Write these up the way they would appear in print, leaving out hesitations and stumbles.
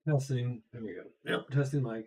Testing. There we go. Yep, testing mic.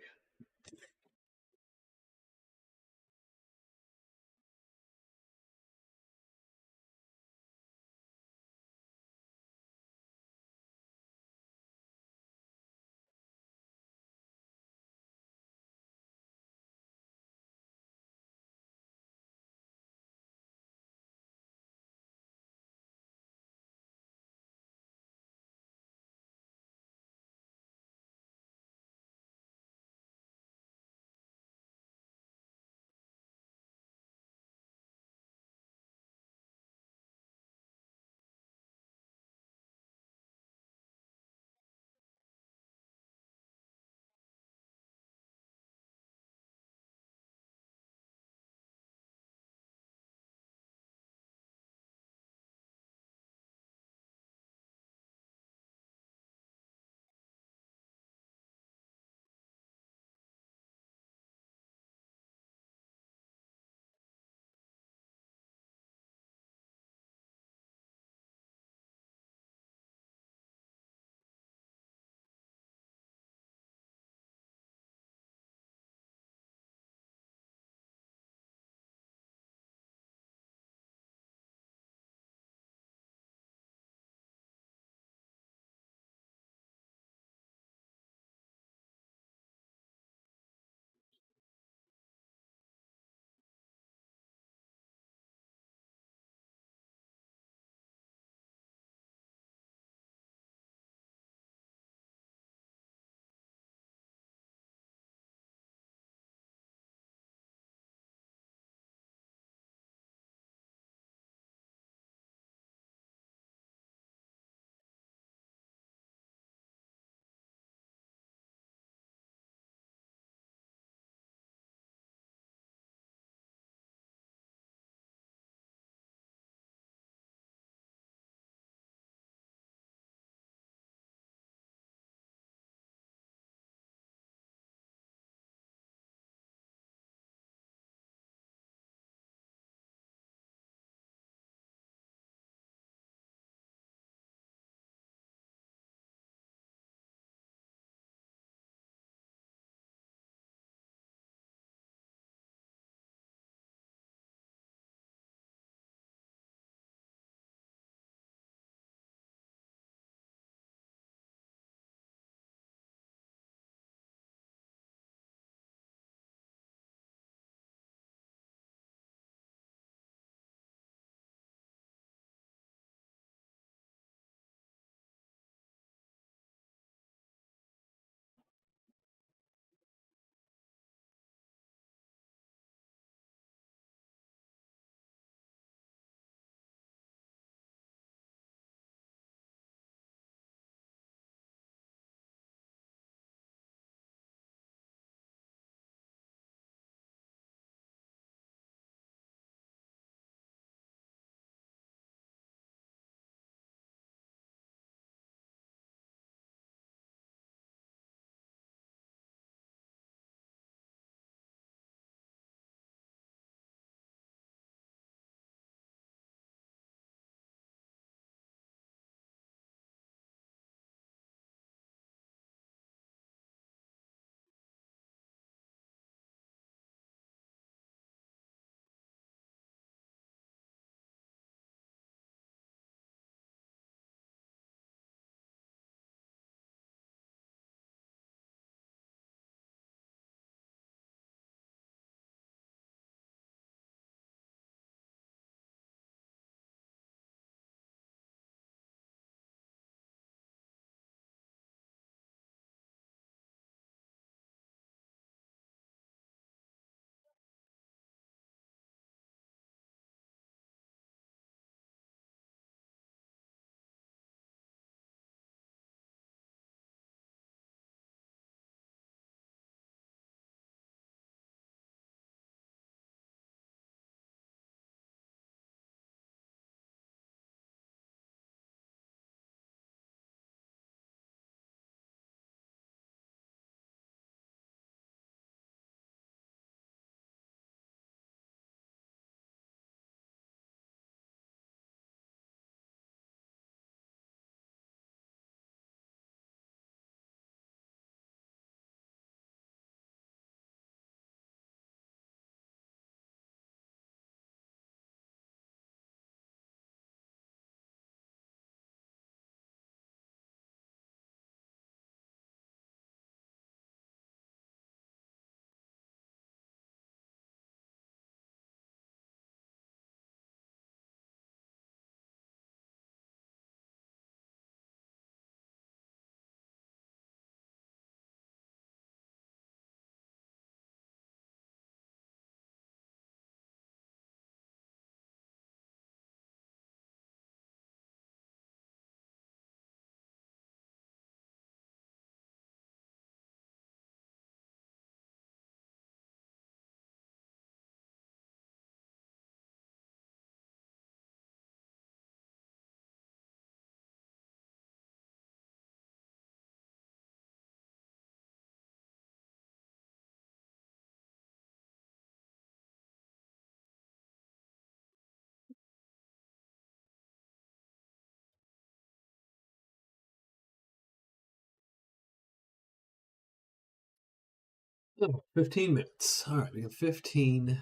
Oh, 15 minutes. All right, we have 15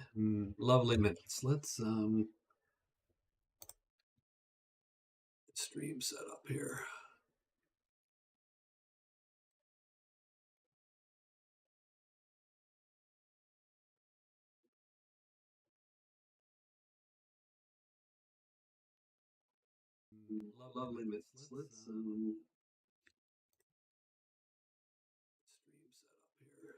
lovely minutes. Let's stream set up here. Lovely minutes. Let's stream set up here.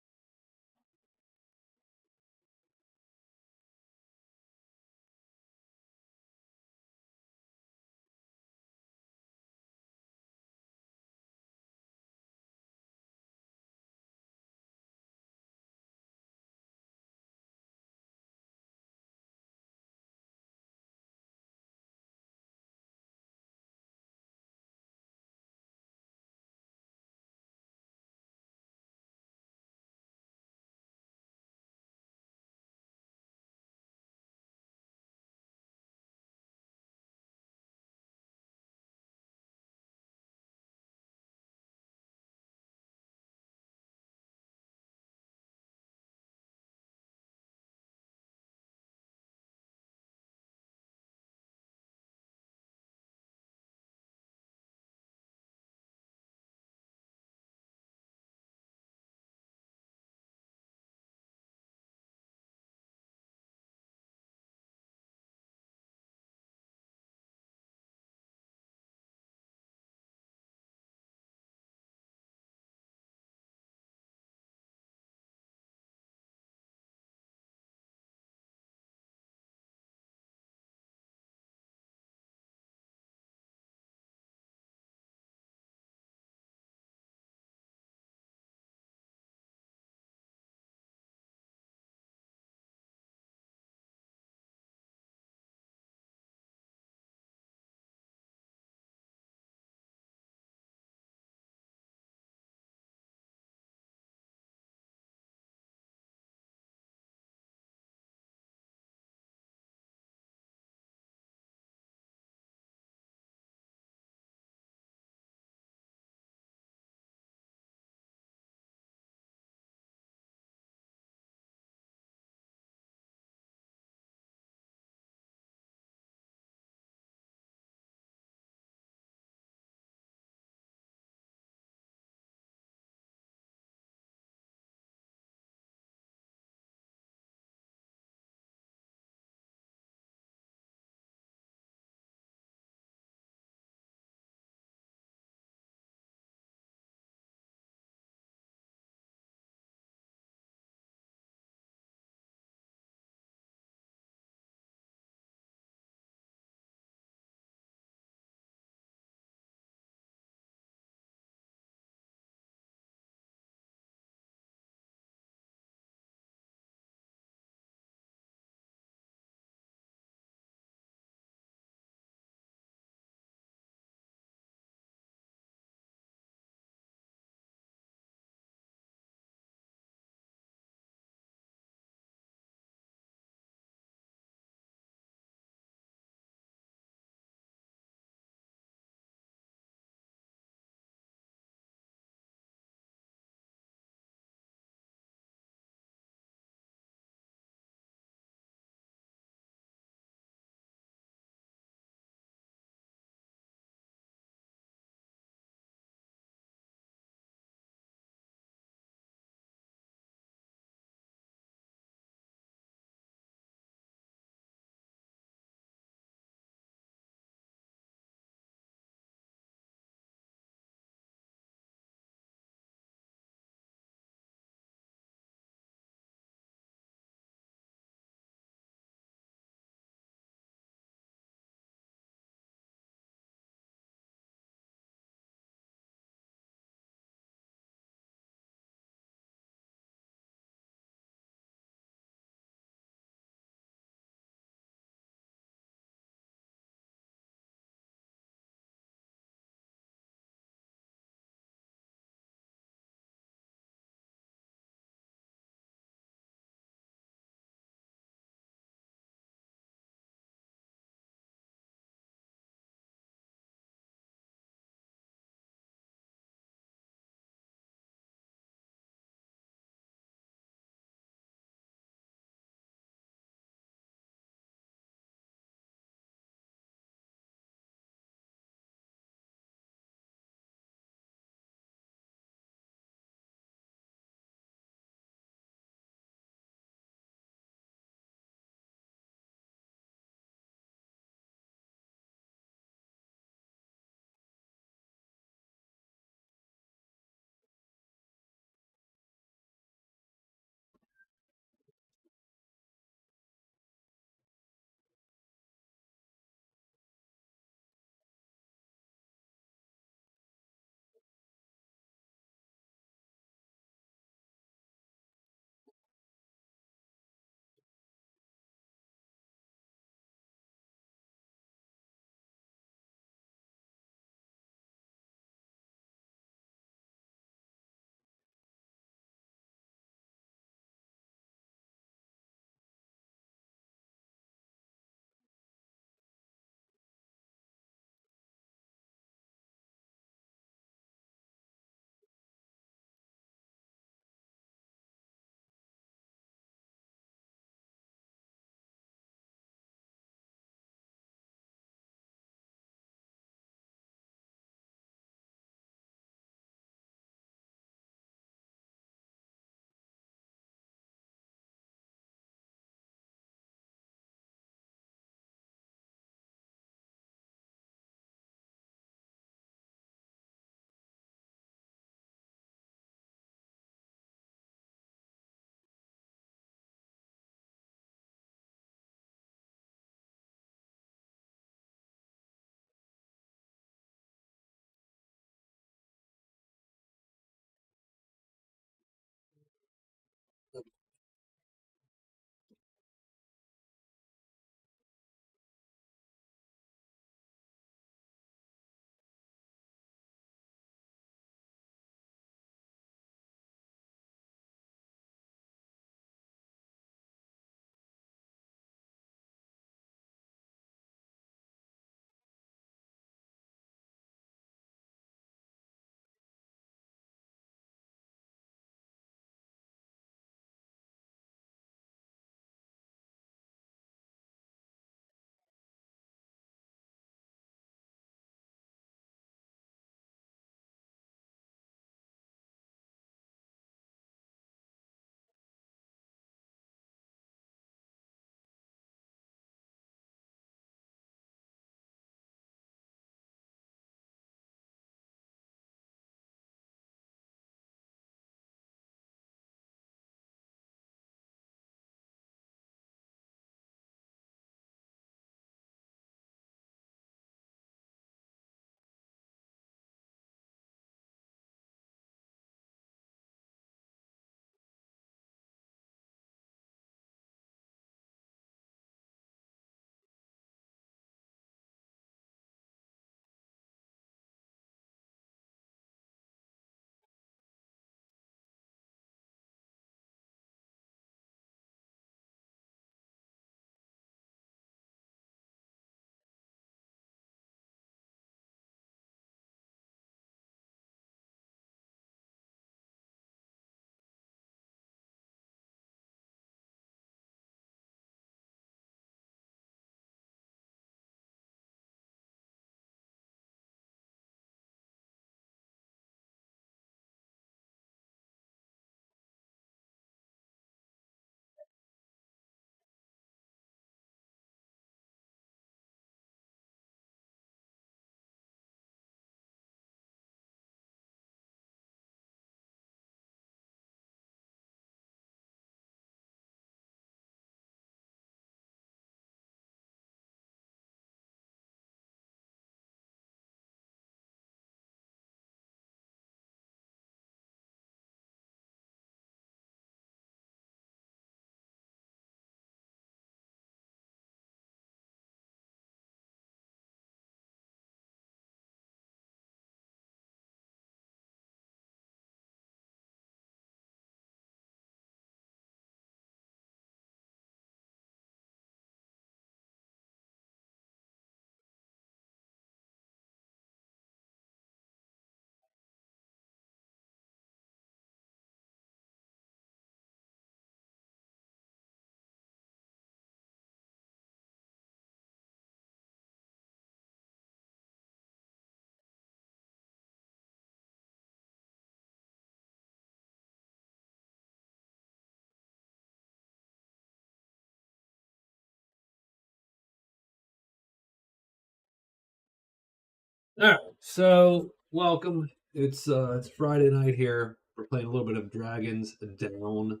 All right, so welcome. It's Friday night here. We're playing a little bit of Dragons Down.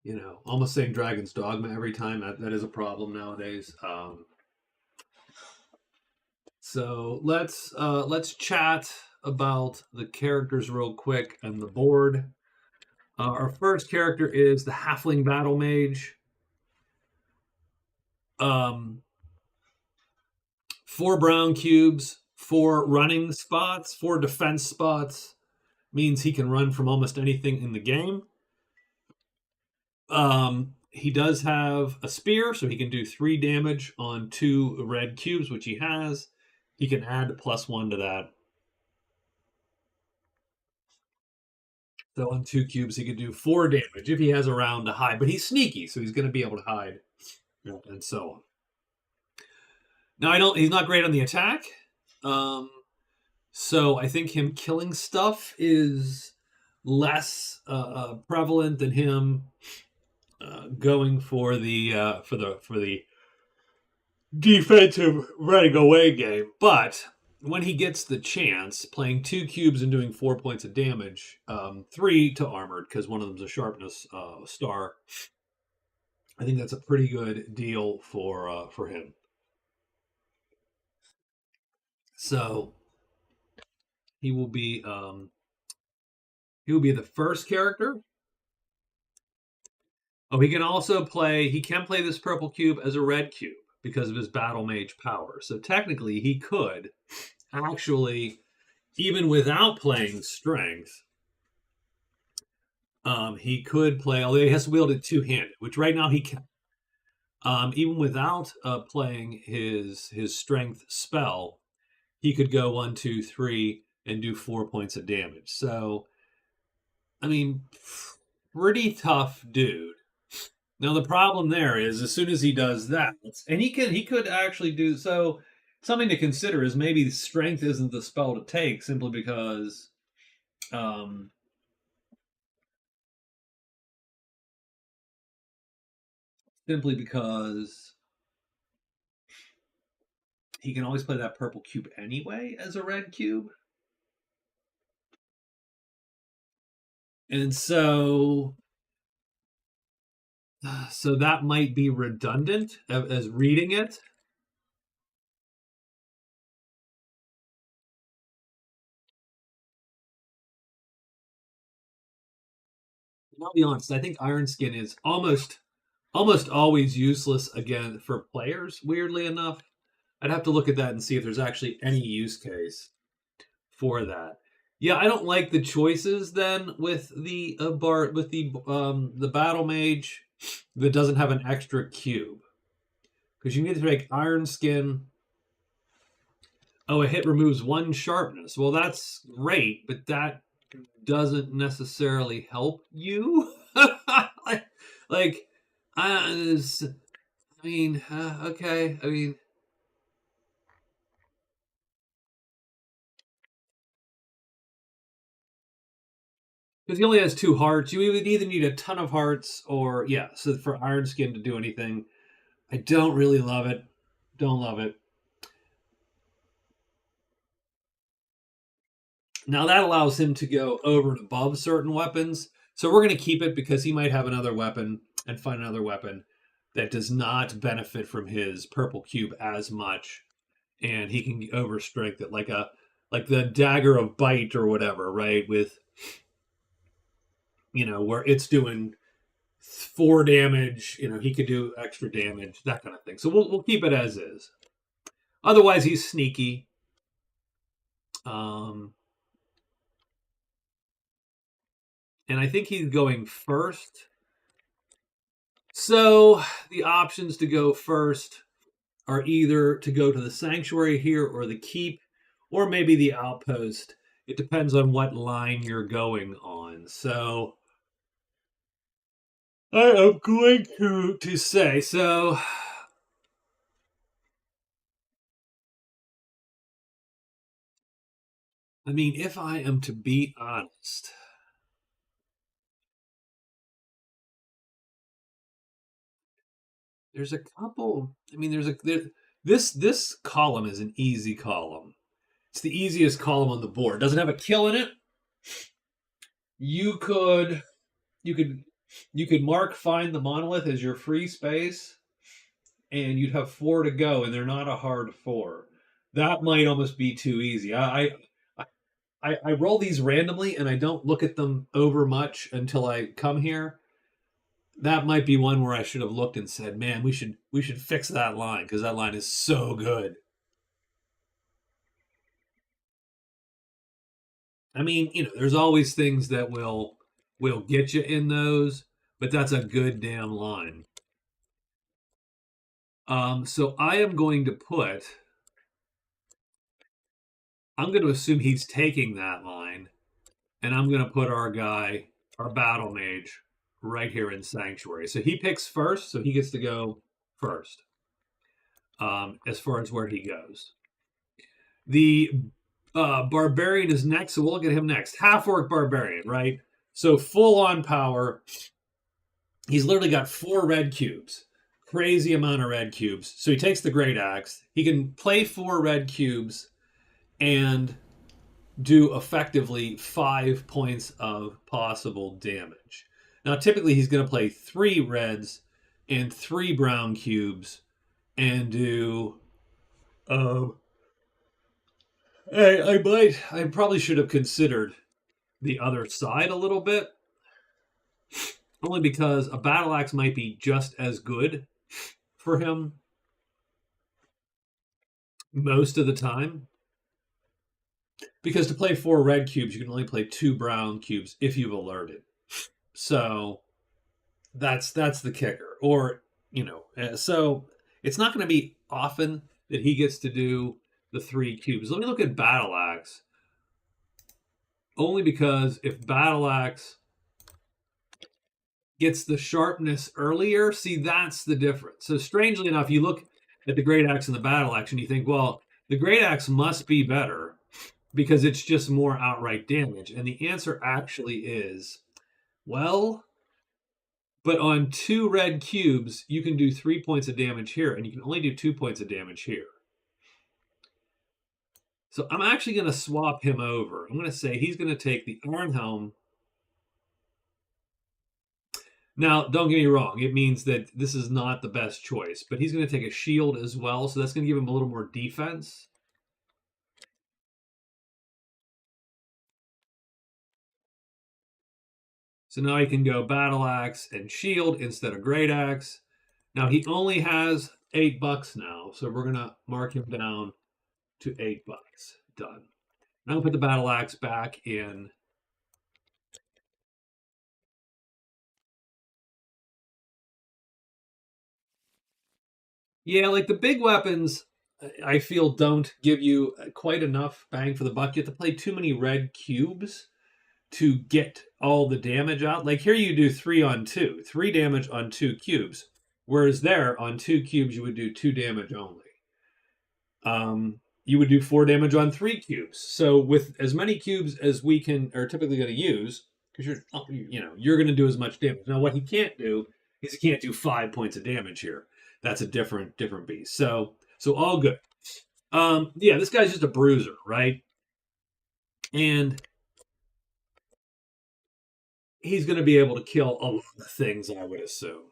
You know, almost saying Dragon's Dogma every time. That is a problem nowadays. So let's chat about the characters real quick and the board. Our first character is the Halfling Battle Mage. Um, 4 brown cubes, 4 running spots, 4 defense spots. Means he can run from almost anything in the game. He does have a spear, so he can do 3 damage on 2 red cubes, which he has. He can add +1 to that. So on 2 cubes, he can do 4 damage if he has a round to hide. But he's sneaky, so he's going to be able to hide, and so on. Now he's not great on the attack. So I think him killing stuff is less prevalent than him going for the defensive running away game. But when he gets the chance, playing 2 cubes and doing 4 points of damage, 3 to armored because one of them's a sharpness star. I think that's a pretty good deal for him. So he will be the first character. Oh, he can also play. He can play this purple cube as a red cube because of his battle mage power. So technically, he could actually, even without playing strength, he could play. Although he has to wield it two-handed, which right now he can. Even without playing his strength spell, he could go 1, 2, 3 and do 4 points of damage. So, I mean, pretty tough dude. Now the problem there is as soon as he does that, and he could actually do so. Something to consider is maybe strength isn't the spell to take simply because um, simply because he can always play that purple cube anyway as a red cube. And so that might be redundant as reading it. And I'll be honest, I think Iron Skin is almost always useless again for players, weirdly enough. I'd have to look at that and see if there's actually any use case for that. Yeah, I don't like the choices then with the the battle mage that doesn't have an extra cube because you need to make Iron Skin. Oh, a hit removes 1 sharpness. Well, that's great, but that doesn't necessarily help you. like, I mean, okay. I mean, because he only has 2 hearts. You would either need a ton of hearts or, yeah, so for Iron Skin to do anything. I don't really love it. Don't love it. Now that allows him to go over and above certain weapons. So we're going to keep it because he might have another weapon and find another weapon that does not benefit from his purple cube as much, and he can overstrength it like the dagger of bite or whatever, right? With where it's doing 4 damage, he could do extra damage, that kind of thing. So we'll keep it as is. Otherwise, he's sneaky. And I think he's going first. So the options to go first are either to go to the sanctuary here or the keep, or maybe the outpost. It depends on what line you're going on. So I am going to say so. I mean, if I am to be honest, there's a couple. I mean, This column is an easy column. It's the easiest column on the board. Doesn't have a kill in it. You could you could you could mark find the monolith as your free space, and you'd have 4 to go, and they're not a hard 4. That might almost be too easy. I roll these randomly, and I don't look at them over much until I come here. That might be one where I should have looked and said, "Man, we should fix that line because that line is so good." I mean, there's always things that will get you in those, but that's a good damn line. So I'm going to assume he's taking that line, and I'm going to put our battle mage, right here in Sanctuary. So he picks first, so he gets to go first, as far as where he goes. The Barbarian is next, so we'll look at him next. Half-orc Barbarian, right? So full on power. He's literally got 4 red cubes. Crazy amount of red cubes. So he takes the Great Axe. He can play 4 red cubes and do effectively 5 points of possible damage. Now, typically, he's going to play 3 reds and 3 brown cubes and do. I probably should have considered the other side a little bit, only because a battle axe might be just as good for him most of the time. Because to play 4 red cubes, you can only play 2 brown cubes if you've alerted. So that's the kicker. Or, so it's not going to be often that he gets to do the 3 cubes. Let me look at battle axe. Only because if battle axe gets the sharpness earlier, see, that's the difference. So strangely enough, you look at the great axe and the battle axe and you think, well, the great axe must be better because it's just more outright damage. And the answer actually is, well, but on 2 red cubes, you can do 3 points of damage here, and you can only do 2 points of damage here. So I'm actually going to swap him over. I'm going to say he's going to take the Iron Helm. Now, don't get me wrong. It means that this is not the best choice, but he's going to take a shield as well, so that's going to give him a little more defense. So now he can go battle axe and shield instead of great axe. Now he only has $8 now, so we're gonna mark him down to $8. Done. Now I'll put the battle axe back in. Yeah, like the big weapons, I feel don't give you quite enough bang for the buck. You have to play too many red cubes to get all the damage out. Like here you do 3 on 2, 3 damage on 2 cubes. Whereas there, on 2 cubes, you would do 2 damage only. You would do 4 damage on 3 cubes. So with as many cubes as we are typically going to use, because you're going to do as much damage. Now what he can't do is he can't do 5 points of damage here. That's a different beast. So all good. Yeah, this guy's just a bruiser, right? And he's going to be able to kill a lot of things, I would assume.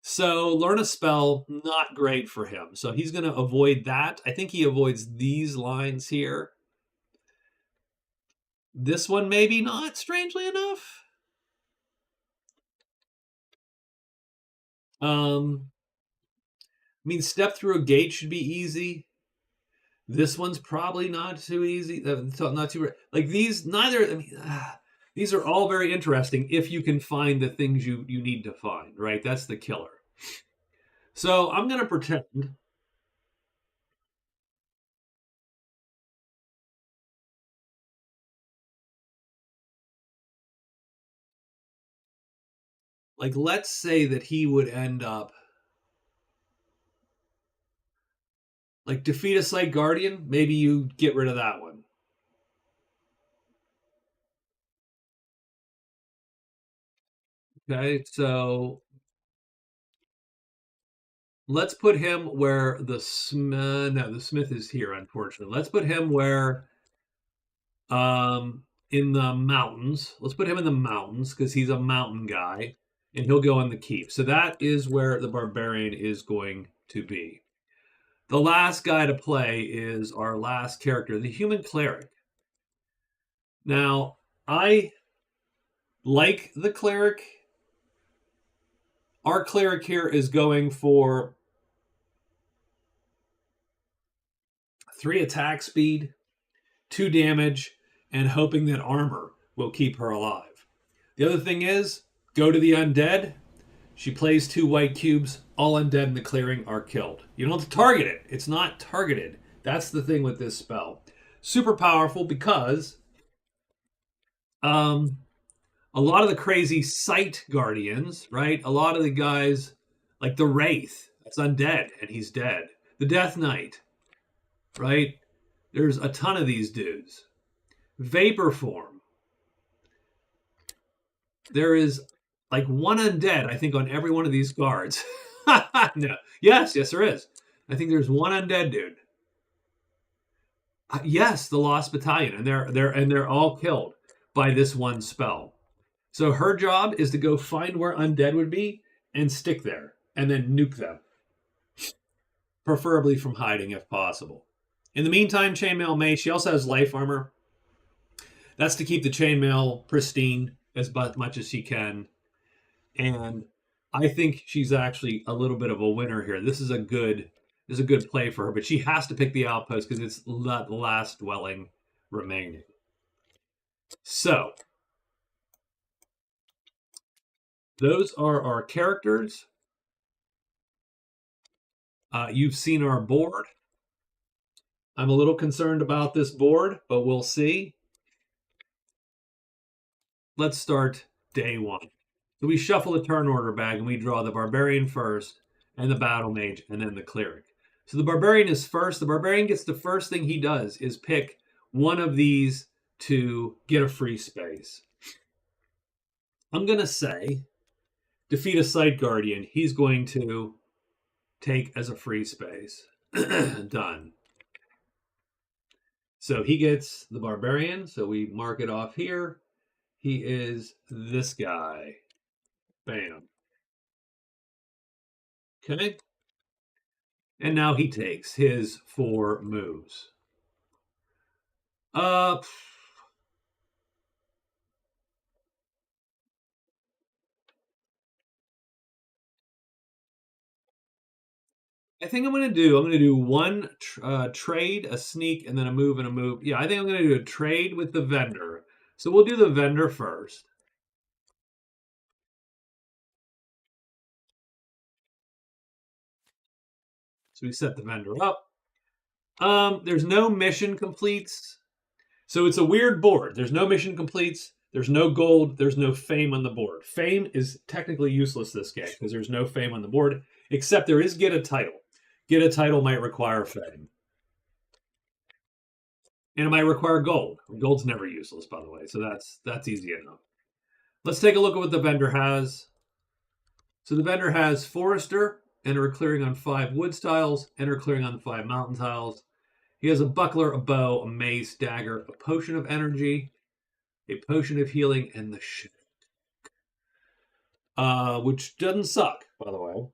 So learn a spell, not great for him. So he's going to avoid that. I think he avoids these lines here. This one maybe not, strangely enough. I mean, step through a gate should be easy. This one's probably not too easy. Not too like these. Neither. I mean, these are all very interesting if you can find the things you need to find. Right, that's the killer. So I'm gonna pretend. Like, let's say that he would end up like defeat a Sight Guardian. Maybe you get rid of that one. Okay, so let's put him where the Smith is here, unfortunately. Let's put him where in the mountains. Let's put him in the mountains because he's a mountain guy, and he'll go on the keep. So that is where the barbarian is going to be. The last guy to play is our last character, the human cleric. Now, I like the cleric. Our cleric here is going for 3 attack speed, 2 damage, and hoping that armor will keep her alive. The other thing is, go to the undead. She plays 2 white cubes. All undead in the clearing are killed. You don't have to target it. It's not targeted. That's the thing with this spell. Super powerful because a lot of the crazy sight guardians, right? A lot of the guys, like the Wraith, that's undead, and he's dead. The Death Knight, right? There's a ton of these dudes. Vapor form. There is like 1 undead, I think, on every one of these guards. No. Yes, there is. I think there's 1 undead dude. Yes, the Lost Battalion, and they're all killed by this one spell. So her job is to go find where undead would be and stick there, and then nuke them, preferably from hiding if possible. In the meantime, Chainmail May, she also has life armor. That's to keep the chainmail pristine as much as she can. And I think she's actually a little bit of a winner here. This is a good play for her, but she has to pick the outpost because it's the last dwelling remaining. So, those are our characters. You've seen our board. I'm a little concerned about this board, but we'll see. Let's start day 1. So we shuffle the turn order bag and we draw the barbarian first, and the battle mage, and then the cleric. So the barbarian is first. The barbarian gets the first thing he does is pick one of these to get a free space. I'm going to say defeat a sight guardian. He's going to take as a free space. Done. So he gets the barbarian. So we mark it off here. He is this guy. Bam. Okay. And now he takes his 4 moves. I think I'm going to do 1 trade, a sneak, and then a move and a move. Yeah, I think I'm going to do a trade with the vendor. So we'll do the vendor first. So we set the vendor up. There's no mission completes. So it's a weird board. There's no mission completes. There's no gold. There's no fame on the board. Fame is technically useless this game because there's no fame on the board, except there is get a title. Get a title might require fame. And it might require gold. Gold's never useless, by the way, so that's easy enough. Let's take a look at what the vendor has. So the vendor has Forester, enter a clearing on 5 wood tiles, enter clearing on 5 mountain tiles. He has a buckler, a bow, a mace, dagger, a potion of energy, a potion of healing, and the shit. Which doesn't suck, by the way.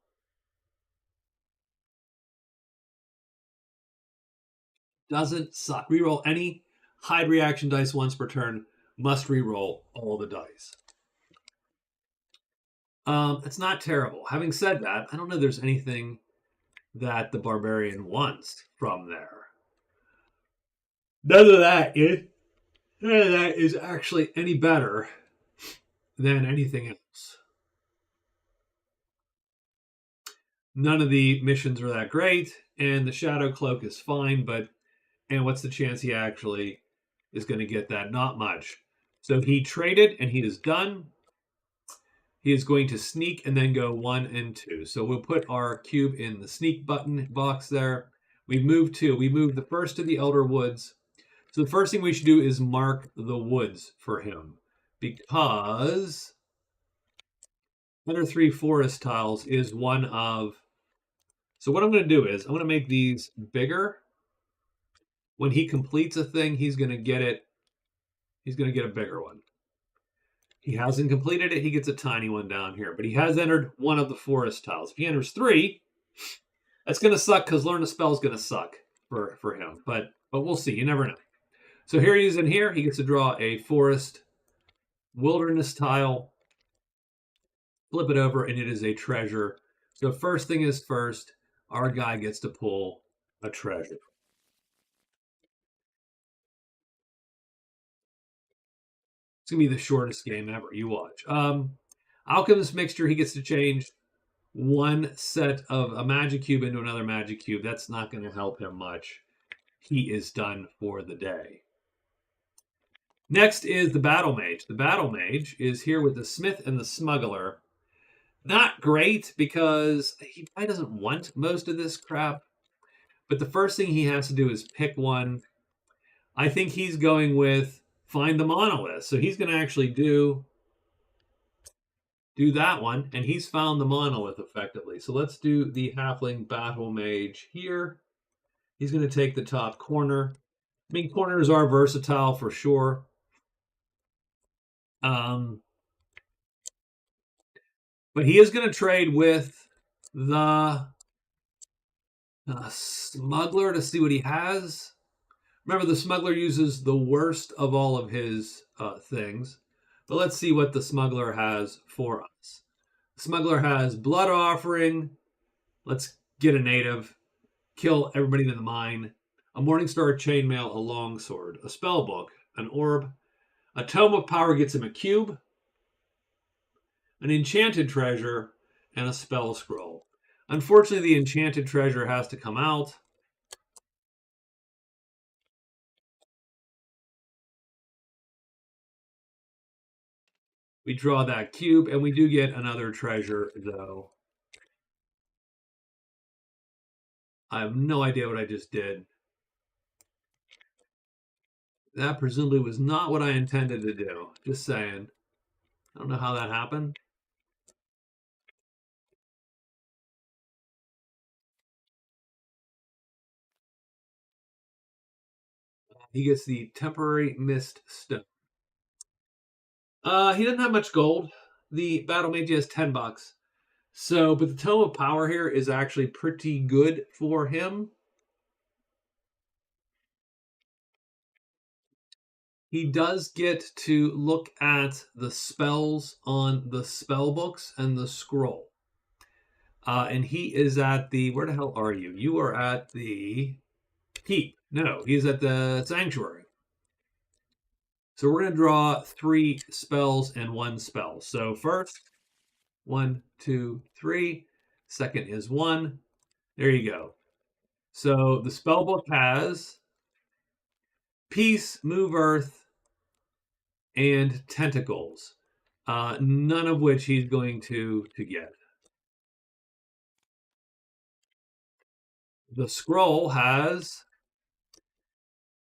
Doesn't suck. Reroll any hide reaction dice once per turn. Must reroll all the dice. It's not terrible. Having said that, I don't know if there's anything that the barbarian wants from there. None of that is actually any better than anything else. None of the missions are that great, and the Shadow Cloak is fine, and what's the chance he actually is going to get that? Not much. So he traded, and he is done. He is going to sneak and then go 1 and 2. So we'll put our cube in the sneak button box there. We move 2. We move the first to the Elder Woods. So the first thing we should do is mark the woods for him, because under 3 forest tiles is one of So what I'm going to do is I'm going to make these bigger. When he completes a thing, he's going to get it. He's going to get a bigger one. He hasn't completed it. He gets a tiny one down here, but he has entered one of the forest tiles. If he enters 3, that's going to suck because learn a spell is going to suck for him. But we'll see. You never know. So here he is in here. He gets to draw a forest wilderness tile, flip it over, and it is a treasure. So first thing is first, our guy gets to pull a treasure. It's going to be the shortest game ever. You watch. Alchemist Mixture, he gets to change one set of a magic cube into another magic cube. That's not going to help him much. He is done for the day. Next is the Battle Mage. The Battle Mage is here with the Smith and the Smuggler. Not great because he probably doesn't want most of this crap. But the first thing he has to do is pick one. I think he's going with find the monolith. So he's going to actually do that one, and he's found the monolith effectively. So let's do the Halfling Battle Mage here. He's going to take the top corner. I mean, corners are versatile for sure. But he is going to trade with the Smuggler to see what he has. Remember, the Smuggler uses the worst of all of his things. But let's see what the Smuggler has for us. The Smuggler has Blood Offering. Let's get a native. Kill everybody in the mine. A Morningstar Chainmail, a Longsword. A Spellbook, an Orb. A Tome of Power gets him a cube. An Enchanted Treasure, and a Spell Scroll. Unfortunately, the Enchanted Treasure has to come out. We draw that cube, and we do get another treasure, though. I have no idea what I just did. That presumably was not what I intended to do. Just saying. I don't know how that happened. He gets the Temporary Mist Stone. He doesn't have much gold. The Battle Mage has $10. So, but the Tome of Power here is actually pretty good for him. He does get to look at the spells on the spell books and the scroll. And he is at the, where the hell are you? You are at the Keep. No, he's at the Sanctuary. So we're going to draw 3 spells and 1 spell. So first, 1, 2, 3. Second is 1. There you go. So the spell book has Peace, Move Earth, and Tentacles. None of which he's going to get. The scroll has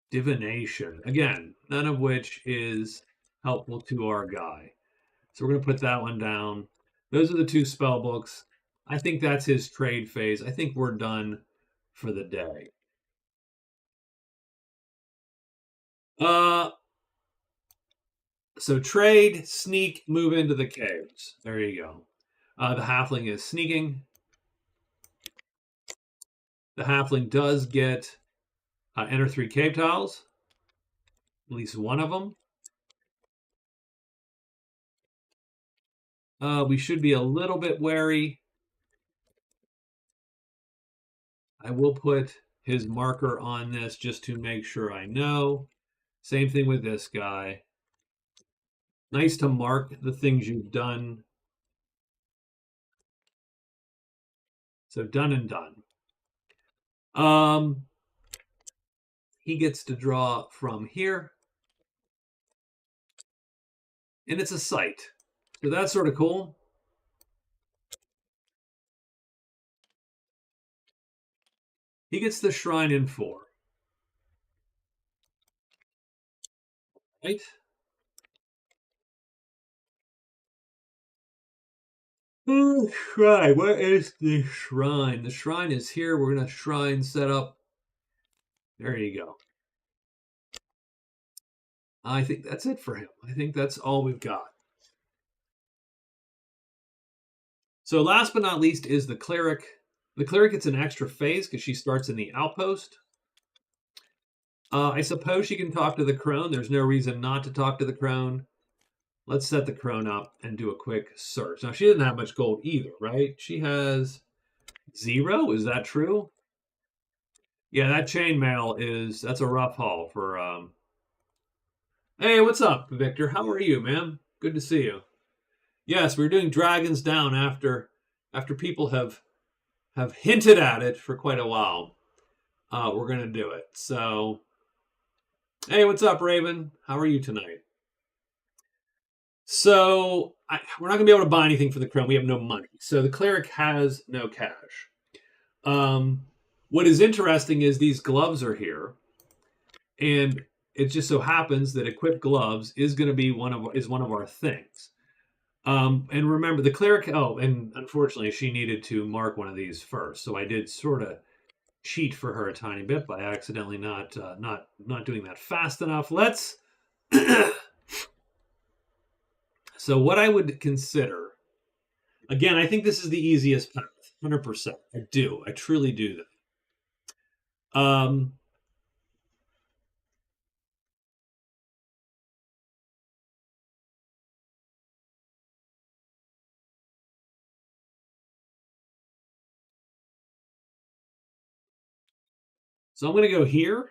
Divination. Again, none of which is helpful to our guy. So we're going to put that one down. Those are the 2 spell books. I think that's his trade phase. I think we're done for the day. So trade, sneak, move into the caves. There you go. The Halfling is sneaking. The Halfling does get enter 3 cave tiles. At least one of them. We should be a little bit wary. I will put his marker on this just to make sure I know. Same thing with this guy. Nice to mark the things you've done. So done and done. He gets to draw from here. And it's a site. So that's sort of cool. He gets the shrine in 4. Right? Shrine. Where is the shrine? The shrine is here. We're going to shrine set up. There you go. I think that's it for him. I think that's all we've got. So last but not least is the cleric. The cleric gets an extra phase because she starts in the outpost. I suppose she can talk to the crone. There's no reason not to talk to the crone. Let's set the crone up and do a quick search. Now, she doesn't have much gold either, right? She has 0. Is that true? Yeah, that chainmail that's a rough haul for... Hey, what's up, Victor? How are you, man? Good to see you. Yes, we're doing Dragons Down after people have hinted at it for quite a while. We're going to do it. So, hey, what's up, Raven? How are you tonight? So, we're not going to be able to buy anything for the crone. We have no money. So, the cleric has no cash. What is interesting is these gloves are here. And it just so happens that equipped gloves is going to be one of our things. And remember, the cleric... Oh, and unfortunately, she needed to mark one of these first. So, I did sort of cheat for her a tiny bit by accidentally not doing that fast enough. Let's... So what I would consider, again, I think this is the easiest path, 100%. I do. I truly do that. So I'm going to go here.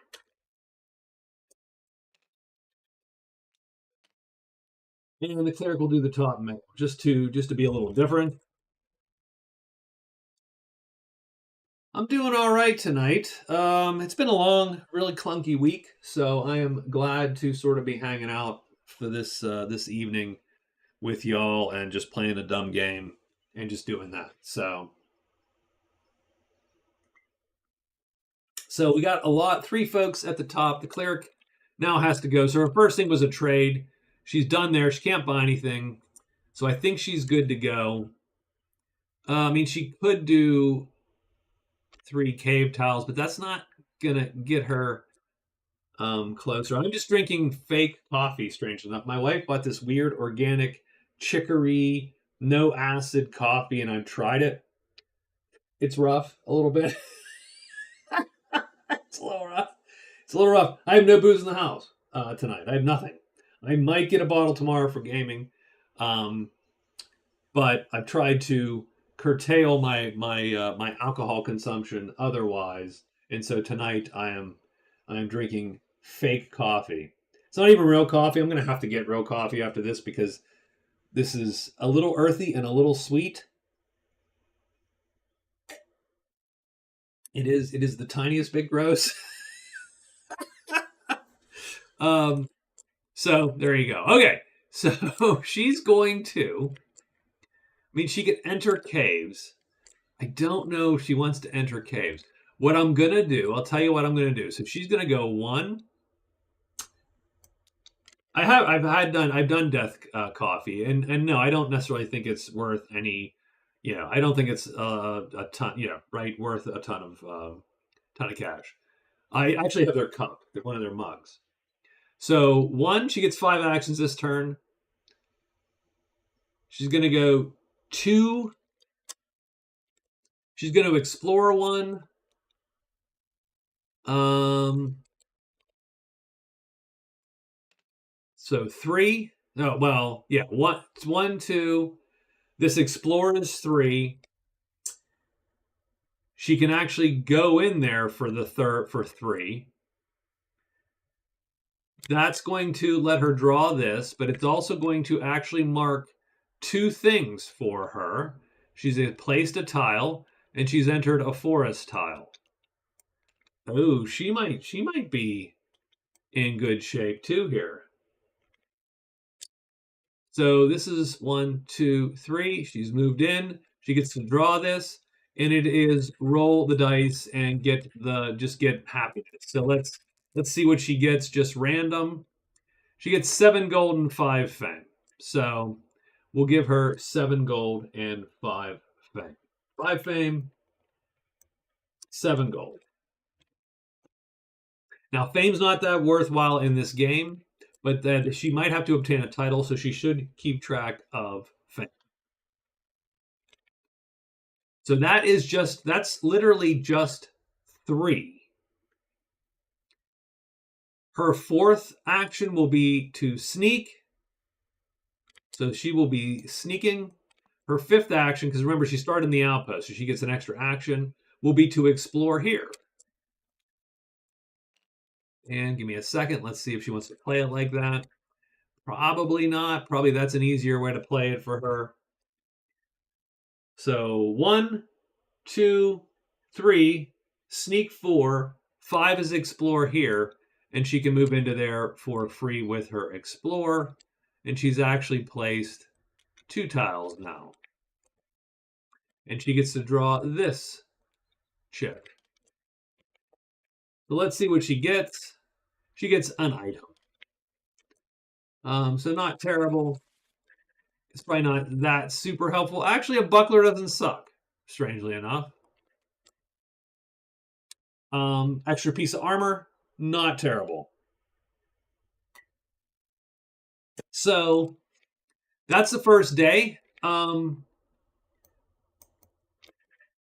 And the cleric will do the top middle, just to be a little different. I'm doing all right tonight. It's been a long, really clunky week, so I am glad to sort of be hanging out for this evening with y'all and just playing a dumb game and just doing that. So we got 3 folks at the top. The cleric now has to go. So her first thing was a trade. She's done there. She can't buy anything. So I think she's good to go. I mean, she could do 3 cave tiles, but that's not going to get her closer. I'm just drinking fake coffee, strangely enough. My wife bought this weird organic chicory, no acid coffee, and I've tried it. It's rough a little bit. It's a little rough. I have no booze in the house tonight. I have nothing. I might get a bottle tomorrow for gaming, but I've tried to curtail my alcohol consumption otherwise, and so tonight I am drinking fake coffee. It's not even real coffee. I'm going to have to get real coffee after this because this is a little earthy and a little sweet. It is the tiniest bit gross. So there you go. Okay, so she's going to... I mean, she could enter caves. I don't know if she wants to enter caves. What I'm going to do, I'll tell you what I'm going to do. So she's going to go 1. I've done death coffee, and no, I don't necessarily think it's worth any... I don't think it's a ton, right, worth a ton of cash. I actually have their cup, one of their mugs. So 1, she gets 5 actions this turn. She's going to go 2. She's going to explore 1. So 3. Oh, well, yeah, 1, 2. This explorer is 3. She can actually go in there for 3. That's going to let her draw this, but it's also going to actually mark 2 things for her. She's placed a tile, and she's entered a forest tile. Oh, she might be in good shape too here. So this is 1, 2, 3. She's moved in. She gets to draw this, and it is roll the dice and get happiness. So let's see what she gets. Just random. She gets 7 gold and 5 fame. So We'll give her 7 gold and 5 fame. 5 fame, 7 gold. Now, fame's not that worthwhile in this game, but that she might have to obtain a title, so she should keep track of fame. So that's literally just 3. Her 4th action will be to sneak. So she will be sneaking. Her 5th action, because remember, she started in the outpost, so she gets an extra action, will be to explore here. And give me a second. Let's see if she wants to play it like that. Probably not. Probably that's an easier way to play it for her. So 1, 2, 3, sneak 4, 5 is explore here, and she can move into there for free with her explore. And she's actually placed 2 tiles now. And she gets to draw this chick. So let's see what she gets. She gets an item. So not terrible. It's probably not that super helpful. Actually, a buckler doesn't suck, strangely enough. Extra piece of armor, not terrible. So that's the first day.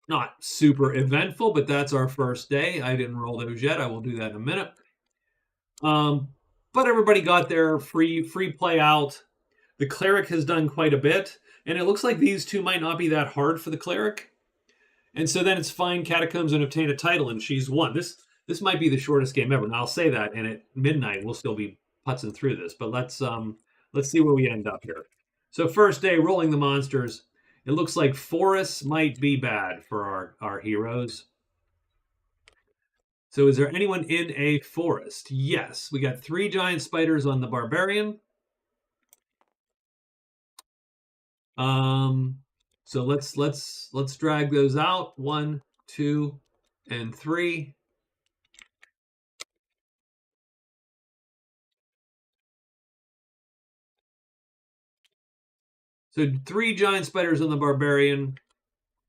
Not super eventful, but that's our first day. I didn't roll those yet. I will do that in a minute. But everybody got their free play out. The cleric has done quite a bit, and it looks like these 2 might not be that hard for the cleric. And so then it's find catacombs and obtain a title, and she's won. This might be the shortest game ever. And I'll say that, and at midnight we'll still be putzing through this. But let's see where we end up here. So first day, rolling the monsters. It looks like forests might be bad for our heroes. So is there anyone in a forest? Yes. We got 3 giant spiders on the barbarian. So let's drag those out. 1, 2, and 3. So 3 giant spiders on the barbarian.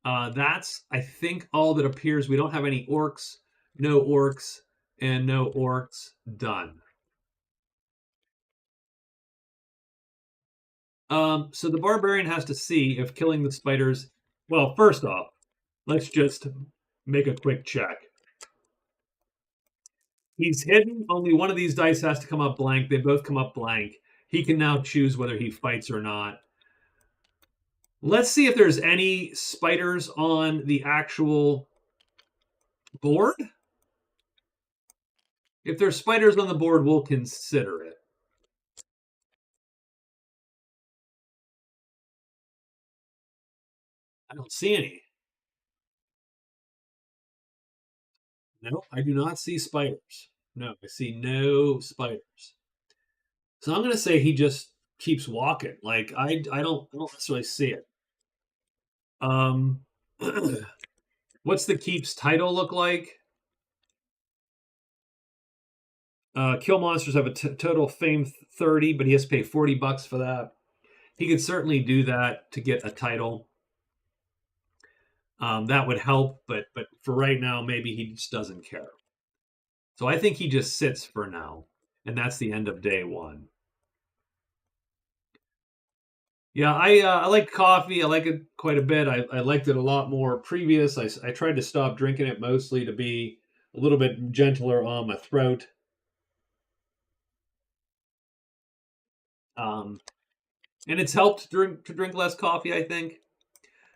That's, I think, all that appears. We don't have any orcs, no orcs, and no orcs. Done. So the barbarian has to see if killing the spiders... Well, first off, let's just make a quick check. He's hidden. Only one of these dice has to come up blank. They both come up blank. He can now choose whether he fights or not. Let's see if there's any spiders on the actual board. If there's spiders on the board, we'll consider it. I don't see any. No, I do not see spiders. No, I see no spiders. So I'm going to say he just keeps walking. Like I don't necessarily see it. What's the keep's title look like? Kill monsters have a total fame 30, but he has to pay $40 for that. He could certainly do that to get a title. That would help, but for right now, maybe he just doesn't care. So I think he just sits for now, and that's the end of day 1. Yeah, I like coffee. I like it quite a bit. I liked it a lot more previous. I tried to stop drinking it mostly to be a little bit gentler on my throat. And it's helped to drink less coffee, I think.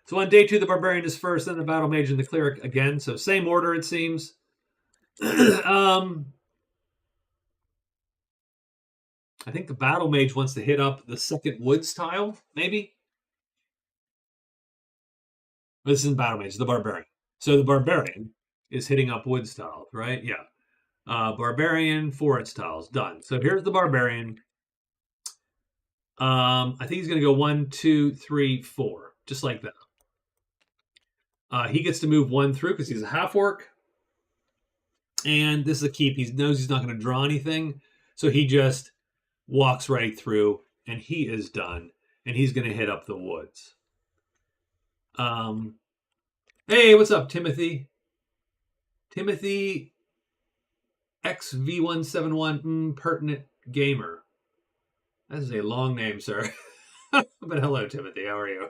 So on day 2, the barbarian is first, then the battle mage and the cleric again. So same order, it seems. I think the battle mage wants to hit up the second woods tile, maybe. This isn't battle mage, the barbarian. So the barbarian is hitting up woods tiles, right? Yeah. Barbarian, forest tiles, done. So here's the barbarian. I think he's going to go 1, 2, 3, 4, just like that. He gets to move 1 through because he's a half orc. And this is a keep. He knows he's not going to draw anything. So he just walks right through, and he is done. and he's going to hit up the woods. Hey, what's up, Timothy? Timothy XV171 Pertinent Gamer. That is a long name, sir. But hello, Timothy. How are you?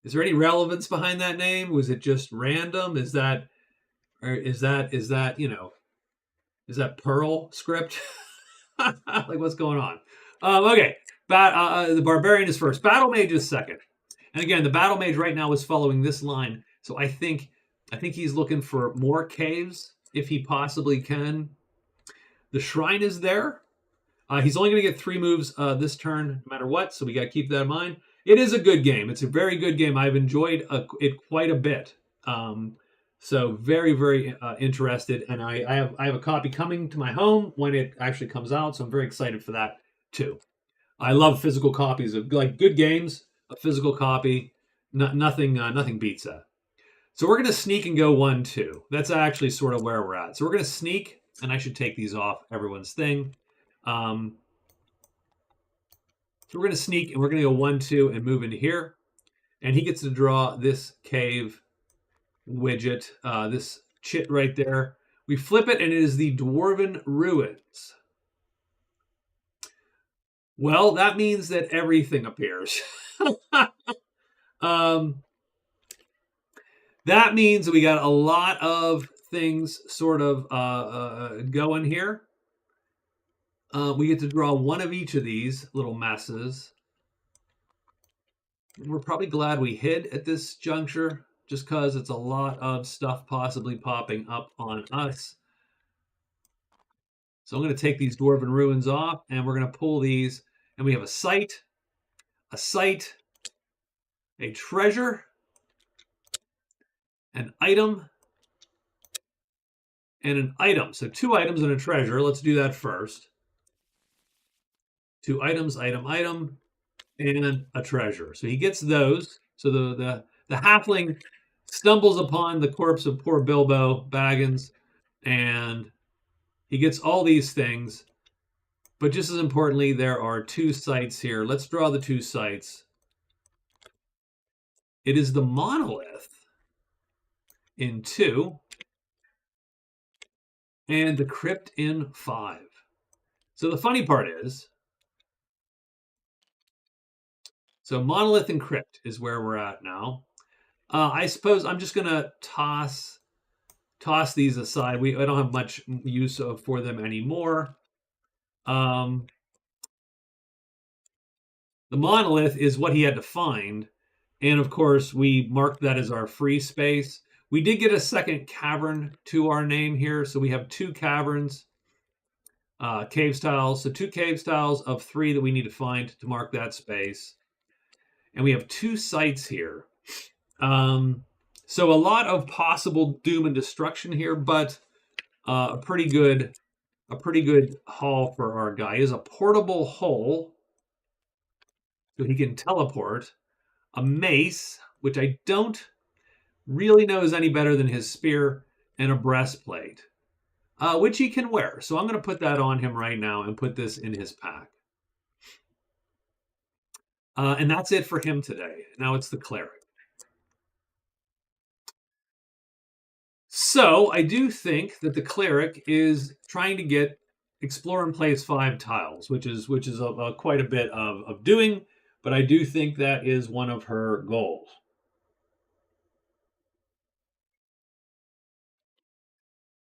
Is there any relevance behind that name? Was it just random? Is that Perl script? Like, what's going on? Okay. The Barbarian is first. Battle Mage is second. And again, the Battle Mage right now is following this line. So I think he's looking for more caves if he possibly can. The Shrine is there. He's only going to get 3 moves this turn, no matter what. So we got to keep that in mind. It is a good game. It's a very good game. I've enjoyed it quite a bit. So very, very interested. And I have a copy coming to my home when it actually comes out. So I'm very excited for that too. I love physical copies of like good games. A physical copy, nothing beats that. So we're going to sneak and go 1-2. That's actually sort of where we're at. So we're going to sneak, and I should take these off everyone's thing. So we're going to sneak, and we're going to go 1-2 and move into here. And he gets to draw this cave widget, this chit right there. We flip it, and it is the Dwarven Ruins. Well, that means that everything appears. That means we got a lot of things sort of going here. We get to draw one of each of these little messes. And we're probably glad we hid at this juncture, just because it's a lot of stuff possibly popping up on us. So I'm going to take these Dwarven Ruins off, and we're going to pull these, and we have a site, a treasure, an item, and an item. So 2 items and a treasure. Let's do that first. 2 items, item, and a treasure. So he gets those. So the halfling stumbles upon the corpse of poor Bilbo Baggins, and he gets all these things. But just as importantly, there are 2 sites here. Let's draw the 2 sites. It is the Monolith in 2 and the Crypt in 5. So the funny part is, so Monolith and Crypt is where we're at now. I suppose I'm just going to toss these aside. I don't have much use for them anymore. The Monolith is what he had to find. And of course, we marked that as our free space. We did get a second cavern to our name here. So we have 2 caverns, cave styles. So 2 cave styles of 3 that we need to find to mark that space. And we have 2 sites here. So a lot of possible doom and destruction here, but a pretty good haul for our guy. Is a portable hole, so he can teleport. A mace, which I don't really know is any better than his spear, and a breastplate, which he can wear. So I'm going to put that on him right now and put this in his pack. And that's it for him today. Now it's the cleric. So I do think that the cleric is trying to explore and place 5 tiles, which is quite a bit of doing, but I do think that is one of her goals.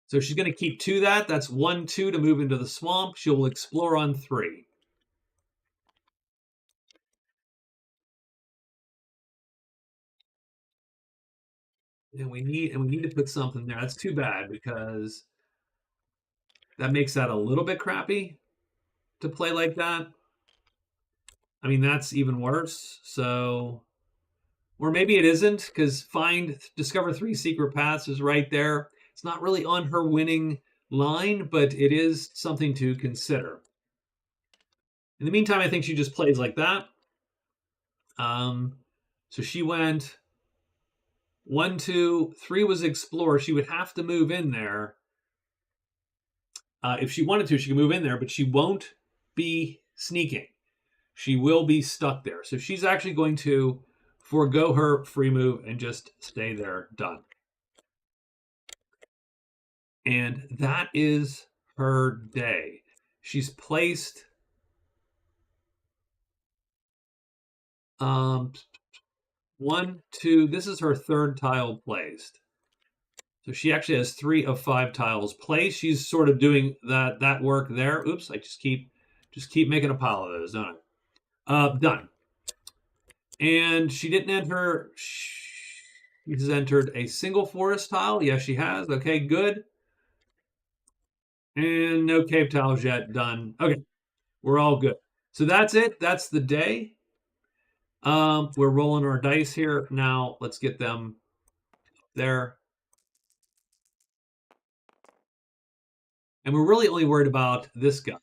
So she's going to keep to that. That's 1-2 to move into the swamp. She will explore on 3. And we need to put something there. That's too bad, because that makes that a little bit crappy to play like that. I mean, that's even worse. So, or maybe it isn't, because discover 3 secret paths is right there. It's not really on her winning line, but it is something to consider. In the meantime, I think she just plays like that. So she went 1, 2, 3 was explore. She would have to move in there. If she wanted to, she could move in there, but she won't be sneaking. She will be stuck there. So she's actually going to forego her free move and just stay there. Done. And that is her day. She's placed 1, 2. This is her third tile placed. So she actually has 3 of 5 tiles placed. She's sort of doing that work there. Oops, I just keep making a pile of those, don't I? Done. And she didn't enter. She's entered a single forest tile. Yes, she has. Okay, good. And no cave tiles yet. Done. Okay, we're all good. So that's it. That's the day. We're rolling our dice here. Now let's get them there. And we're really only worried about this guy.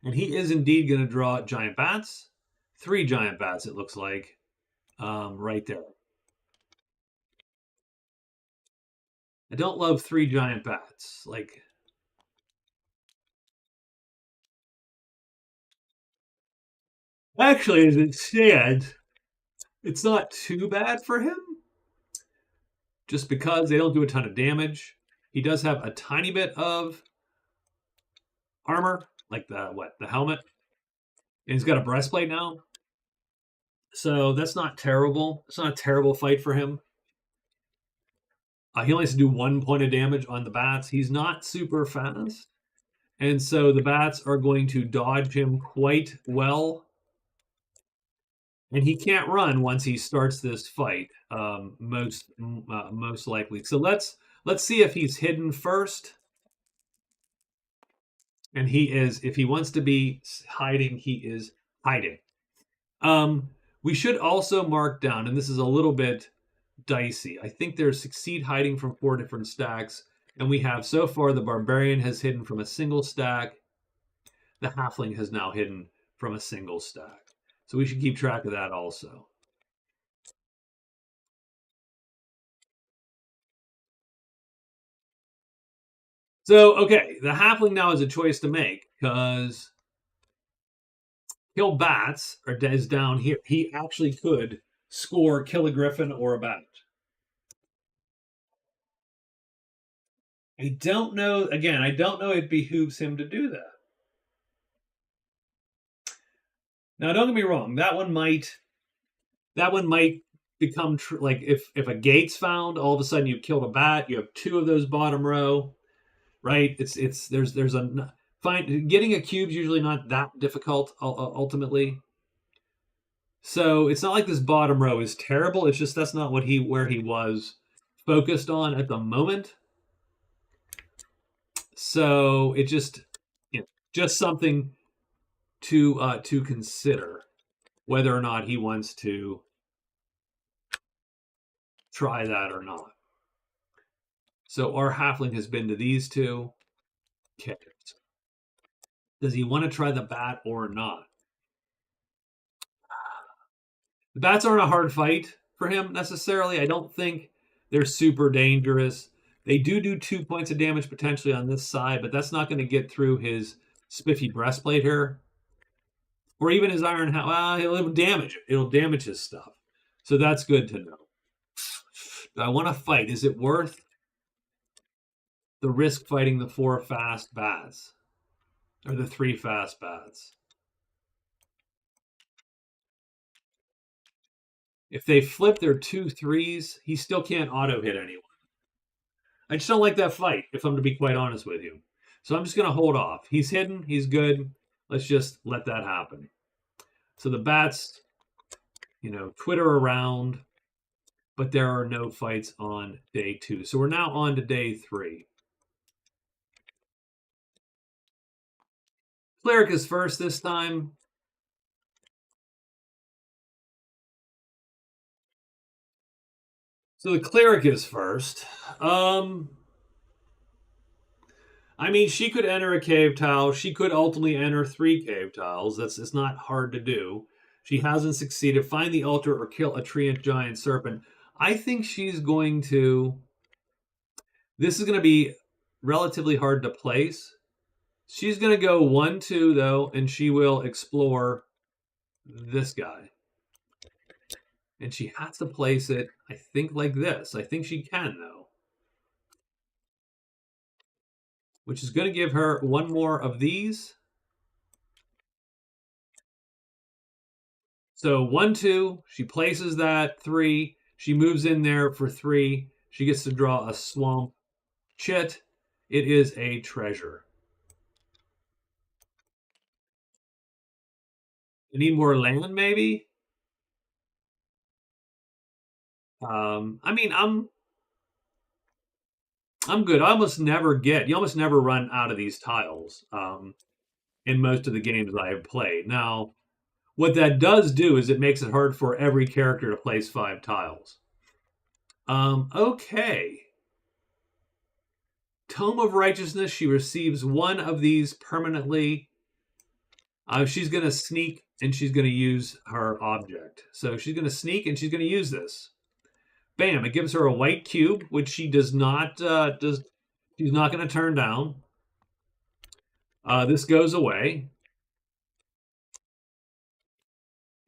And he is indeed going to draw giant bats. 3 giant bats, it looks like, right there. I don't love 3 giant bats. Like, actually, as it stands, it's not too bad for him. Just because they don't do a ton of damage. He does have a tiny bit of armor, like the helmet. And he's got a breastplate now. So that's not terrible. It's not a terrible fight for him. He only has to do 1 point of damage on the bats. He's not super fast. And so the bats are going to dodge him quite well. And he can't run once he starts this fight, most likely. So let's see if he's hidden first. And he is, if he wants to be hiding, he is hiding. We should also mark down, and this is a little bit dicey. I think there's succeed hiding from 4 different stacks. And we have so far the barbarian has hidden from a single stack. The halfling has now hidden from a single stack. So we should keep track of that also. So, okay, the halfling now has a choice to make because kill bats is down here. He actually could score, kill a griffin or a bat. I don't know. Again, I don't know it behooves him to do that. Now, don't get me wrong. That one might become like if a gate's found, all of a sudden you killed a bat. You have 2 of those bottom row, right? There's a getting a cube's usually not that difficult ultimately. So it's not like this bottom row is terrible. It's just that's not where he was focused on at the moment. So it just something to consider whether or not he wants to try that or not. So our halfling has been to these 2. Okay. Does he want to try the bat or not? The bats aren't a hard fight for him necessarily. I don't think they're super dangerous. They do 2 points of damage potentially on this side, but that's not going to get through his spiffy breastplate here. Or even his iron helmet. Well, it'll damage it. It'll damage his stuff. So that's good to know. Do I want to fight? Is it worth the risk fighting the 4 fast bats? Or the 3 fast bats? If they flip their 2 3s, he still can't auto hit anyone. I just don't like that fight, if I'm to be quite honest with you. So I'm just going to hold off. He's hidden. He's good. Let's just let that happen. So the bats, twitter around, but there are no fights on day 2. So we're now on to day 3. Cleric is first this time. So the cleric is first. I mean, she could enter a cave tile. She could ultimately enter 3 cave tiles. It's not hard to do. She hasn't succeeded. Find the altar or kill a treant giant serpent. I think she's going to... This is going to be relatively hard to place. She's going to go 1-2, though, and she will explore this guy. And she has to place it, I think, like this. I think she can, though. Which is going to give her one more of these. So 1-2, she places that 3. She moves in there for 3. She gets to draw a swamp chit. It is a treasure. I need more land, maybe. I mean, I'm good. You almost never run out of these tiles in most of the games I have played. Now, what that does do is it makes it hard for every character to place 5 tiles. Okay. Tome of Righteousness. She receives 1 of these permanently. She's going to sneak and she's going to use her object. So she's going to sneak and she's going to use this. Bam! It gives her a white cube, which she does not. She's not going to turn down. This goes away,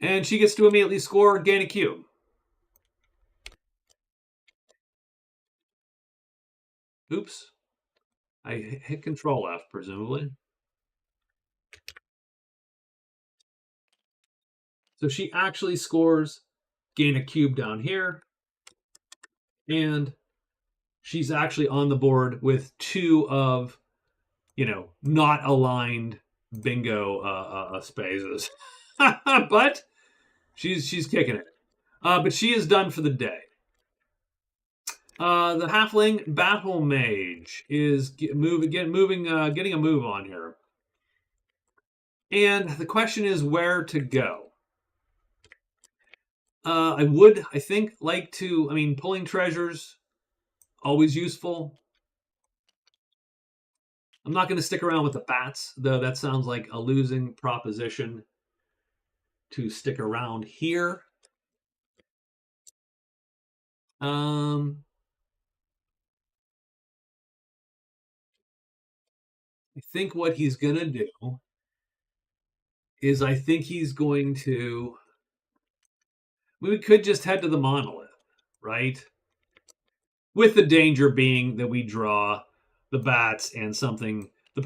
and she gets to immediately score, gain a cube. Oops! I hit Control F, presumably. So she actually scores, gain a cube down here, and she's actually on the board with 2 of, not aligned bingo spaces. But she's kicking it. But she is done for the day. The halfling battle mage is getting a move on here. And the question is where to go. I think, pulling treasures, always useful. I'm not going to stick around with the bats, though that sounds like a losing proposition to stick around here. I think what he's going to do is we could just head to the monolith, right? With the danger being that we draw the bats and something. The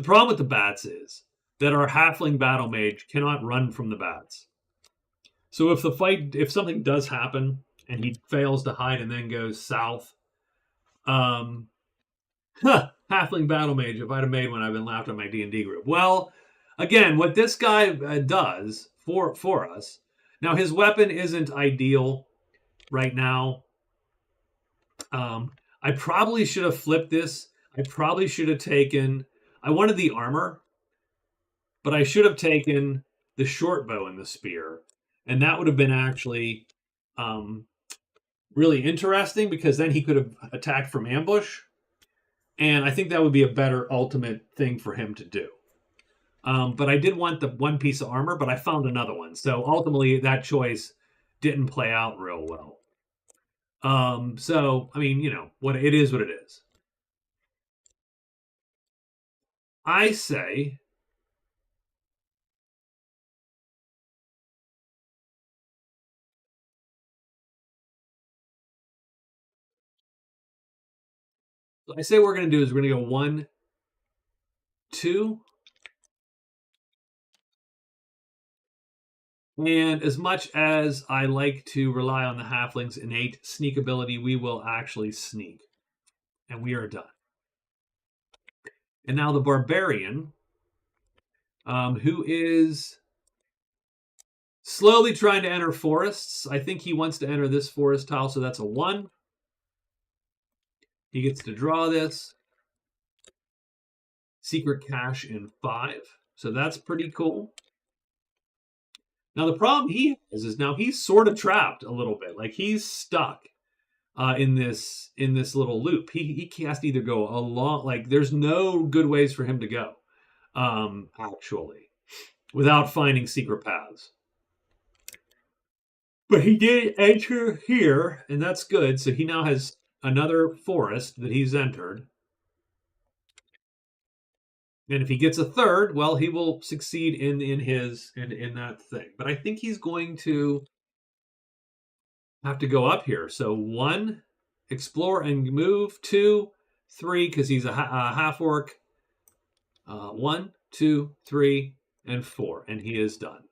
problem with the bats is that our halfling battle mage cannot run from the bats. So if something does happen and he fails to hide and then goes south, halfling battle mage, if I'd have made one, I've been laughed at my D&D group. Well, again, what this guy does for us, now his weapon isn't ideal right now. I probably should have flipped this. I probably should have taken, I wanted the armor, but I should have taken the short bow and the spear. And that would have been actually really interesting, because then he could have attacked from ambush. And I think that would be a better ultimate thing for him to do. But I did want the 1 piece of armor, but I found another one. So ultimately, that choice didn't play out real well. So, what it is what it is. I say what we're going to do is we're going to go 1, 2. And as much as I like to rely on the halfling's innate sneak ability, we will actually sneak. And we are done. And now the barbarian, who is slowly trying to enter forests. I think he wants to enter this forest tile, so that's a 1. He gets to draw this. Secret cache in 5. So that's pretty cool. Now, the problem he has is now he's sort of trapped a little bit. Like, he's stuck in this little loop. He has to either go along, like, there's no good ways for him to go, actually, without finding secret paths. But he did enter here, and that's good. So he now has another forest that he's entered. And if he gets a third, well, he will succeed in that thing. But I think he's going to have to go up here. So 1, explore and move. 2, 3, because he's a half orc. 1, 2, 3, and 4, and he is done.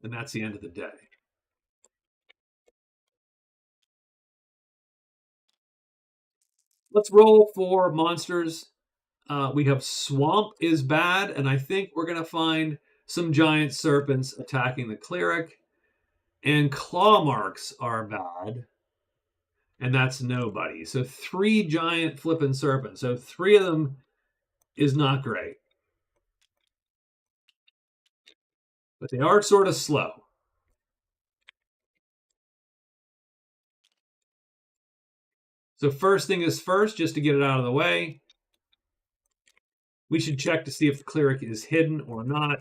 And that's the end of the day. Let's roll for monsters. We have Swamp is bad, and I think we're going to find some giant serpents attacking the cleric. And claw marks are bad, and that's nobody. So 3 giant flipping serpents. So 3 of them is not great. But they are sort of slow. So first thing is first, just to get it out of the way, we should check to see if the cleric is hidden or not.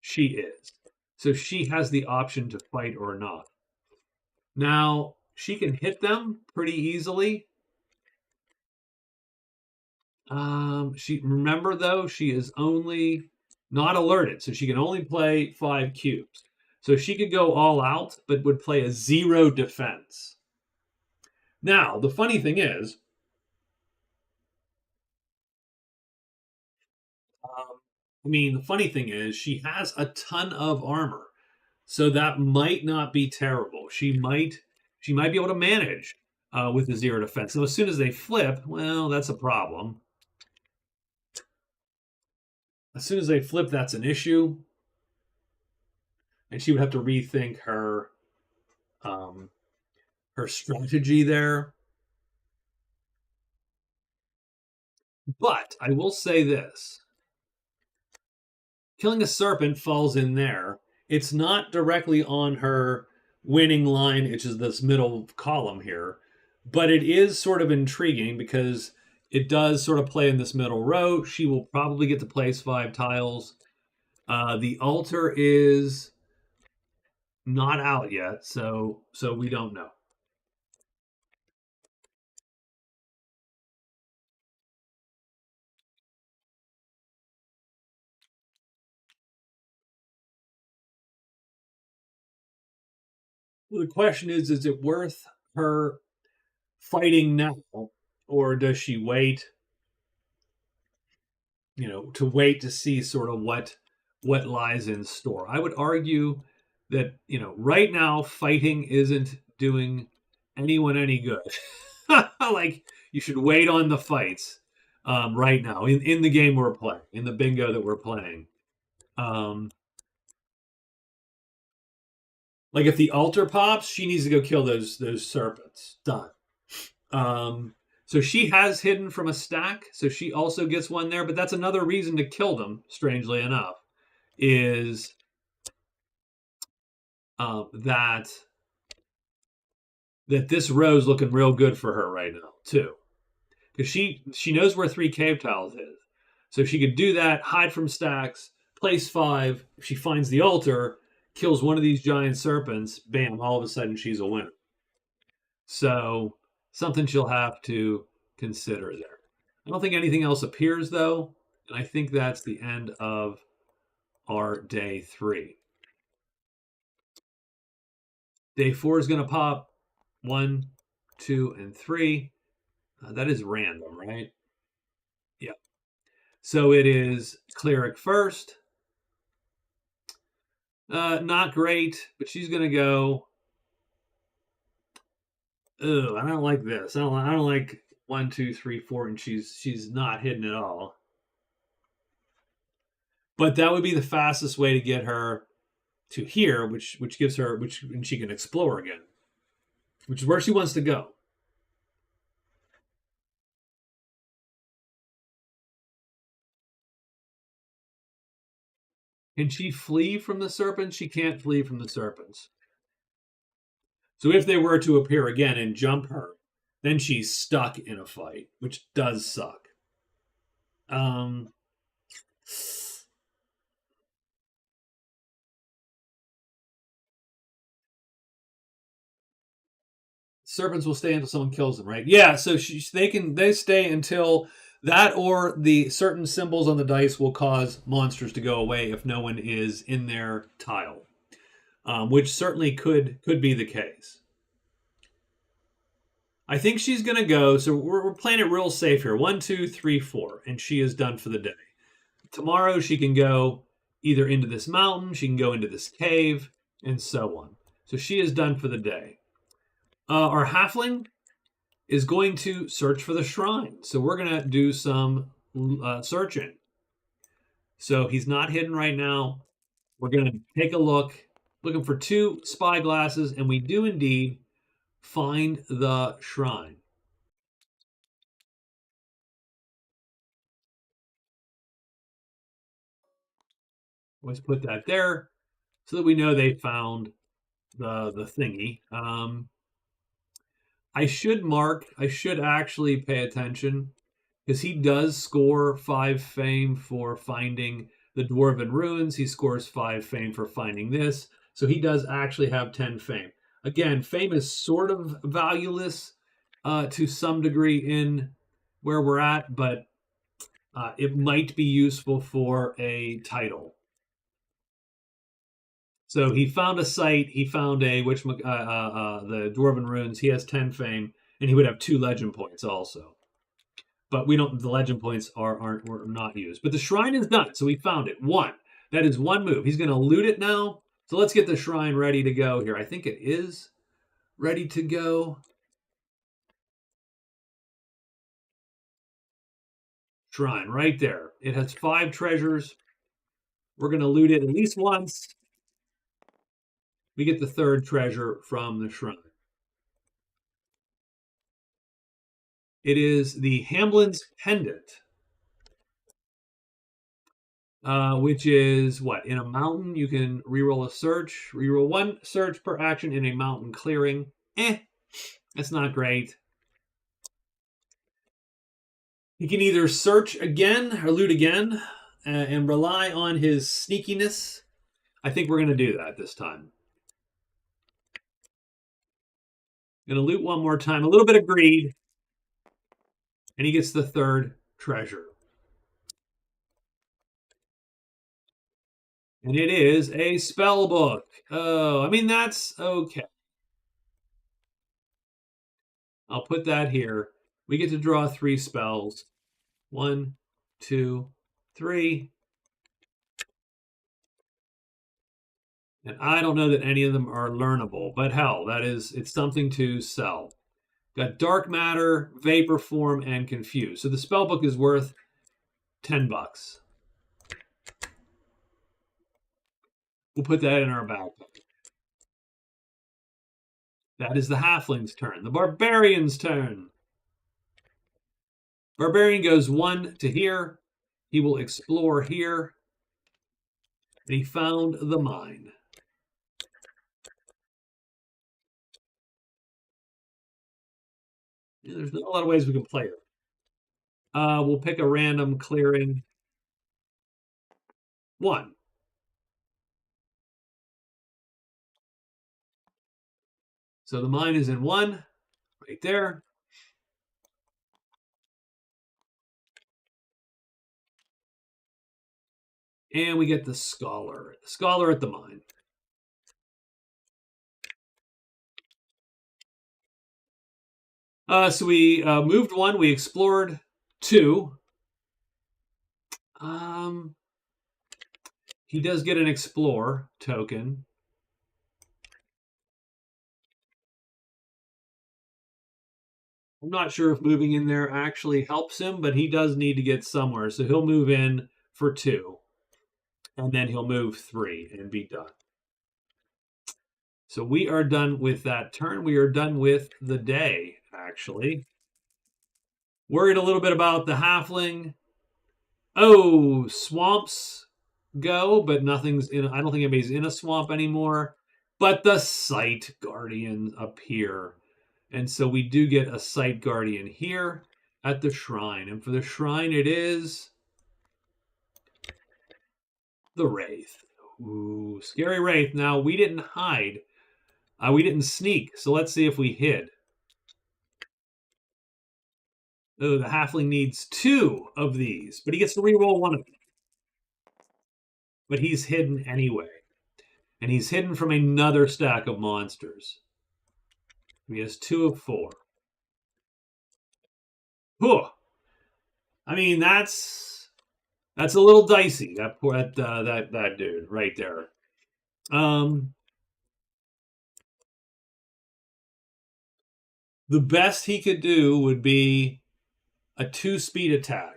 She is. So she has the option to fight or not. Now, she can hit them pretty easily. Remember though, she is only not alerted, so she can only play 5 cubes. So she could go all out, but would play a 0 defense. Now, the funny thing is, she has a ton of armor, so that might not be terrible. She might be able to manage with the 0 defense. So as soon as they flip, well, that's a problem. As soon as they flip, that's an issue, and she would have to rethink her strategy there. But I will say this. Killing a serpent falls in there. It's not directly on her winning line, which is this middle column here, but it is sort of intriguing because it does sort of play in this middle row. She will probably get to place 5 tiles. The altar is not out yet, so we don't know. The question is it worth her fighting now, or does she wait? To wait to see sort of what lies in store. I would argue that right now fighting isn't doing anyone any good. Like, you should wait on the fights right now in the game we're playing, in the bingo that we're playing. Like, if the altar pops, she needs to go kill those serpents. Done. So she has hidden from a stack, so she also gets 1 there, but that's another reason to kill them, strangely enough, is that this row's looking real good for her right now, too. Because she knows where 3 cave tiles is. So she could do that, hide from stacks, place 5. If she finds the altar, kills one of these giant serpents, bam, all of a sudden she's a winner. So something she'll have to consider there. I don't think anything else appears, though, and I think that's the end of our day 3. Day 4 is going to pop 1, 2, and 3. That is random, right? Yeah. So it is cleric first. Not great, but she's going to go. Oh, I don't like this. I don't like 1, 2, 3, 4, and she's not hidden at all. But that would be the fastest way to get her to here, which gives her and she can explore again, which is where she wants to go. Can she flee from the serpents? She can't flee from the serpents. So if they were to appear again and jump her, then she's stuck in a fight, which does suck. Serpents will stay until someone kills them, right? Yeah, so they stay until That or the certain symbols on the dice will cause monsters to go away if no one is in their tile, which certainly could be the case. I think she's going to go. So we're playing it real safe here. 1, 2, 3, 4, and she is done for the day. Tomorrow she can go either into this mountain, she can go into this cave, and so on. So she is done for the day. Our halfling is going to search for the shrine. So we're going to do some searching. So he's not hidden right now. We're going to take a look, looking for 2 spy glasses, and we do indeed find the shrine. Let's put that there so that we know they found the thingy. I should actually pay attention because he does score 5 fame for finding the Dwarven ruins. He scores 5 fame for finding this. So he does actually have 10 fame. Again, fame is sort of valueless to some degree in where we're at, but it might be useful for a title. So he found a site. He found the Dwarven ruins. He has 10 fame, and he would have 2 legend points also. But we don't. The legend points are not used. But the shrine is done. So we found it. 1. That is 1 move. He's going to loot it now. So let's get the shrine ready to go here. I think it is ready to go. Shrine right there. It has 5 treasures. We're going to loot it at least once. We get the 3rd treasure from the shrine. It is the Hamblin's Pendant, which is what? In a mountain, you can reroll a search. Reroll 1 search per action in a mountain clearing. That's not great. He can either search again or loot again and rely on his sneakiness. I think we're going to do that this time. Going to loot one more time. A little bit of greed. And he gets the 3rd treasure. And it is a spell book. Oh, I mean, that's okay. I'll put that here. We get to draw 3 spells. 1, 2, 3. And I don't know that any of them are learnable, but hell, it's something to sell. Got Dark Matter, Vapor Form, and Confuse. So the spellbook is worth $10. We'll put that in our backpack. That is the Halfling's turn. The Barbarian's turn. Barbarian goes 1 to here. He will explore here. And he found the mine. There's not a lot of ways we can play it. We'll pick a random clearing. 1. So the mine is in 1, right there. And we get the Scholar at the mine. So we moved 1, we explored 2. He does get an Explore token. I'm not sure if moving in there actually helps him, but he does need to get somewhere. So he'll move in for 2. And then he'll move 3 and be done. So we are done with that turn. We are done with the day, actually. Worried a little bit about the Halfling. Oh, swamps go, but nothing's in. I don't think anybody's in a swamp anymore. But the Sight Guardian appear. And so we do get a Sight Guardian here at the shrine. And for the shrine, it is the Wraith. Ooh, scary Wraith. Now, we didn't hide. We didn't sneak. So let's see if we hid. Oh, the halfling needs 2 of these, but he gets to reroll 1 of them. But he's hidden anyway. And he's hidden from another stack of monsters. He has 2 of 4. Whew. I mean, that's a little dicey. That dude right there. The best he could do would be a 2-speed attack.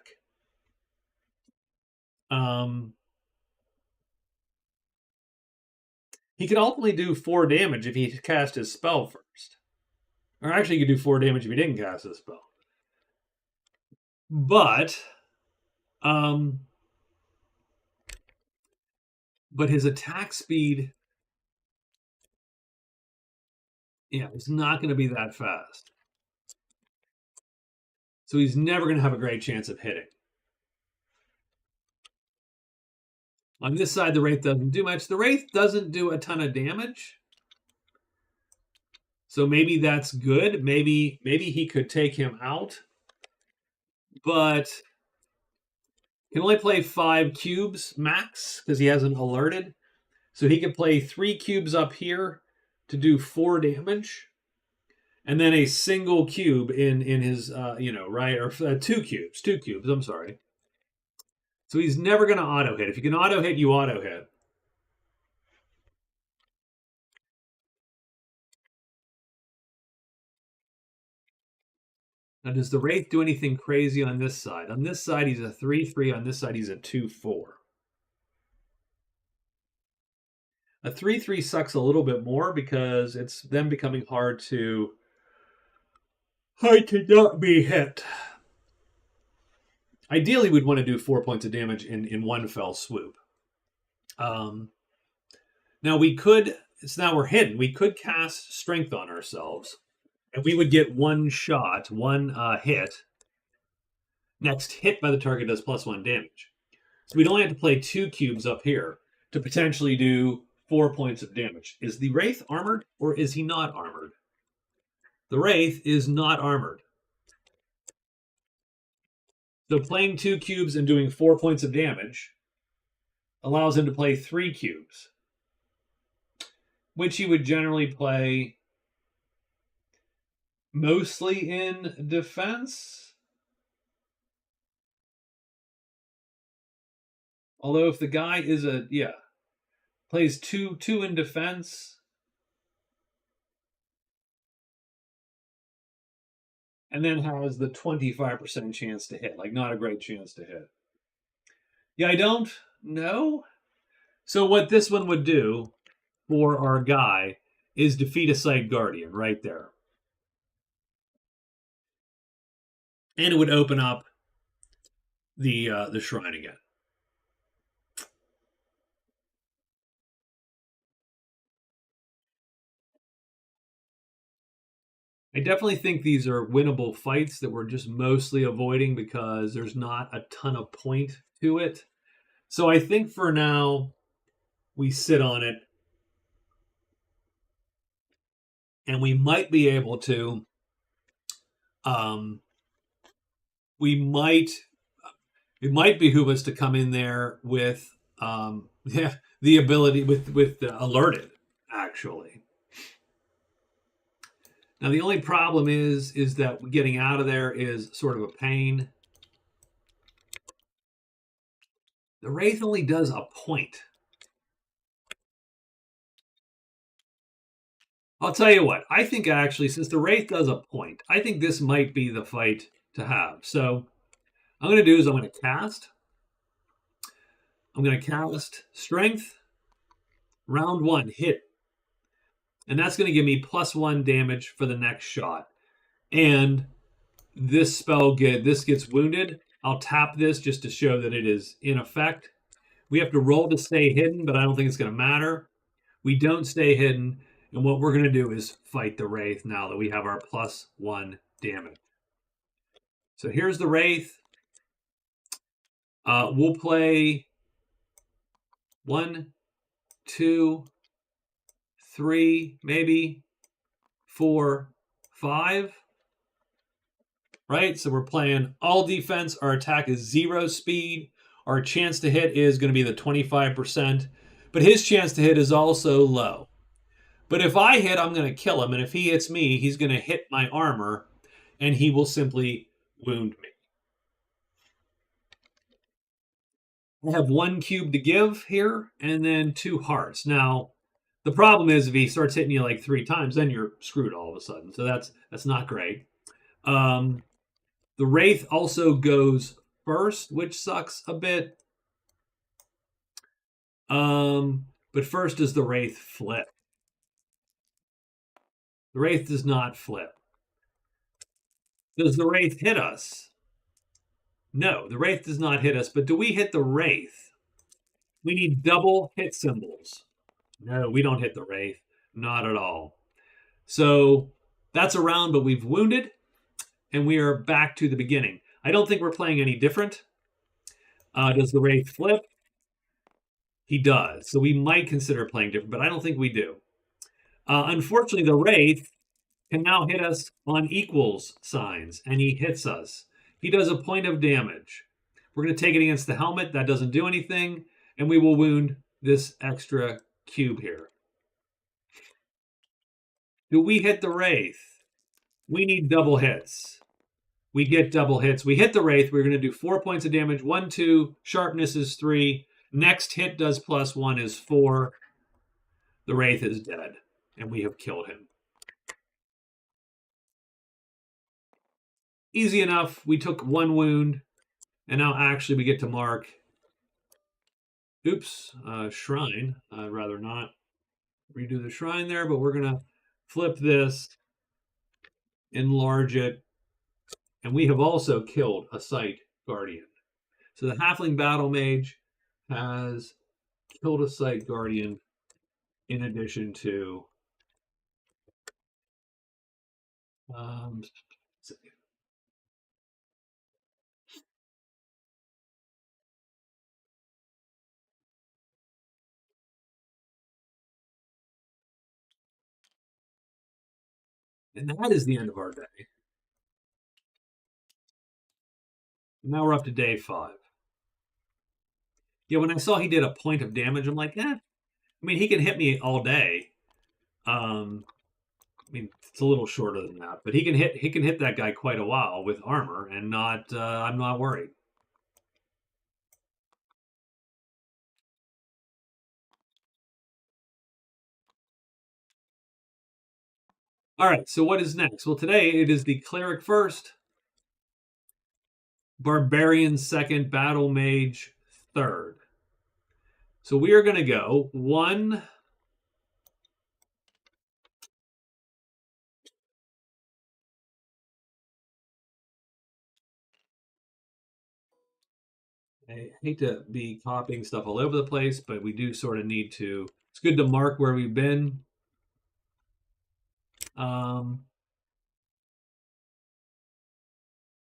He could ultimately do 4 damage if he cast his spell first. Or actually, he could do 4 damage if he didn't cast his spell. But his attack speed, is not going to be that fast. So he's never going to have a great chance of hitting. On this side, the Wraith doesn't do much. The Wraith doesn't do a ton of damage. So maybe that's good. Maybe he could take him out. But can only play 5 cubes max because he hasn't alerted. So he could play 3 cubes up here to do 4 damage. And then a single cube in his, right? Or 2 cubes. 2 cubes, I'm sorry. So he's never going to auto-hit. If you can auto-hit, you auto-hit. Now, does the Wraith do anything crazy on this side? On this side, he's a 3-3. On this side, he's a 2-4. A 3-3 sucks a little bit more because it's then becoming hard to not be hit. Ideally, we'd want to do 4 points of damage in one fell swoop. Now we could, now we're hidden. We could cast Strength on ourselves, and we would get 1 shot, 1 hit. Next hit by the target does +1 damage. So we'd only have to play 2 cubes up here to potentially do 4 points of damage. Is the Wraith armored, or is he not armored? The Wraith is not armored. So playing 2 cubes and doing 4 points of damage allows him to play 3 cubes, which he would generally play mostly in defense. Although if the guy is plays two in defense, and then has the 25% chance to hit, like not a great chance to hit. Yeah, I don't know. So what this one would do for our guy is defeat a Sight Guardian right there. And it would open up the shrine again. I definitely think these are winnable fights that we're just mostly avoiding because there's not a ton of point to it. So I think for now, we sit on it. And we might be able to, it might behoove us to come in there with the ability, with the alerted, actually. Now, the only problem is that getting out of there is sort of a pain. The Wraith only does a point. I'll tell you what, I think actually, since the Wraith does a point, I think this might be the fight to have. So I'm going to do is I'm going to cast Strength, round 1, hit. And that's going to give me +1 damage for the next shot. And this spell gets wounded. I'll tap this just to show that it is in effect. We have to roll to stay hidden, but I don't think it's going to matter. We don't stay hidden. And what we're going to do is fight the Wraith now that we have our +1 damage. So here's the Wraith. We'll play 1, 2, 3, maybe 4, 5. right? So we're playing all defense. Our attack is 0 speed. Our chance to hit is going to be the 25%, but his chance to hit is also low. But if I hit, I'm going to kill him, and if he hits me, he's going to hit my armor, and he will simply wound me. I have 1 cube to give here, and then 2 hearts. Now, the problem is if he starts hitting you like 3 times, then you're screwed all of a sudden. So that's not great. The Wraith also goes first, which sucks a bit. But first does the Wraith flip. The Wraith does not flip. Does the Wraith hit us? No, the Wraith does not hit us. But do we hit the Wraith? We need double hit symbols. No, we don't hit the Wraith. Not at all. So that's a round, but we've wounded, and we are back to the beginning. I don't think we're playing any different. Does the Wraith flip? He does. So we might consider playing different, but I don't think we do. Unfortunately, the Wraith can now hit us on equals signs, and he hits us. He does a point of damage. We're going to take it against the helmet. That doesn't do anything, and we will wound this extra cube here. Do we hit the Wraith? We need double hits. We get double hits. We hit the Wraith. We're going to do 4 points of damage. 1, 2. Sharpness is 3. Next hit does +1 is 4. The Wraith is dead, and we have killed him. Easy enough. We took 1 wound, and now actually we get to mark. Oops, shrine. I'd rather not redo the shrine there, but we're going to flip this, enlarge it, and we have also killed a Sight Guardian. So the Halfling Battle Mage has killed a Sight Guardian in addition to and that is the end of our day. Now we're up to day 5. Yeah, when I saw he did a point of damage, I'm like, I mean, he can hit me all day. I mean, it's a little shorter than that, but he can hit that guy quite a while with armor, and not. I'm not worried. All right, so what is next? Well, today it is the Cleric first, Barbarian second, Battle Mage third. So we are going to go 1. I hate to be copying stuff all over the place, but we do sort of need to. It's good to mark where we've been.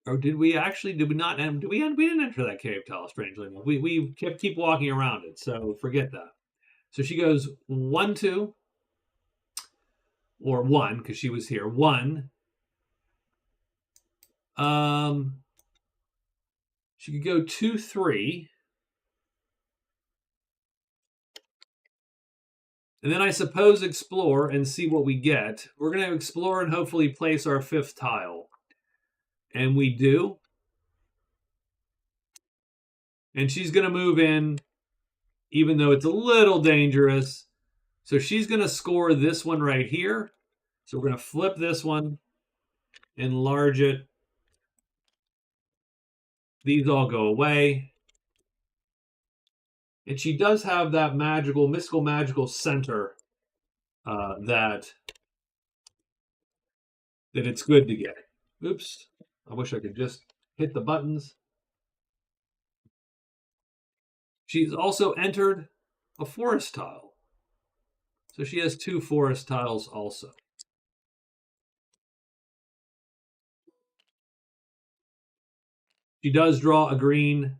Or did we actually? Did we not? We didn't enter that cave tile. Strangely enough, we keep walking around it. So forget that. So she goes 1, 2, or 1 because she was here. 1. She could go 2, 3. And then I suppose explore and see what we get. We're going to explore and hopefully place our 5th tile. And we do. And she's going to move in, even though it's a little dangerous. So she's going to score this one right here. So we're going to flip this one, enlarge it. These all go away. And she does have that mystical magical center that it's good to get. Oops. I wish I could just hit the buttons. She's also entered a forest tile. So she has 2 forest tiles also. She does draw a green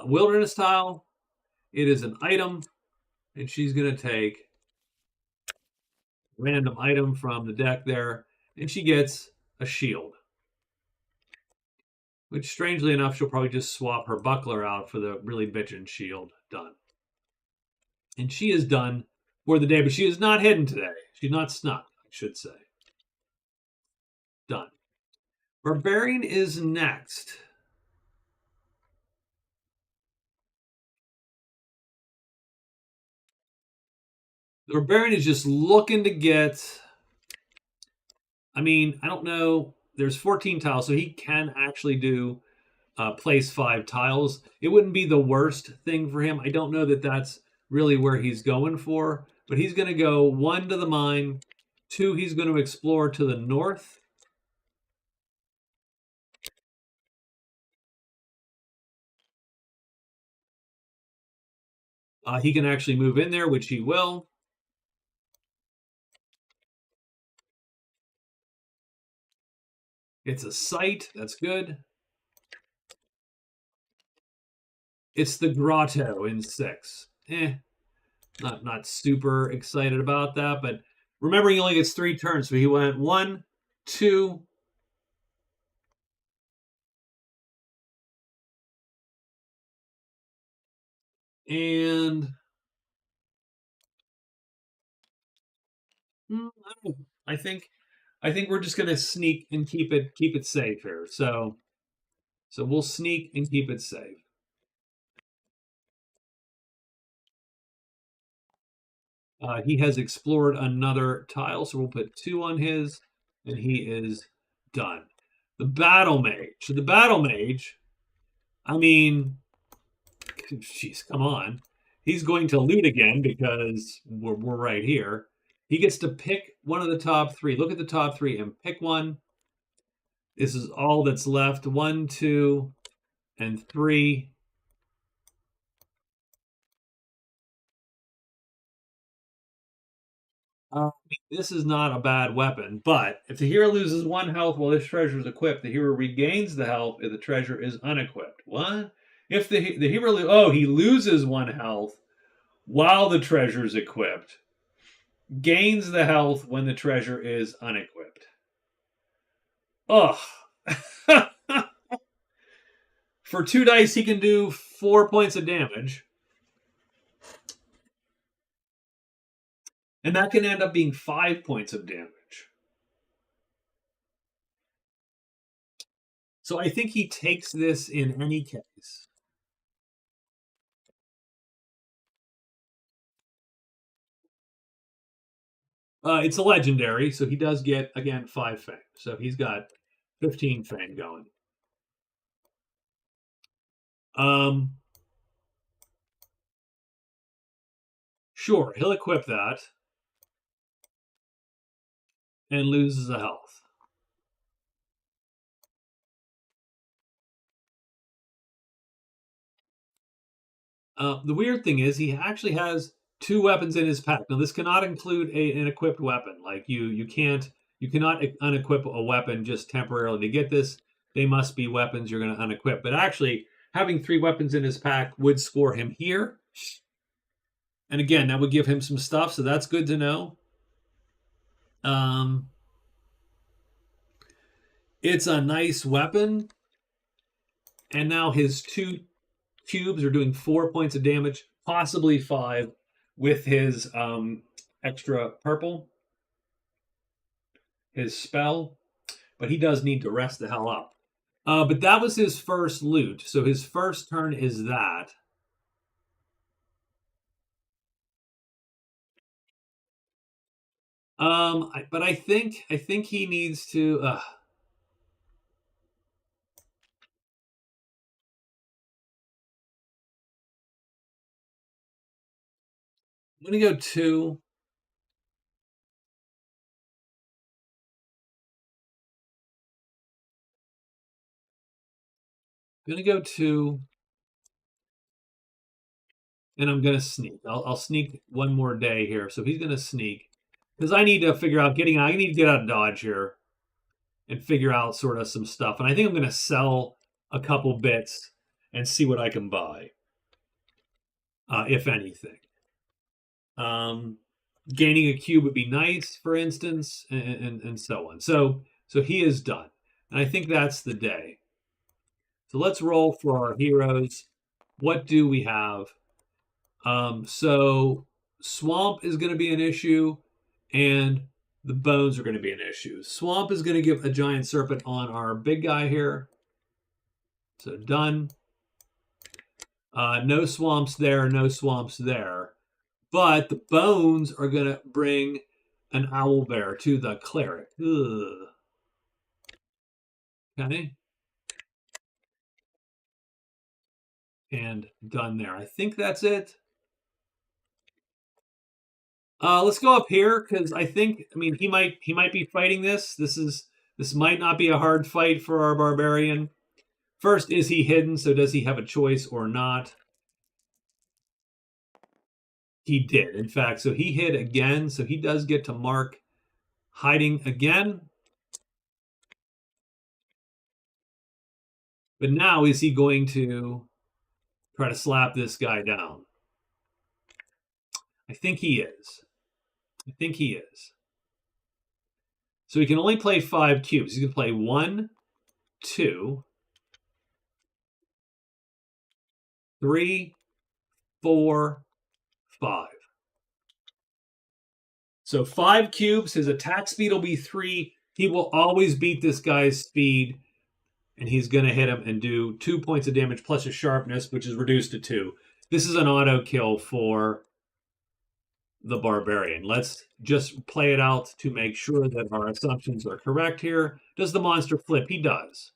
wilderness tile. It is an item, and she's going to take a random item from the deck there, and she gets a shield. Which, strangely enough, she'll probably just swap her buckler out for the really bitchin' shield. Done. And she is done for the day, but she is not hidden today. She's not snuck, I should say. Done. Barbarian is next. The Barbarian is just looking to get... I mean, I don't know. There's 14 tiles, so he can actually do place 5 tiles. It wouldn't be the worst thing for him. I don't know that that's really where he's going for, but he's going to go 1 to the mine, 2 he's going to explore to the north. He can actually move in there, which he will. It's a site. That's good. It's the grotto in 6. Not super excited about that, but remember he only gets 3 turns, so he went 1, 2. And I think we're just gonna sneak and keep it safe here. So we'll sneak and keep it safe. He has explored another tile, so we'll put 2 on his, and he is done. The Battle Mage. So the Battle Mage, I mean, jeez, come on. He's going to loot again because we're right here. He gets to pick one of the top 3. Look at the top 3 and pick one. This is all that's left. 1, 2, and 3. This is not a bad weapon, but if the hero loses 1 health while this treasure is equipped, the hero regains the health if the treasure is unequipped. What? If the hero he loses 1 health while the treasure is equipped, gains the health when the treasure is unequipped. Ugh. For 2 dice, he can do 4 points of damage. And that can end up being 5 points of damage. So I think he takes this in any case. It's a legendary, so he does get, again, 5 fang. So he's got 15 fang going. Sure, he'll equip that and loses a health. The weird thing is he actually has 2 weapons in his pack. Now this cannot include an equipped weapon. Like you cannot unequip a weapon just temporarily to get this. They must be weapons you're going to unequip. But actually, having 3 weapons in his pack would score him here. And again, that would give him some stuff, so that's good to know. It's a nice weapon. And now his 2 cubes are doing 4 points of damage, possibly 5, with his extra purple, his spell. But he does need to rest the hell up. But that was his first loot. So his first turn is that. But I think he needs to. I'm gonna go 2. I'm gonna go 2. And I'm gonna sneak. I'll sneak 1 more day here. So he's gonna sneak because I need to figure out I need to get out of Dodge here and figure out sort of some stuff. And I think I'm gonna sell a couple bits and see what I can buy, if anything. Gaining a cube would be nice, for instance, and so on. So So he is done. And I think that's the day. So let's roll for our heroes. What do we have? So Swamp is going to be an issue, and the bones are going to be an issue. Swamp is going to give a giant serpent on our big guy here. So done. No swamps there, no swamps there. But the bones are going to bring an owlbear to the cleric. Ugh. Okay. And done there. I think that's it. Let's go up here because I mean, he might be fighting this. This might not be a hard fight for our barbarian. First, is he hidden? So does he have a choice or not? He did, in fact. So he hid again. So he does get to mark hiding again. But now is he going to try to slap this guy down? I think he is. I think he is. So he can only play 5 cubes. He's going to play 1, 2, 3, 4, 5. So 5 cubes. His attack speed will be 3. He will always beat this guy's speed. And he's going to hit him and do 2 points of damage plus his sharpness, which is reduced to 2. This is an auto kill for the barbarian. Let's just play it out to make sure that our assumptions are correct here. Does the monster flip? He does.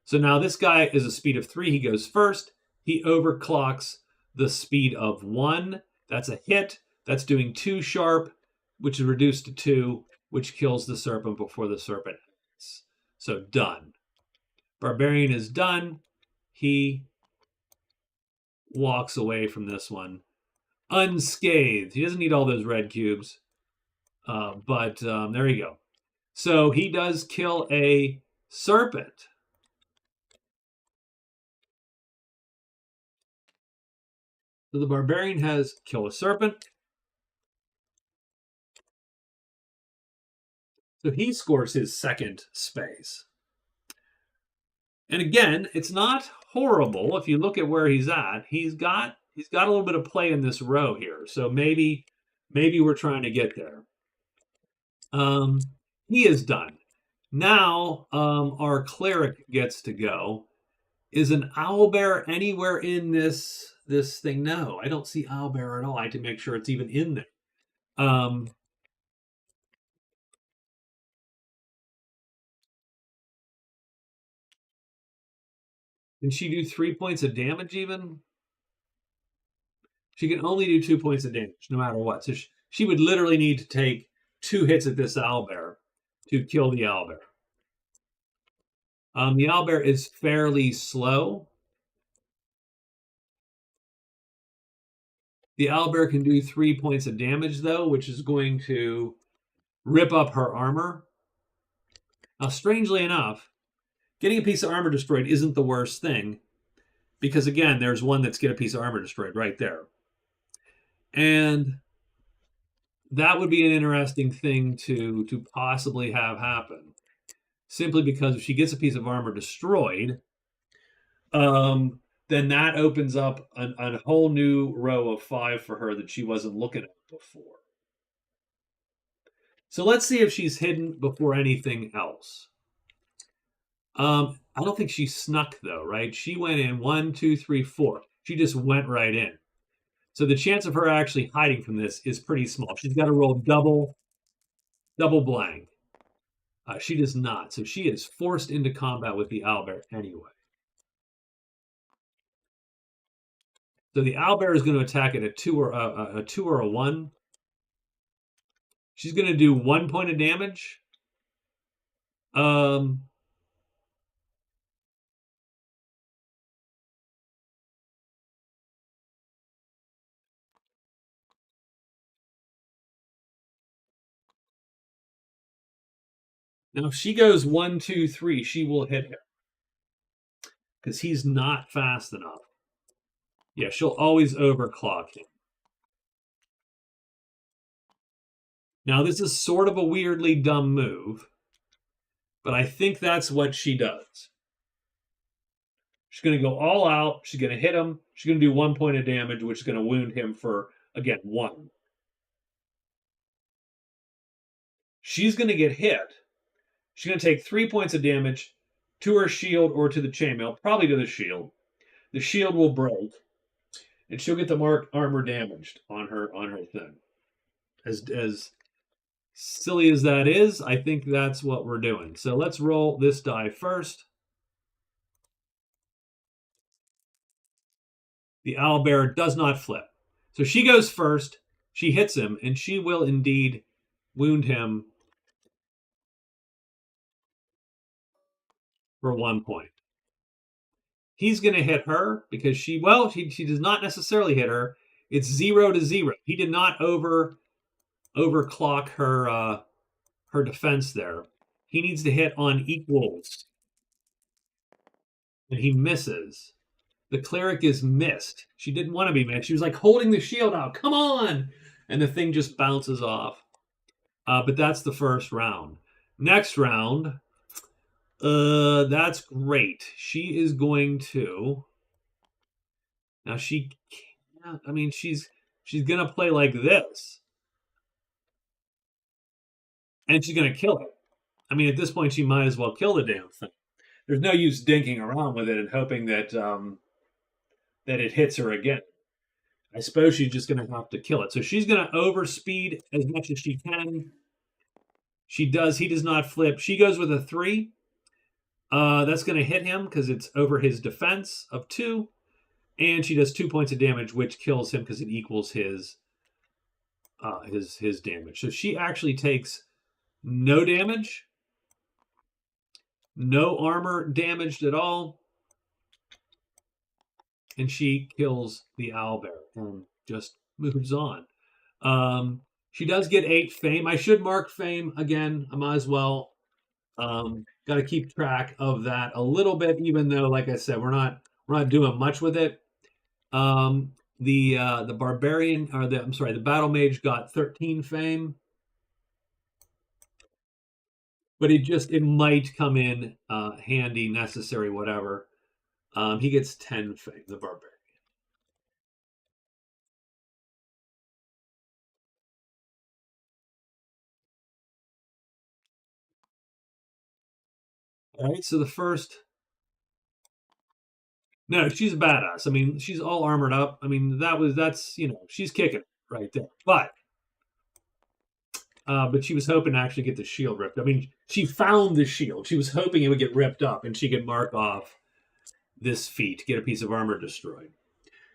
So now this guy is a speed of 3. He goes first. He overclocks the speed of 1. That's a hit. That's doing 2 sharp, which is reduced to 2, which kills the serpent before the serpent hits. So done. Barbarian is done. He walks away from this one unscathed. He doesn't need all those red cubes, but there you go. So he does kill a serpent. So the barbarian has killed a serpent. So he scores his second space. And again, it's not horrible if you look at where he's at. He's got a little bit of play in this row here. So maybe we're trying to get there. He is done. Now our cleric gets to go. Is an owlbear anywhere in this thing? No, I don't see owlbear at all. I have to make sure it's even in there. Can she do 3 points of damage even? She can only do 2 points of damage no matter what. So she would literally need to take 2 hits at this owlbear to kill the owlbear. The owlbear is fairly slow. The owlbear can do 3 points of damage, though, which is going to rip up her armor. Now, strangely enough, getting a piece of armor destroyed isn't the worst thing, because, again, there's one that's get a piece of armor destroyed right there. And that would be an interesting thing to possibly have happen, simply because if she gets a piece of armor destroyed, then that opens up a whole new row of 5 for her that she wasn't looking at before. So let's see if she's hidden before anything else. I don't think she snuck, though, right? She went in 1, 2, 3, 4. She just went right in. So the chance of her actually hiding from this is pretty small. She's got to roll double blank. She does not. So she is forced into combat with the owlbear anyway. So the owlbear is going to attack at a 2 or a 1. She's going to do 1 point of damage. Now, if she goes 1, 2, 3, she will hit him because he's not fast enough. Yeah, she'll always overclock him. Now, this is sort of a weirdly dumb move But I think that's what she does. She's going to go all out. She's going to hit him. She's going to do 1 point of damage, which is going to wound him for, again, 1. She's going to get hit. She's going to take 3 points of damage to her shield or to the chainmail, probably to the shield. The shield will break, and she'll get the armor damaged on her thing. As silly as that is, I think that's what we're doing. So let's roll this die first. The owlbear does not flip. So she goes first. She hits him, and she will indeed wound him for 1 point. He's going to hit her because she does not necessarily hit her. It's 0 to 0. He did not overclock her defense there. He needs to hit on equals, and he misses. The cleric is missed. She didn't want to be missed. She was like holding the shield out. Come on! And the thing just bounces off. But that's the first round. Next round, that's great. She is going to. Now she can't. I mean, she's gonna play like this, and she's gonna kill it. I mean, at this point, she might as well kill the damn thing. There's no use dinking around with it and hoping that that it hits her again. I suppose she's just going to have to kill it. So she's going to overspeed as much as she can. She does. He does not flip. She goes with a 3. That's going to hit him because it's over his defense of 2. And she does 2 points of damage, which kills him because it equals his damage. So she actually takes no damage, no armor damaged at all. And she kills the owlbear and just moves on. She does get 8 fame. I should mark fame again. I might as well. Got to keep track of that a little bit, even though, like I said, we're not doing much with it. The barbarian, or the battle mage got 13 fame, but it might come in handy, necessary, whatever. He gets 10 fame, the barbarian. All right, so the first. No, she's a badass. I mean, she's all armored up. I mean, that's she's kicking it right there. But she was hoping to actually get the shield ripped. I mean, she found the shield. She was hoping it would get ripped up and she could mark off this feat, get a piece of armor destroyed.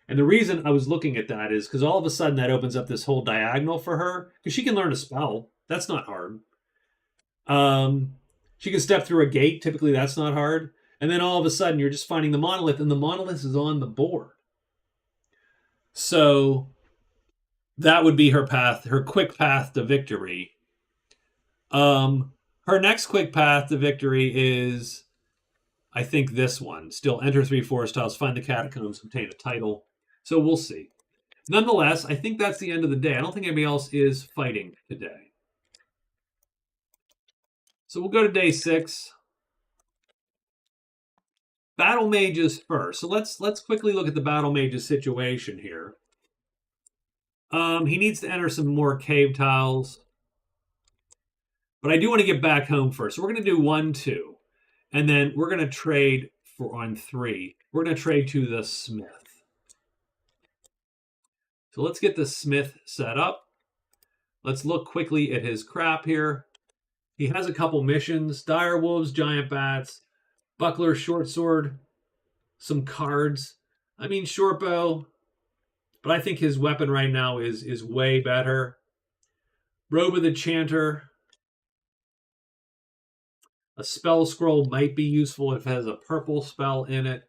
And the reason I was looking at that is because all of a sudden that opens up this whole diagonal for her, because she can learn a spell. That's not hard. She can step through a gate. Typically, that's not hard. And then all of a sudden, you're just finding the monolith, and the monolith is on the board. So that would be her path, her quick path to victory. Her next quick path to victory is, I think, this one. Still enter 3 forest tiles, find the catacombs, obtain a title. So we'll see. Nonetheless, I think that's the end of the day. I don't think anybody else is fighting today. So we'll go to day 6. Battle mages first. So let's quickly look at the battle mage's situation here. He needs to enter some more cave tiles. But I do want to get back home first. So we're going to do 1, 2. And then we're going to trade on 3. We're going to trade to the smith. So let's get the smith set up. Let's look quickly at his crap here. He has a couple missions. Dire wolves, giant bats, buckler, short sword, some cards. I mean, short bow. But I think his weapon right now is way better. Robe of the Chanter. A spell scroll might be useful if it has a purple spell in it.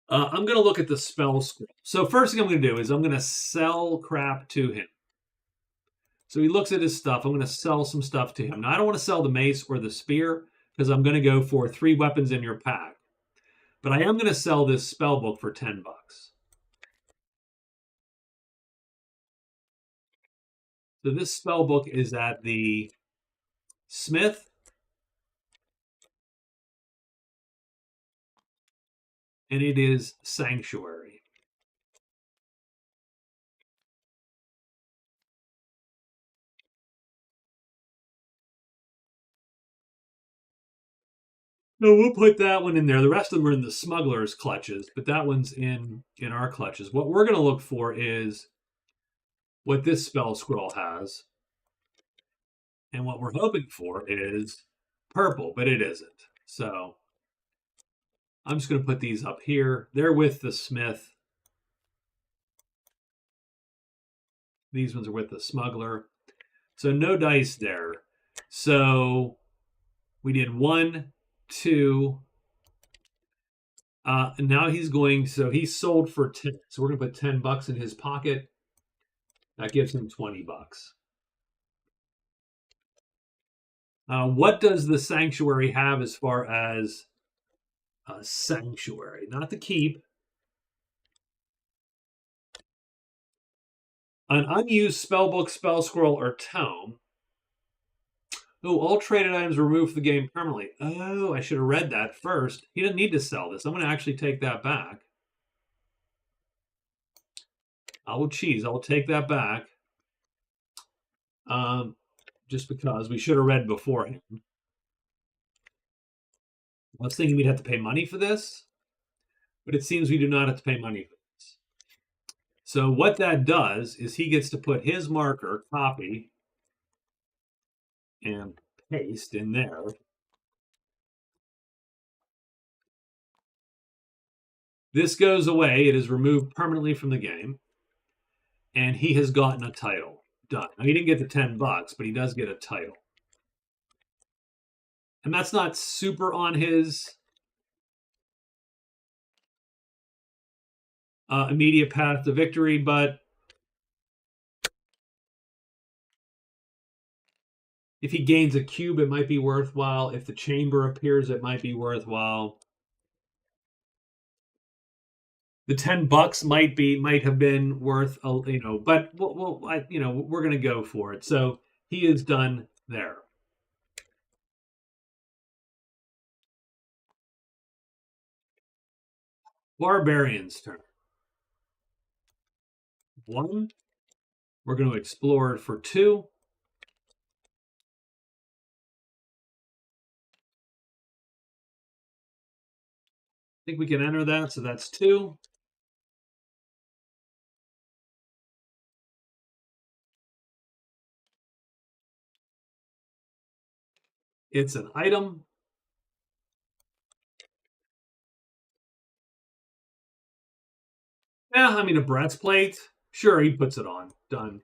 I'm going to look at the spell scroll. So first thing I'm going to do is I'm going to sell crap to him. So he looks at his stuff. I'm going to sell some stuff to him. Now, I don't want to sell the mace or the spear because I'm going to go for 3 weapons in your pack. But I am going to sell this spell book for $10. So this spell book is at the Smith. And it is Sanctuary. So we'll put that one in there. The rest of them are in the smuggler's clutches, but that one's in our clutches. What we're going to look for is what this spell scroll has. And what we're hoping for is purple, but it isn't. So I'm just going to put these up here. They're with the Smith. These ones are with the smuggler. So no dice there. So we did 1, 2. Now he's going, so he sold for 10. So we're going to put $10 in his pocket. That gives him $20. What does the Sanctuary have as far as Sanctuary? Not the keep. An unused spellbook, spell scroll, or tome. Oh, all traded items removed from the game permanently. Oh, I should have read that first. He didn't need to sell this. I'm going to actually take that back. I will take that back. Just because we should have read beforehand. I was thinking we'd have to pay money for this, but it seems we do not have to pay money for this. So what that does is he gets to put his marker, copy, and paste in there. This goes away. It is removed permanently from the game. And he has gotten a title. Done. Now, he didn't get the $10, but he does get a title. And that's not super on his immediate path to victory, but if he gains a cube, it might be worthwhile. If the chamber appears, it might be worthwhile. The $10 might have been worth, but we're going to go for it. So he is done there. Barbarian's turn. 1. We're going to explore it for 2. I think we can enter that, so that's 2. It's an item. Yeah, I mean, a breastplate. Sure, he puts it on. Done.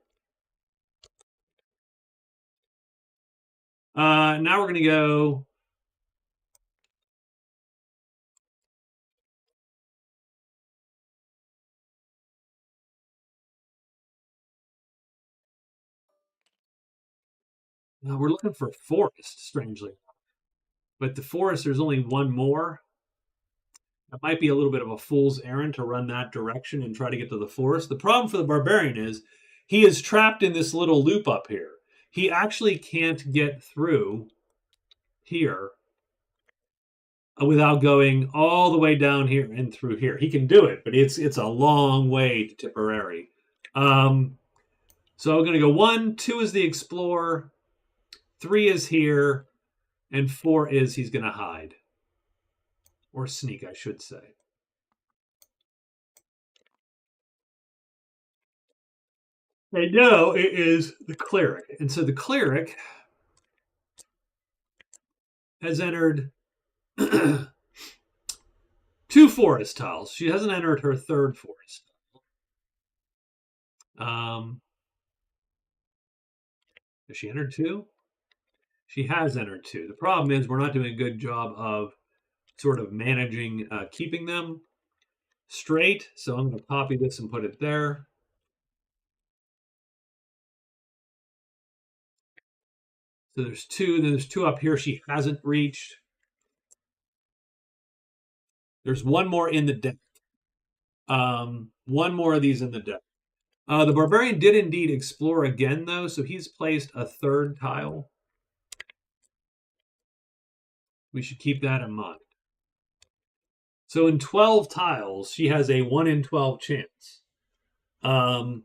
Now we're going to go. We're looking for forest, strangely. But the forest, there's only one more. It might be a little bit of a fool's errand to run that direction and try to get to the forest. The problem for the barbarian is he is trapped in this little loop up here. He actually can't get through here without going all the way down here and through here. He can do it, but it's a long way to Tipperary. So I'm going to go 1, 2 is the explorer, 3 is here, and 4 is he's going to hide. Or sneak, I should say. And no, it is the cleric. And so the cleric has entered 2 forest tiles. She hasn't entered her 3rd forest. Has she entered 2? She has entered 2. The problem is we're not doing a good job of sort of managing keeping them straight. So I'm going to copy this and put it there. So there's 2. Then there's 2 up here she hasn't reached. There's 1 more in the deck. 1 more of these in the deck. The Barbarian did indeed explore again, though, so he's placed a 3rd tile. We should keep that in mind. So in 12 tiles, she has a 1 in 12 chance. I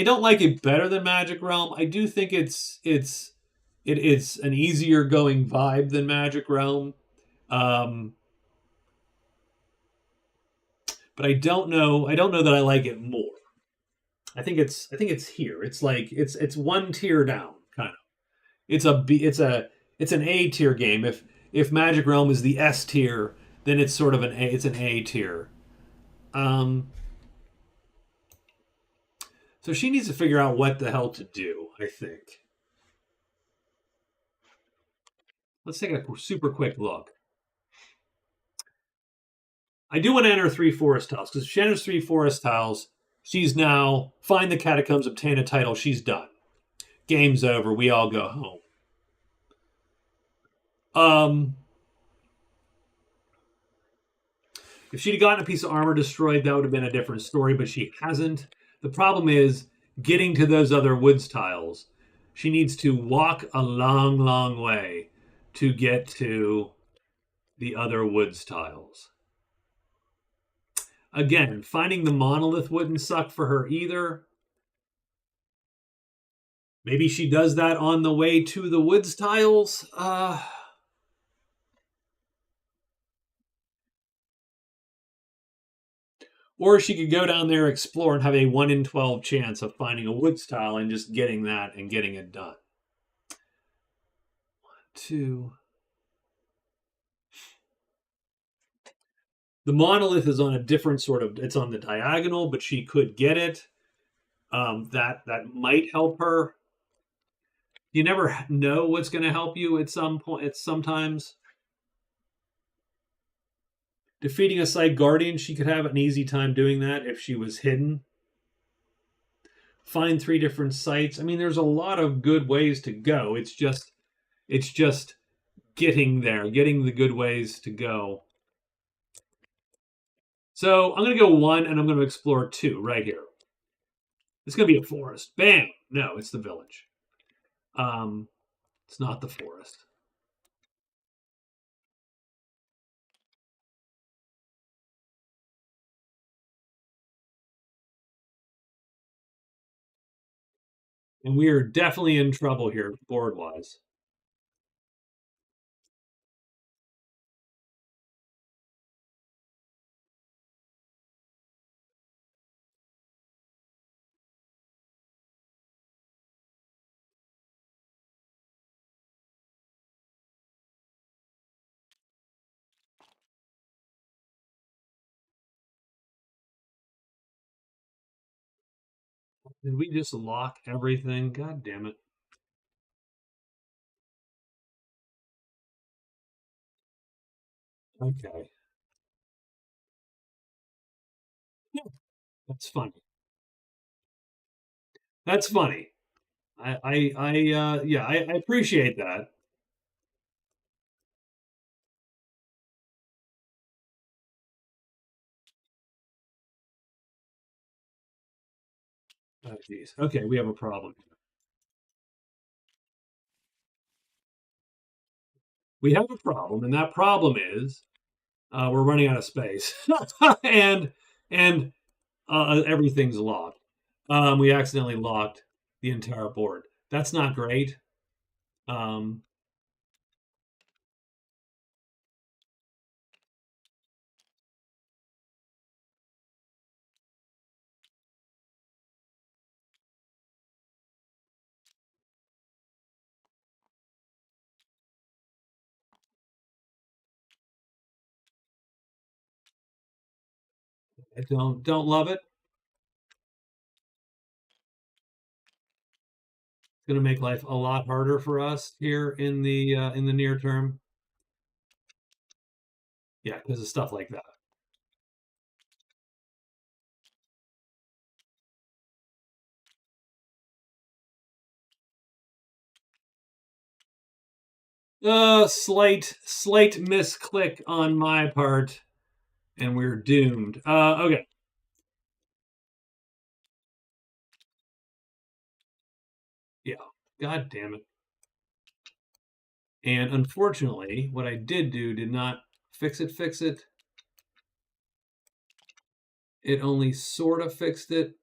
don't like it better than Magic Realm. I do think it's an easier going vibe than Magic Realm. But I don't know that I like it more. I think it's here. It's like it's one tier down, kind of. It's an A tier game. If Magic Realm is the S tier, then it's sort of an A tier. So she needs to figure out what the hell to do, I think. Let's take a super quick look. I do want to enter 3 forest tiles, because if she enters 3 forest tiles, she's now find the catacombs, obtain a title, she's done. Game's over, we all go home. If she'd gotten a piece of armor destroyed, that would have been a different story, but she hasn't. The problem is getting to those other woods tiles. She needs to walk a long, long way to get to the other woods tiles. Again, finding the monolith wouldn't suck for her either. Maybe she does that on the way to the woods tiles. Or she could go down there, explore, and have a 1 in 12 chance of finding a woods tile and just getting that and getting it done. 1, 2. The monolith is on a different sort of, it's on the diagonal, but she could get it. That might help her. You never know what's going to help you at some point. It's sometimes defeating a Site Guardian. She could have an easy time doing that if she was hidden. Find 3 different sites. I mean, there's a lot of good ways to go. It's just getting there, getting the good ways to go. So I'm going to go 1, and I'm going to explore 2 right here. It's going to be a forest. Bam! No, it's the village. It's not the forest. And we are definitely in trouble here, board-wise. Did we just lock everything? God damn it. Okay. That's funny. That's funny. I appreciate that. Oh, geez. Okay, we have a problem. We have a problem, and that problem is we're running out of space, and everything's locked. We accidentally locked the entire board. That's not great. I don't love it. It's going to make life a lot harder for us here in the near term. Yeah, because of stuff like that. Slight misclick on my part. and we're doomed. Okay. Yeah. God damn it. And unfortunately, what I did do did not fix it. It only sort of fixed it.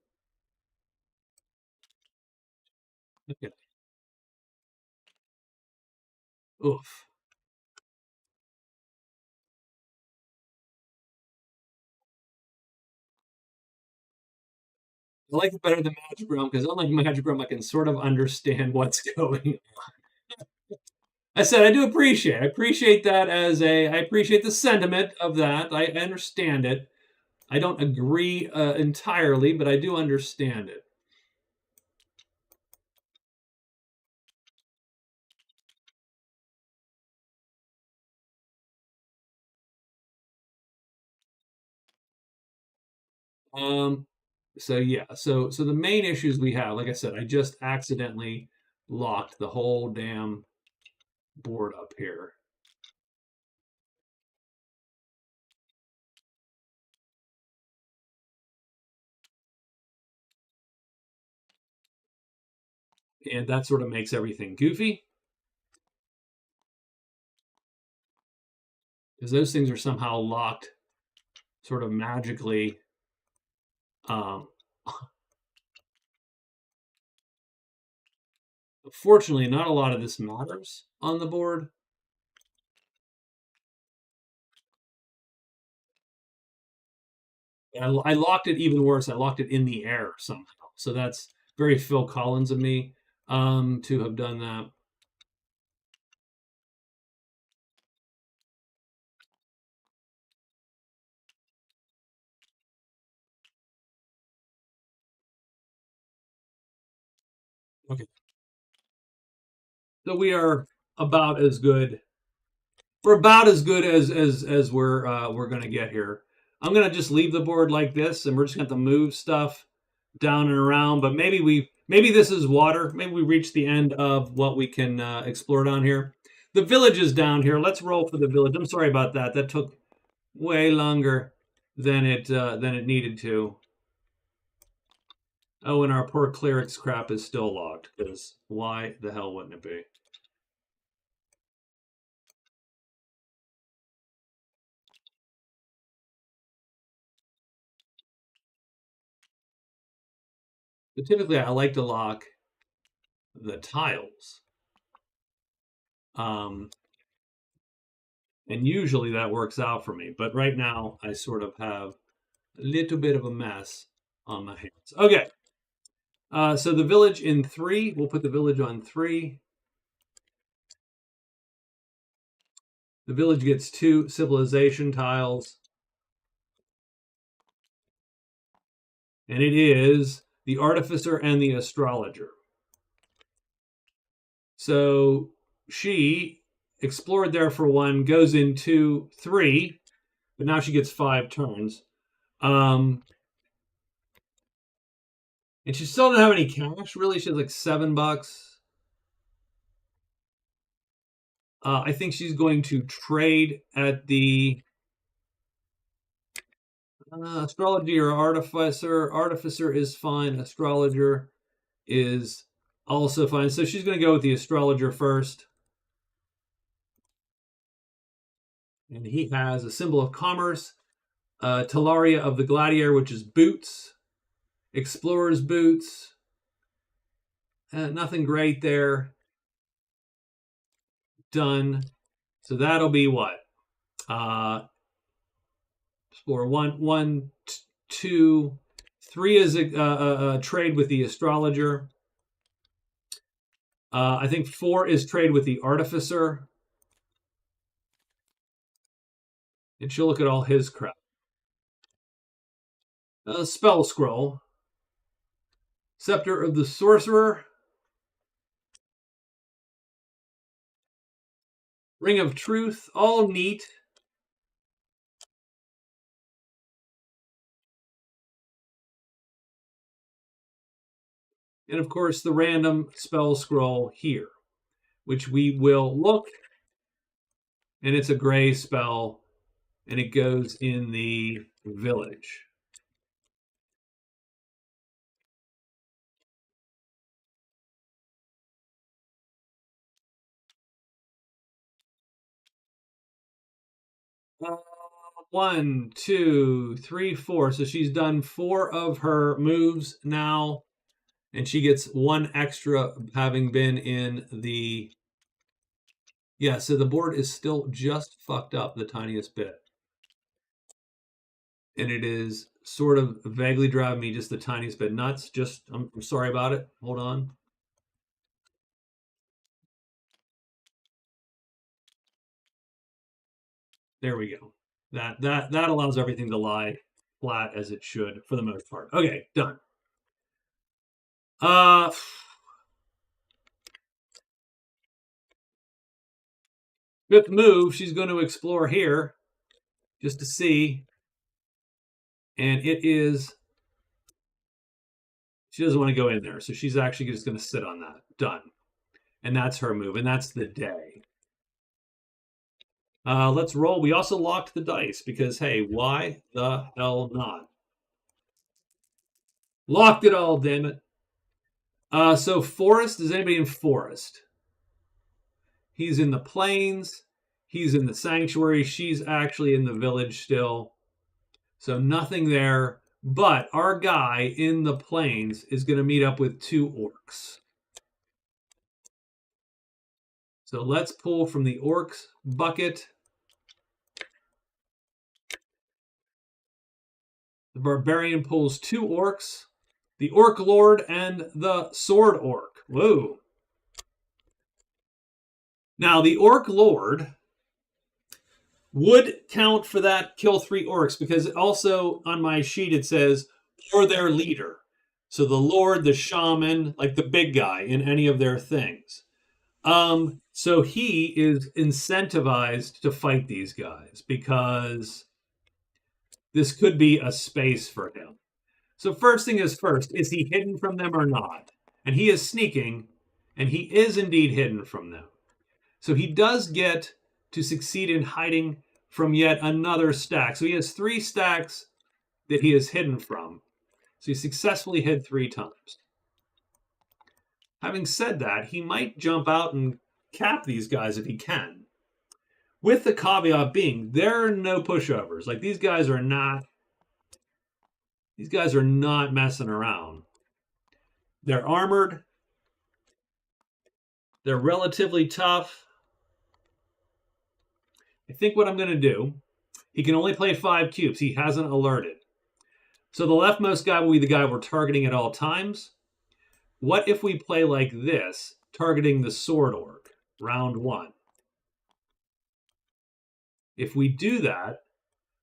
Okay. Oof. I like it better than Magic Realm because unlike Magic Realm, I can sort of understand what's going on. I said I do appreciate. I appreciate that I appreciate the sentiment of that. I understand it. I don't agree entirely, but I do understand it. So yeah, so the main issues we have, like I said, I just accidentally locked the whole damn board up here. And that sort of makes everything goofy. Because those things are somehow locked sort of magically. Fortunately, not a lot of this matters on the board. I locked it even worse. I locked it in the air somehow. So that's very Phil Collins of me to have done that. Okay. So we are about as good. We're about as good as we're gonna get here. I'm gonna just leave the board like this, and we're just gonna have to move stuff down and around. But maybe this is water. Maybe we reach the end of what we can explore down here. The village is down here. Let's roll for the village. I'm sorry about that. That took way longer than it needed to. Oh, and our poor cleric's crap is still locked, because why the hell wouldn't it be? But typically, I like to lock the tiles. And usually that works out for me. But right now, I sort of have a little bit of a mess on my hands. Okay. So the village in 3, we'll put the village on 3. The village gets 2 civilization tiles. And it is the artificer and the astrologer. So she explored there for 1, goes into 3, but now she gets 5 turns. And she still doesn't have any cash, really. She has like $7. I think she's going to trade at the astrology or artificer. Artificer is fine. Astrologer is also fine. So she's going to go with the astrologer first. And he has a symbol of commerce. Talaria of the Gladiator, which is boots. Explorer's boots. Nothing great there. Done. So that'll be what? Explore 1, 2, 3 is a trade with the astrologer. I think 4 is trade with the artificer. And she'll look at all his crap. Spell scroll. Scepter of the sorcerer. Ring of truth. All neat. And of course, the random spell scroll here, which we will look. And it's a gray spell. and it goes in the village. One, two, three, four. So she's done 4 of her moves now, and she gets 1 extra having been in the... Yeah, so the board is still just fucked up the tiniest bit. And it is sort of vaguely driving me just the tiniest bit nuts. I'm sorry about it. Hold on. There we go. That allows everything to lie flat as it should for the most part. Okay, done. Fifth move, she's going to explore here just to see. And it is... She doesn't want to go in there, so she's actually just going to sit on that. Done. And that's her move, and that's the day. Let's roll. We also locked the dice because, hey, why the hell not? Locked it all, damn it. So Forest, is anybody in Forest? He's in the Plains. He's in the Sanctuary. She's actually in the village still. So nothing there. But our guy in the Plains is going to meet up with 2 orcs. So let's pull from the orcs bucket. The barbarian pulls 2 orcs, the orc lord and the sword orc. Whoa. Now, the orc lord would count for that kill 3 orcs because also on my sheet it says, or their leader. So the lord, the shaman, like the big guy in any of their things. So he is incentivized to fight these guys because this could be a space for him. So first thing is first, is he hidden from them or not? And he is sneaking, and he is indeed hidden from them. So he does get to succeed in hiding from yet another stack. So he has 3 stacks that he is hidden from. So he successfully hid 3 times. Having said that, he might jump out and cap these guys if he can. With the caveat being, there are no pushovers. Like, these guys are not messing around. They're armored. They're relatively tough. I think what I'm going to do, he can only play 5 cubes. He hasn't alerted. So the leftmost guy will be the guy we're targeting at all times. What if we play like this, targeting the sword orc, round 1? If we do that,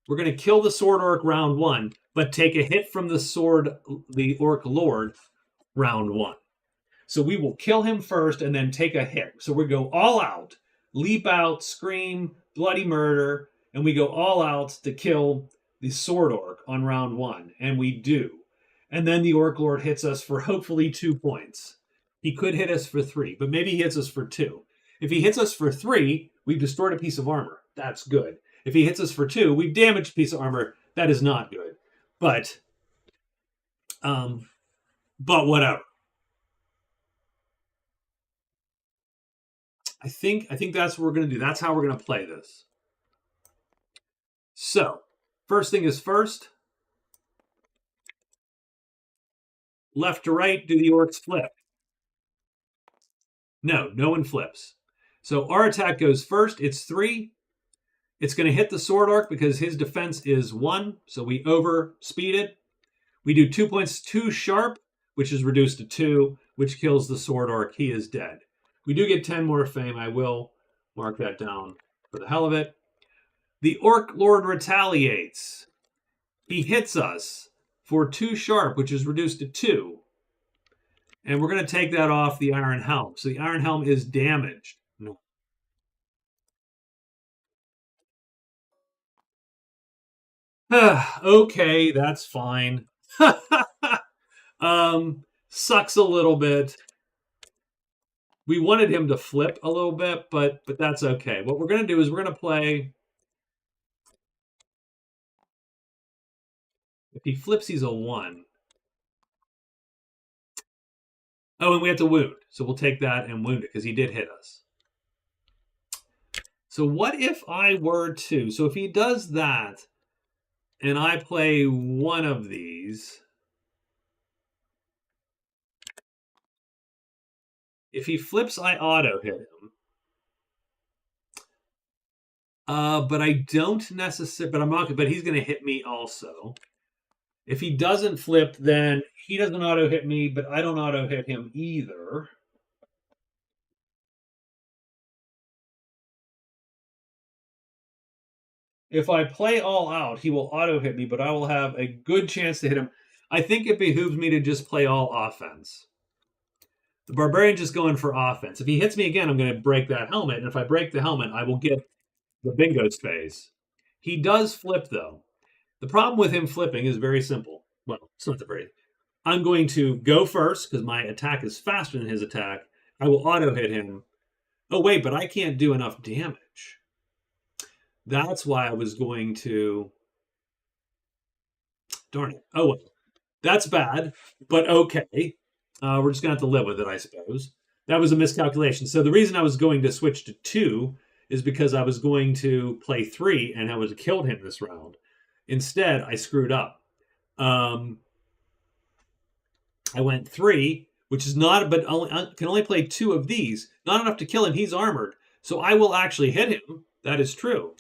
we're going to kill the sword orc round 1, but take a hit from the orc lord round 1. So we will kill him first and then take a hit. So we go all out, leap out, scream, bloody murder, and we go all out to kill the sword orc on round 1. And we do. And then the orc lord hits us for hopefully 2 points. He could hit us for 3, but maybe he hits us for 2. If he hits us for 3, we've destroyed a piece of armor. That's good. If he hits us for 2, we've damaged a piece of armor. That is not good. But whatever. I think that's what we're going to do. That's how we're going to play this. So, first thing is first. Left to right, do the orcs flip? No one flips. So our attack goes first. It's 3. It's going to hit the sword orc because his defense is 1. So we overspeed it. We do 2 points, 2 sharp, which is reduced to 2, which kills the sword orc. He is dead. We do get 10 more fame. I will mark that down for the hell of it. The orc lord retaliates. He hits us for 2 sharp, which is reduced to 2. And we're going to take that off the iron helm. So the iron helm is damaged. No. Okay, that's fine. Sucks a little bit. We wanted him to flip a little bit, but that's okay. What we're going to do is we're going to play If he flips, he's a 1. Oh, and we have to wound. So we'll take that and wound it because he did hit us. So what if I were to... So if he does that and I play one of these... If he flips, I auto hit him. But I don't necessarily... But I'm not... But he's going to hit me also. If he doesn't flip, then he doesn't auto hit me, but I don't auto hit him either. If I play all out, he will auto hit me, but I will have a good chance to hit him. I think it behooves me to just play all offense. The Barbarian just going for offense. If he hits me again, I'm going to break that helmet, and if I break the helmet, I will get the bingo space. He does flip, though. The problem with him flipping is very simple. Well, it's not the very... I'm going to go first because my attack is faster than his attack. I will auto hit him. Oh, wait, but I can't do enough damage. That's why I was going to... Darn it. Oh, well. That's bad, but okay. We're just going to have to live with it, I suppose. That was a miscalculation. So the reason I was going to switch to 2 is because I was going to play 3 and I would have killed him this round. Instead, I screwed up. I went 3, which is not, but I can only play 2 of these. Not enough to kill him. He's armored. So I will actually hit him. That is true.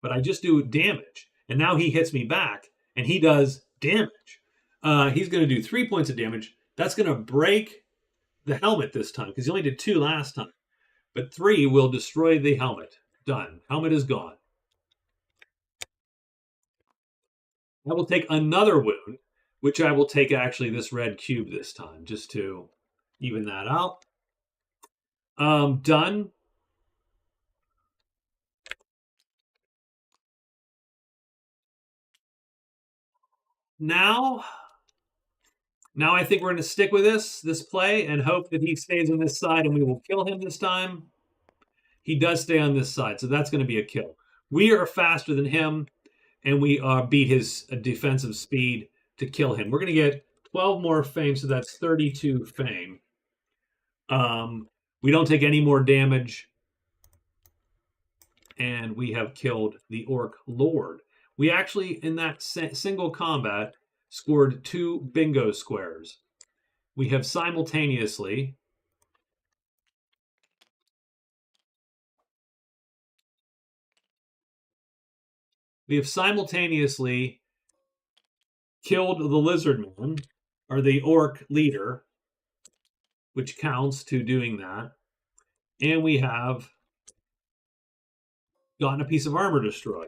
But I just do damage. And now he hits me back, and he does damage. He's going to do 3 points of damage. That's going to break the helmet this time, because he only did 2 last time. But 3 will destroy the helmet. Done. Helmet is gone. I will take another wound, which I will take actually this red cube this time, just to even that out. Done. Now I think we're going to stick with this play and hope that he stays on this side and we will kill him this time. He does stay on this side, so that's going to be a kill. We are faster than him, and we beat his defensive speed to kill him. We're going to get 12 more fame, so that's 32 fame. We don't take any more damage, and we have killed the Orc Lord. We actually, in that single combat, scored 2 bingo squares. We have simultaneously killed the Lizard Man, or the Orc leader, which counts to doing that. And we have gotten a piece of armor destroyed.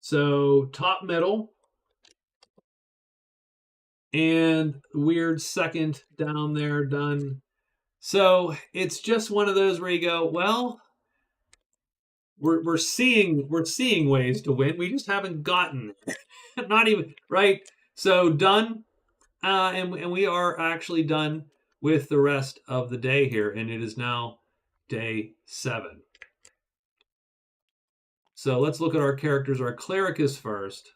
So top, middle, and weird second down there, done. So it's just one of those where you go, well, we're seeing ways to win. We just haven't gotten not even right. So done, and we are actually done with the rest of the day here, and it is now day 7. So let's look at our characters. Our cleric is first.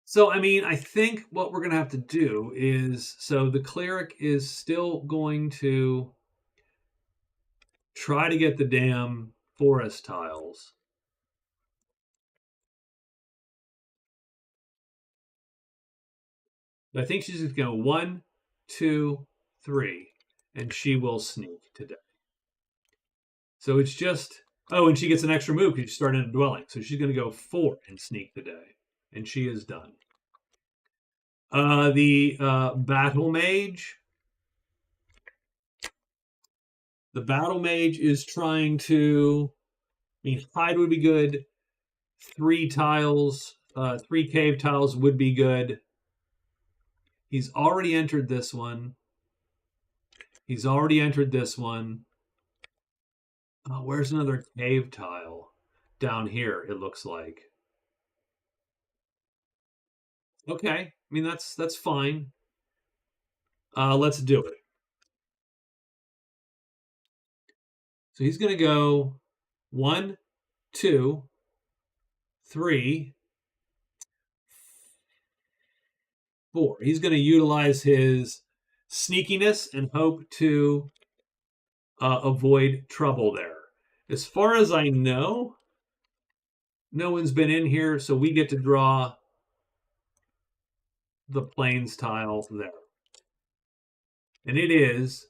So, I mean, I think what we're going to have to do is, so the cleric is still going to try to get the damn forest tiles. I think she's going to go 1, 2, 3, and she will sneak today. So it's just, oh, and she gets an extra move because she started in a dwelling. So she's going to go 4 and sneak today, and she is done. The battle mage. The battle mage is trying to, I mean, hide would be good. 3 tiles, 3 cave tiles would be good. He's already entered this one. He's already entered this one. Oh, where's another cave tile? Down here, it looks like. Okay, I mean that's fine. Let's do it. So he's going to go 1, 2, 3, 4. He's going to utilize his sneakiness and hope to avoid trouble there. As far as I know, no one's been in here, so we get to draw the plains tile there. And it is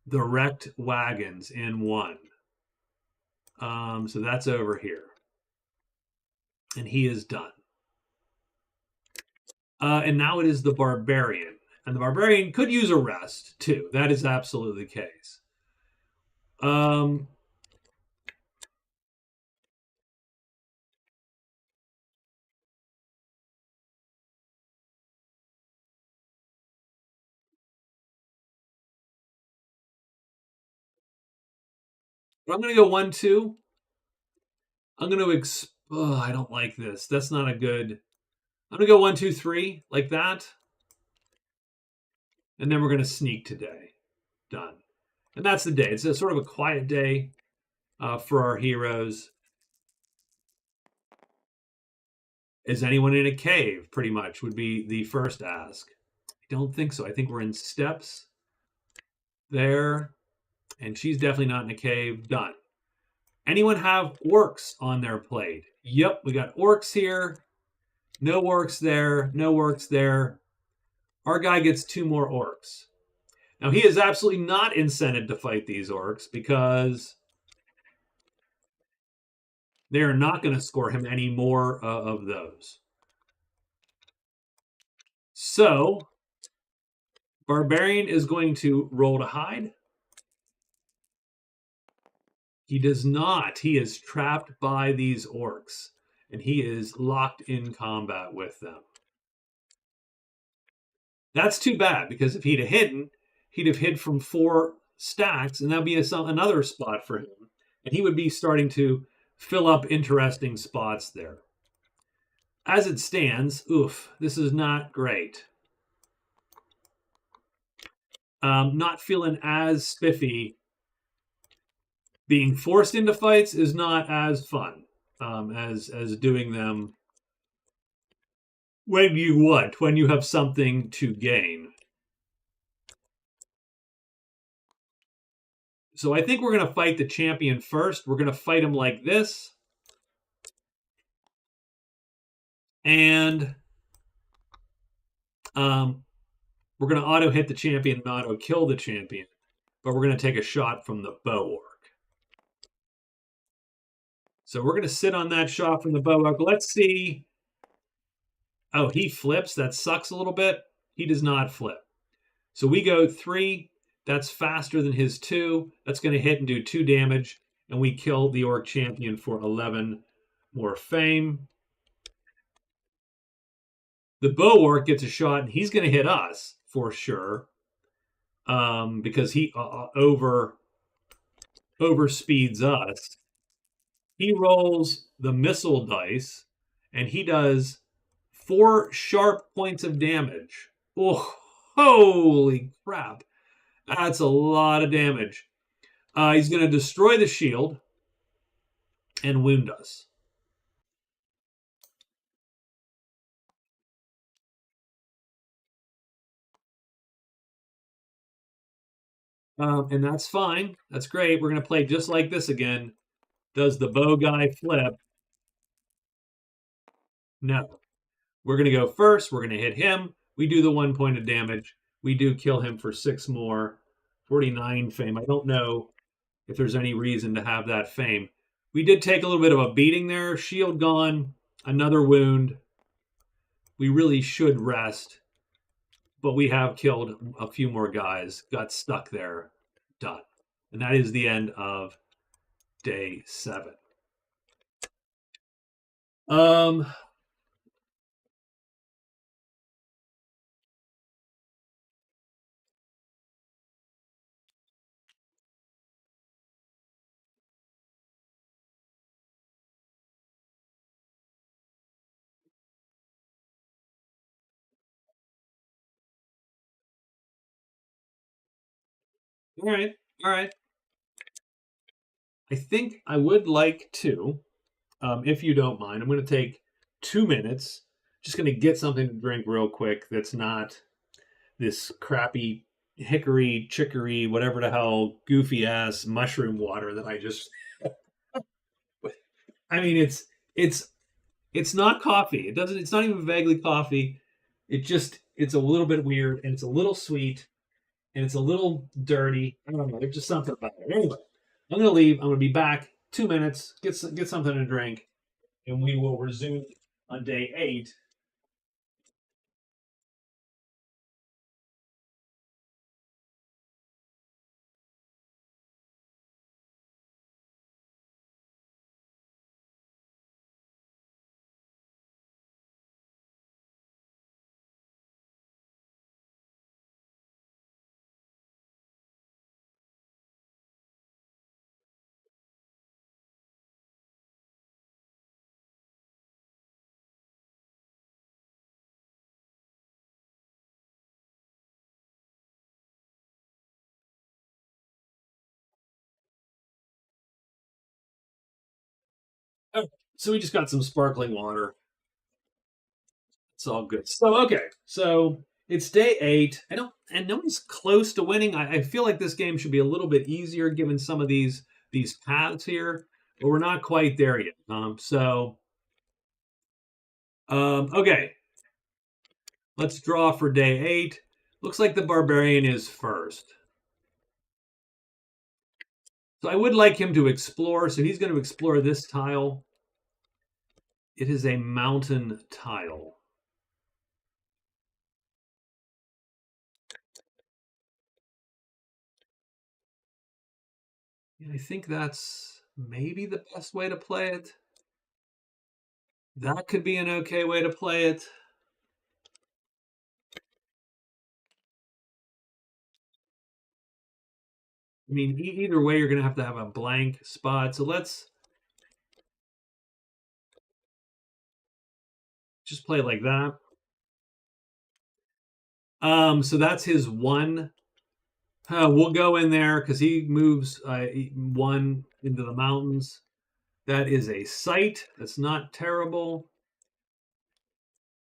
the wrecked wagons in 1. So that's over here. And he is done. And now it is the barbarian. And the barbarian could use a rest, too. That is absolutely the case. I'm going to go 1, 2. I'm going to... I don't like this. That's not a good... I'm going to go 1, 2, 3, like that. And then we're going to sneak today. Done. And that's the day. It's a sort of a quiet day for our heroes. Is anyone in a cave, pretty much, would be the first ask. I don't think so. I think we're in steps there. And she's definitely not in a cave. Done. Anyone have orcs on their plate? Yep, we got orcs here. No orcs there. No orcs there. Our guy gets 2 more orcs. Now, he is absolutely not incented to fight these orcs because they are not going to score him any more of those. So, Barbarian is going to roll to hide. He does not. He is trapped by these orcs, and he is locked in combat with them. That's too bad, because if he'd have hidden, he'd have hid from 4 stacks, and that would be another spot for him. And he would be starting to fill up interesting spots there. As it stands, oof, this is not great. Not feeling as spiffy. Being forced into fights is not as fun as doing them when you have something to gain. So I think we're going to fight the champion first. We're going to fight him like this. And we're going to auto hit the champion and auto kill the champion. But we're going to take a shot from the bow orc. So we're going to sit on that shot from the bow orc. Let's see. Oh, he flips. That sucks a little bit. He does not flip. So we go 3. That's faster than his 2. That's going to hit and do 2 damage. And we kill the orc champion for 11 more fame. The bow orc gets a shot, and he's going to hit us for sure. Because he overspeeds us. He rolls the missile dice, and he does 4 sharp points of damage. Oh, holy crap. That's a lot of damage. He's going to destroy the shield and wound us. And that's fine. That's great. We're going to play just like this again. Does the bow guy flip? No. We're going to go first. We're going to hit him. We do the 1 point of damage. We do kill him for 6 more. 49 fame. I don't know if there's any reason to have that fame. We did take a little bit of a beating there. Shield gone. Another wound. We really should rest. But we have killed a few more guys. Got stuck there. Done. And that is the end of day 7. All right. All right. I think I would like to, if you don't mind, I'm going to take 2 minutes. Just going to get something to drink real quick that's not this crappy hickory, chicory, whatever the hell, goofy ass mushroom water that I just. I mean, it's not coffee. It doesn't. It's not even vaguely coffee. It's a little bit weird and it's a little sweet and it's a little dirty. I don't know. There's just something about it. Anyway, I'm gonna leave. I'm gonna be back 2 minutes. Get something to drink, and we will resume on day 8. Oh, so we just got some sparkling water. It's all good. So okay, so it's day 8. I don't, and no one's close to winning. I feel like this game should be a little bit easier given some of these paths here, but we're not quite there yet. Okay, let's draw for day 8. Looks like the barbarian is first. So I would like him to explore. So he's going to explore this tile. It is a mountain tile. And I think that's maybe the best way to play it. That could be an okay way to play it. I mean, either way, you're going to have a blank spot. So let's just play like that. So that's his 1. We'll go in there because he moves 1 into the mountains. That is a site. That's not terrible.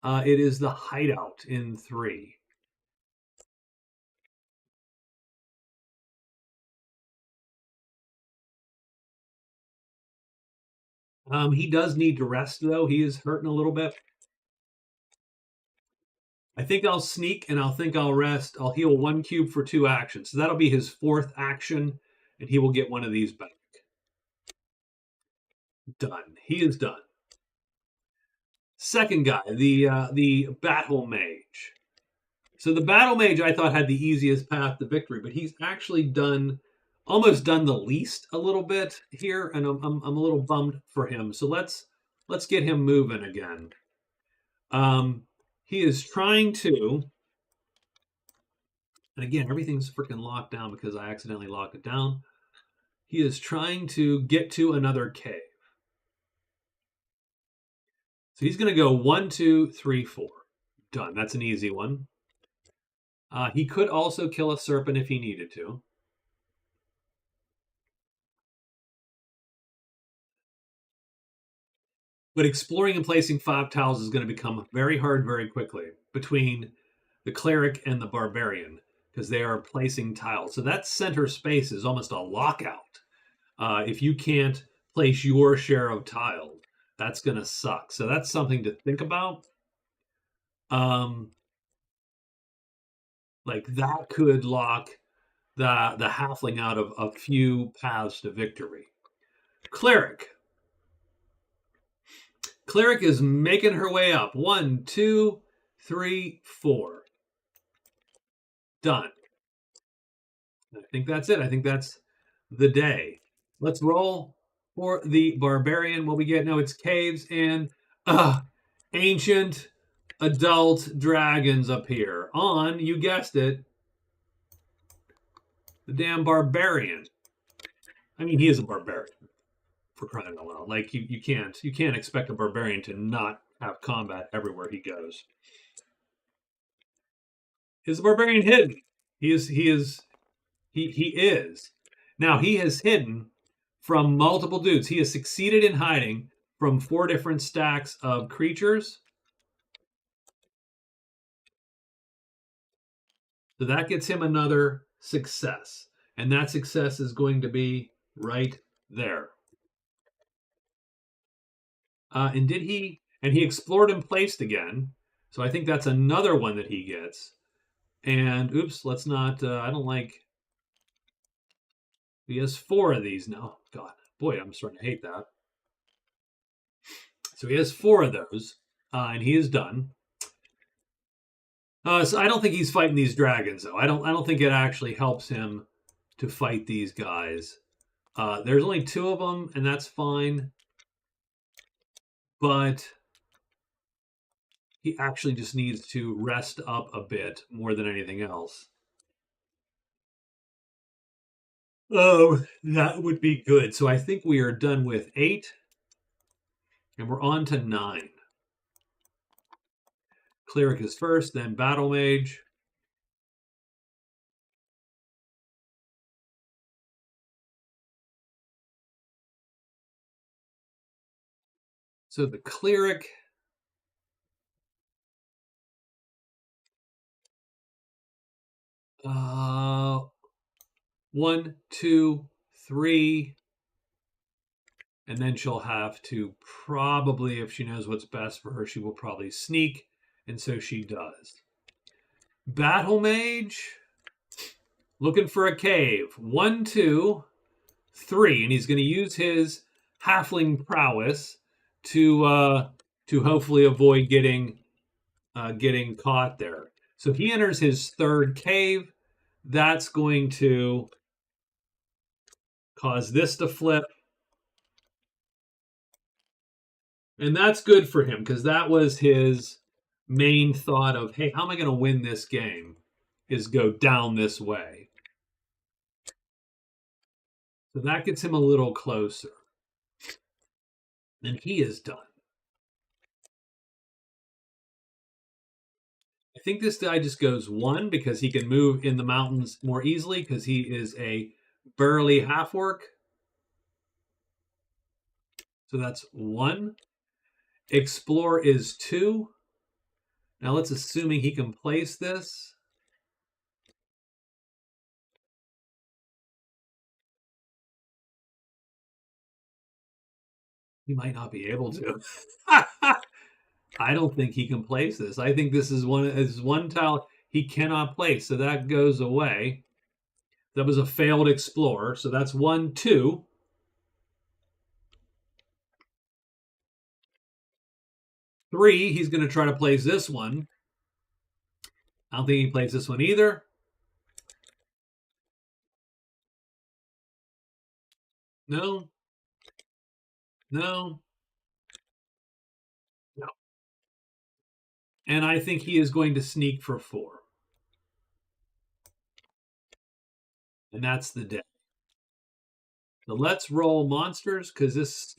It is the hideout in 3. He does need to rest, though. He is hurting a little bit. I think I'll sneak and I'll rest. I'll heal 1 cube for 2 actions. So that'll be his 4th action, and he will get 1 of these back. Done. He is done. Second guy, the battle mage. So the battle mage I thought had the easiest path to victory, but he's actually almost done the least a little bit here, and I'm a little bummed for him. So let's get him moving again. He is trying to, and again, everything's freaking locked down because I accidentally locked it down. He is trying to get to another cave. So he's going to go 1, 2, 3, 4. Done. That's an easy one. He could also kill a serpent if he needed to. But exploring and placing 5 tiles is going to become very hard very quickly between the cleric and the barbarian because they are placing tiles. So that center space is almost a lockout. If you can't place your share of tiles, that's going to suck. So that's something to think about. Like that could lock the halfling out of a few paths to victory. Cleric is making her way up. 1, 2, 3, 4. Done. I think that's it. I think that's the day. Let's roll for the barbarian. What we get now, it's caves and ancient adult dragons appear on, you guessed it, the damn barbarian. I mean, he is a barbarian, for crying out loud. Like you can't expect a barbarian to not have combat everywhere he goes. Is the barbarian hidden? He is He is. Now, he has hidden from multiple dudes. He has succeeded in hiding from 4 different stacks of creatures. So that gets him another success. And that success is going to be right there. And he explored and placed again. So I think that's another one that he gets. And oops, let's not, I don't like, he has 4 of these now. God, boy, I'm starting to hate that. So he has 4 of those, and he is done. So I don't think he's fighting these dragons, though. I don't think it actually helps him to fight these guys. There's only 2 of them, and that's fine. But he actually just needs to rest up a bit more than anything else. Oh, that would be good. So I think we are done with 8, and we're on to 9. Cleric is first, then Battle Mage. So the Cleric, uh, 1, 2, 3, and then she'll have to probably, if she knows what's best for her, she will probably sneak, and so she does. Battle Mage, looking for a cave. 1, 2, 3, and he's going to use his halfling prowess to hopefully avoid getting caught there. So he enters his 3rd cave. That's going to cause this to flip. And that's good for him because that was his main thought of, hey, how am I going to win this game? Is go down this way. So that gets him a little closer. And he is done. I think this guy just goes 1 because he can move in the mountains more easily because he is a burly half-orc. So that's 1. Explore is 2. Now let's assuming he can place this. He might not be able to. I don't think he can place this. I think this is one tile he cannot place, so that goes away. That was a failed explore, so that's 1, 2. Three, he's going to try to place this one. I don't think he plays this one either. No. No. No. And I think he is going to sneak for 4. And that's the day. So let's roll monsters because this,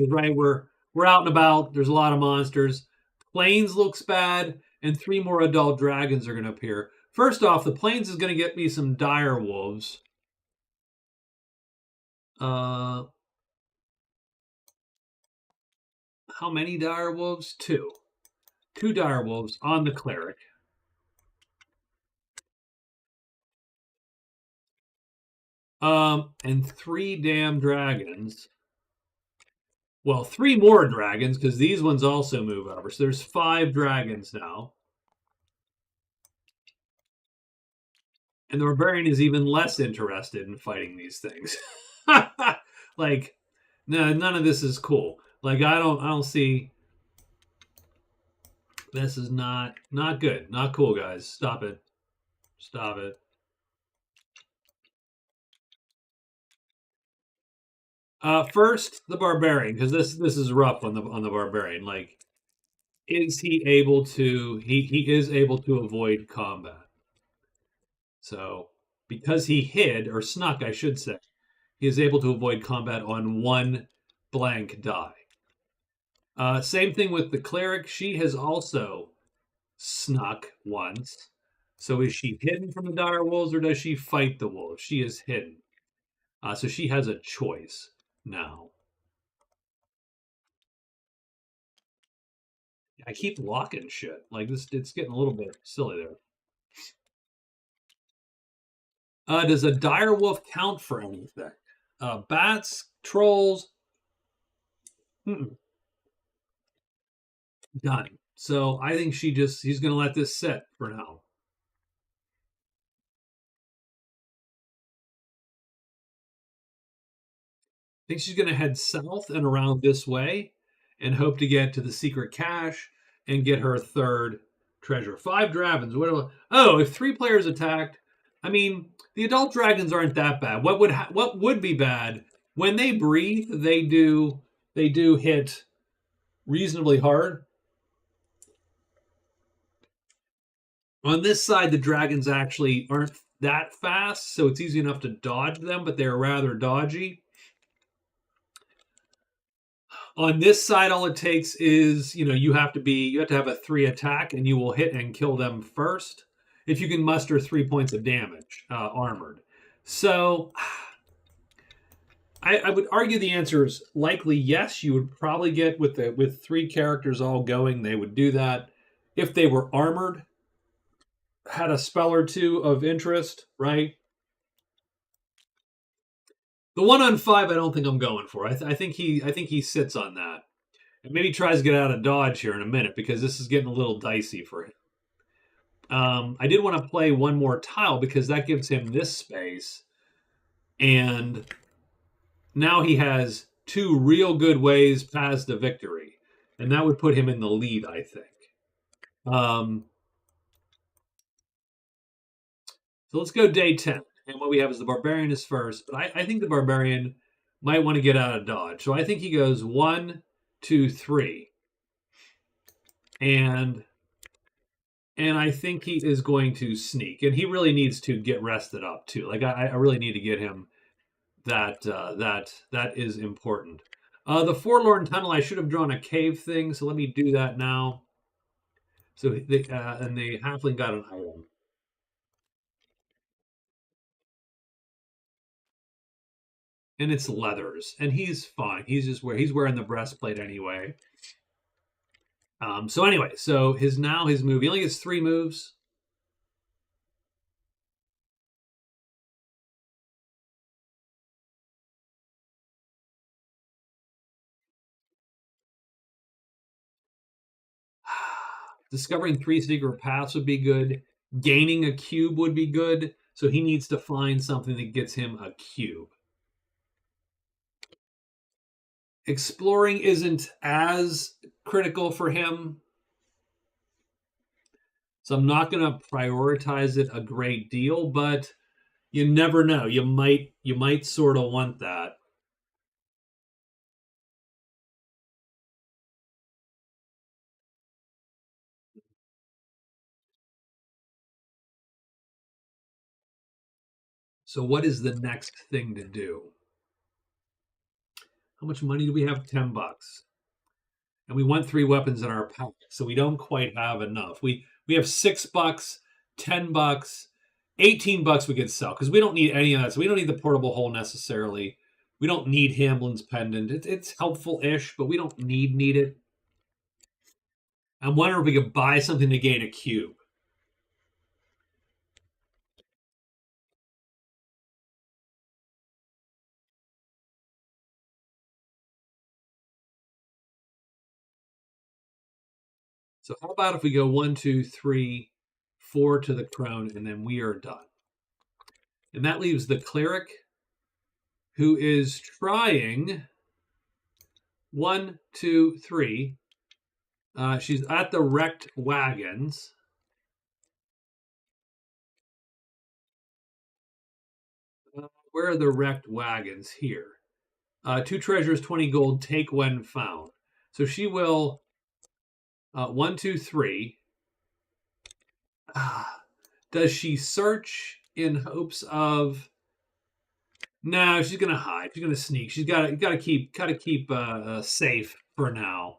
right, we're out and about. There's a lot of monsters. Plains looks bad, and 3 more adult dragons are going to appear. First off, the Plains is going to get me some dire wolves. How many dire wolves? 2. 2 dire wolves on the cleric. And 3 damn dragons. Well, 3 more dragons because these ones also move over. So there's 5 dragons now. And the barbarian is even less interested in fighting these things. Like, no, none of this is cool. Like, I don't see. This is not good. Not cool, guys. Stop it. Stop it. First, the barbarian, because this is rough on the barbarian. Like, is he able to? He is able to avoid combat. So, because he hid or snuck, I should say, he is able to avoid combat on 1 blank die. Same thing with the cleric. She has also snuck once. So is she hidden from the dire wolves, or does she fight the wolves? She is hidden. So she has a choice now. I keep locking shit. Like this, it's getting a little bit silly there. Does a dire wolf count for anything? Bats, trolls. Done. So I think he's going to let this sit for now. I think she's going to head south and around this way and hope to get to the secret cache and get her third treasure. 5 dragons. Oh, if 3 players attacked, I mean, the adult dragons aren't that bad. What would be bad when they breathe? They do hit reasonably hard. On this side, the dragons actually aren't that fast, so it's easy enough to dodge them, but they're rather dodgy. On this side, all it takes is, you have to have a 3 attack, and you will hit and kill them first if you can muster 3 points of damage, armored. So I would argue the answer is likely yes. You would probably get with 3 characters all going, they would do that. If they were armored, had a spell or 2 of interest, right? The 1 on 5, I don't think I'm going for. I think he sits on that, and maybe tries to get out of dodge here in a minute because this is getting a little dicey for him. I did want to play 1 more tile because that gives him this space, and now he has 2 real good ways past the victory, and that would put him in the lead, I think. So let's go day 10. And what we have is the Barbarian is first, but I think the Barbarian might want to get out of dodge. So I think he goes 1, 2, 3. And I think he is going to sneak. And he really needs to get rested up too. Like I really need to get him that is important. The Forlorn Tunnel, I should have drawn a cave thing, so let me do that now. So and the halfling got an item. And it's leathers, and he's fine. He's wearing the breastplate anyway. So anyway, so his move. He only gets 3 moves. Discovering 3 secret paths would be good. Gaining a cube would be good. So he needs to find something that gets him a cube. Exploring isn't as critical for him, so I'm not going to prioritize it a great deal, but you never know. You might sort of want that. So what is the next thing to do? How much money do we have? $10. And we want 3 weapons in our pack, so we don't quite have enough. We have $6, $10, $18 we could sell because we don't need any of that. So we don't need the portable hole necessarily. We don't need Hamblin's pendant. It's helpful-ish, but we don't need it. I'm wondering if we could buy something to gain a cube. So how about if we go 1, 2, 3, 4 to the crone, and then we are done. And that leaves the cleric, who is trying 1, 2, 3. She's at the wrecked wagons. Where are the wrecked wagons? Here. 2 treasures, 20 gold, take when found. So she will 1, 2, 3. Does she search in hopes of? No, she's gonna hide. She's gonna sneak. She's got to keep safe for now.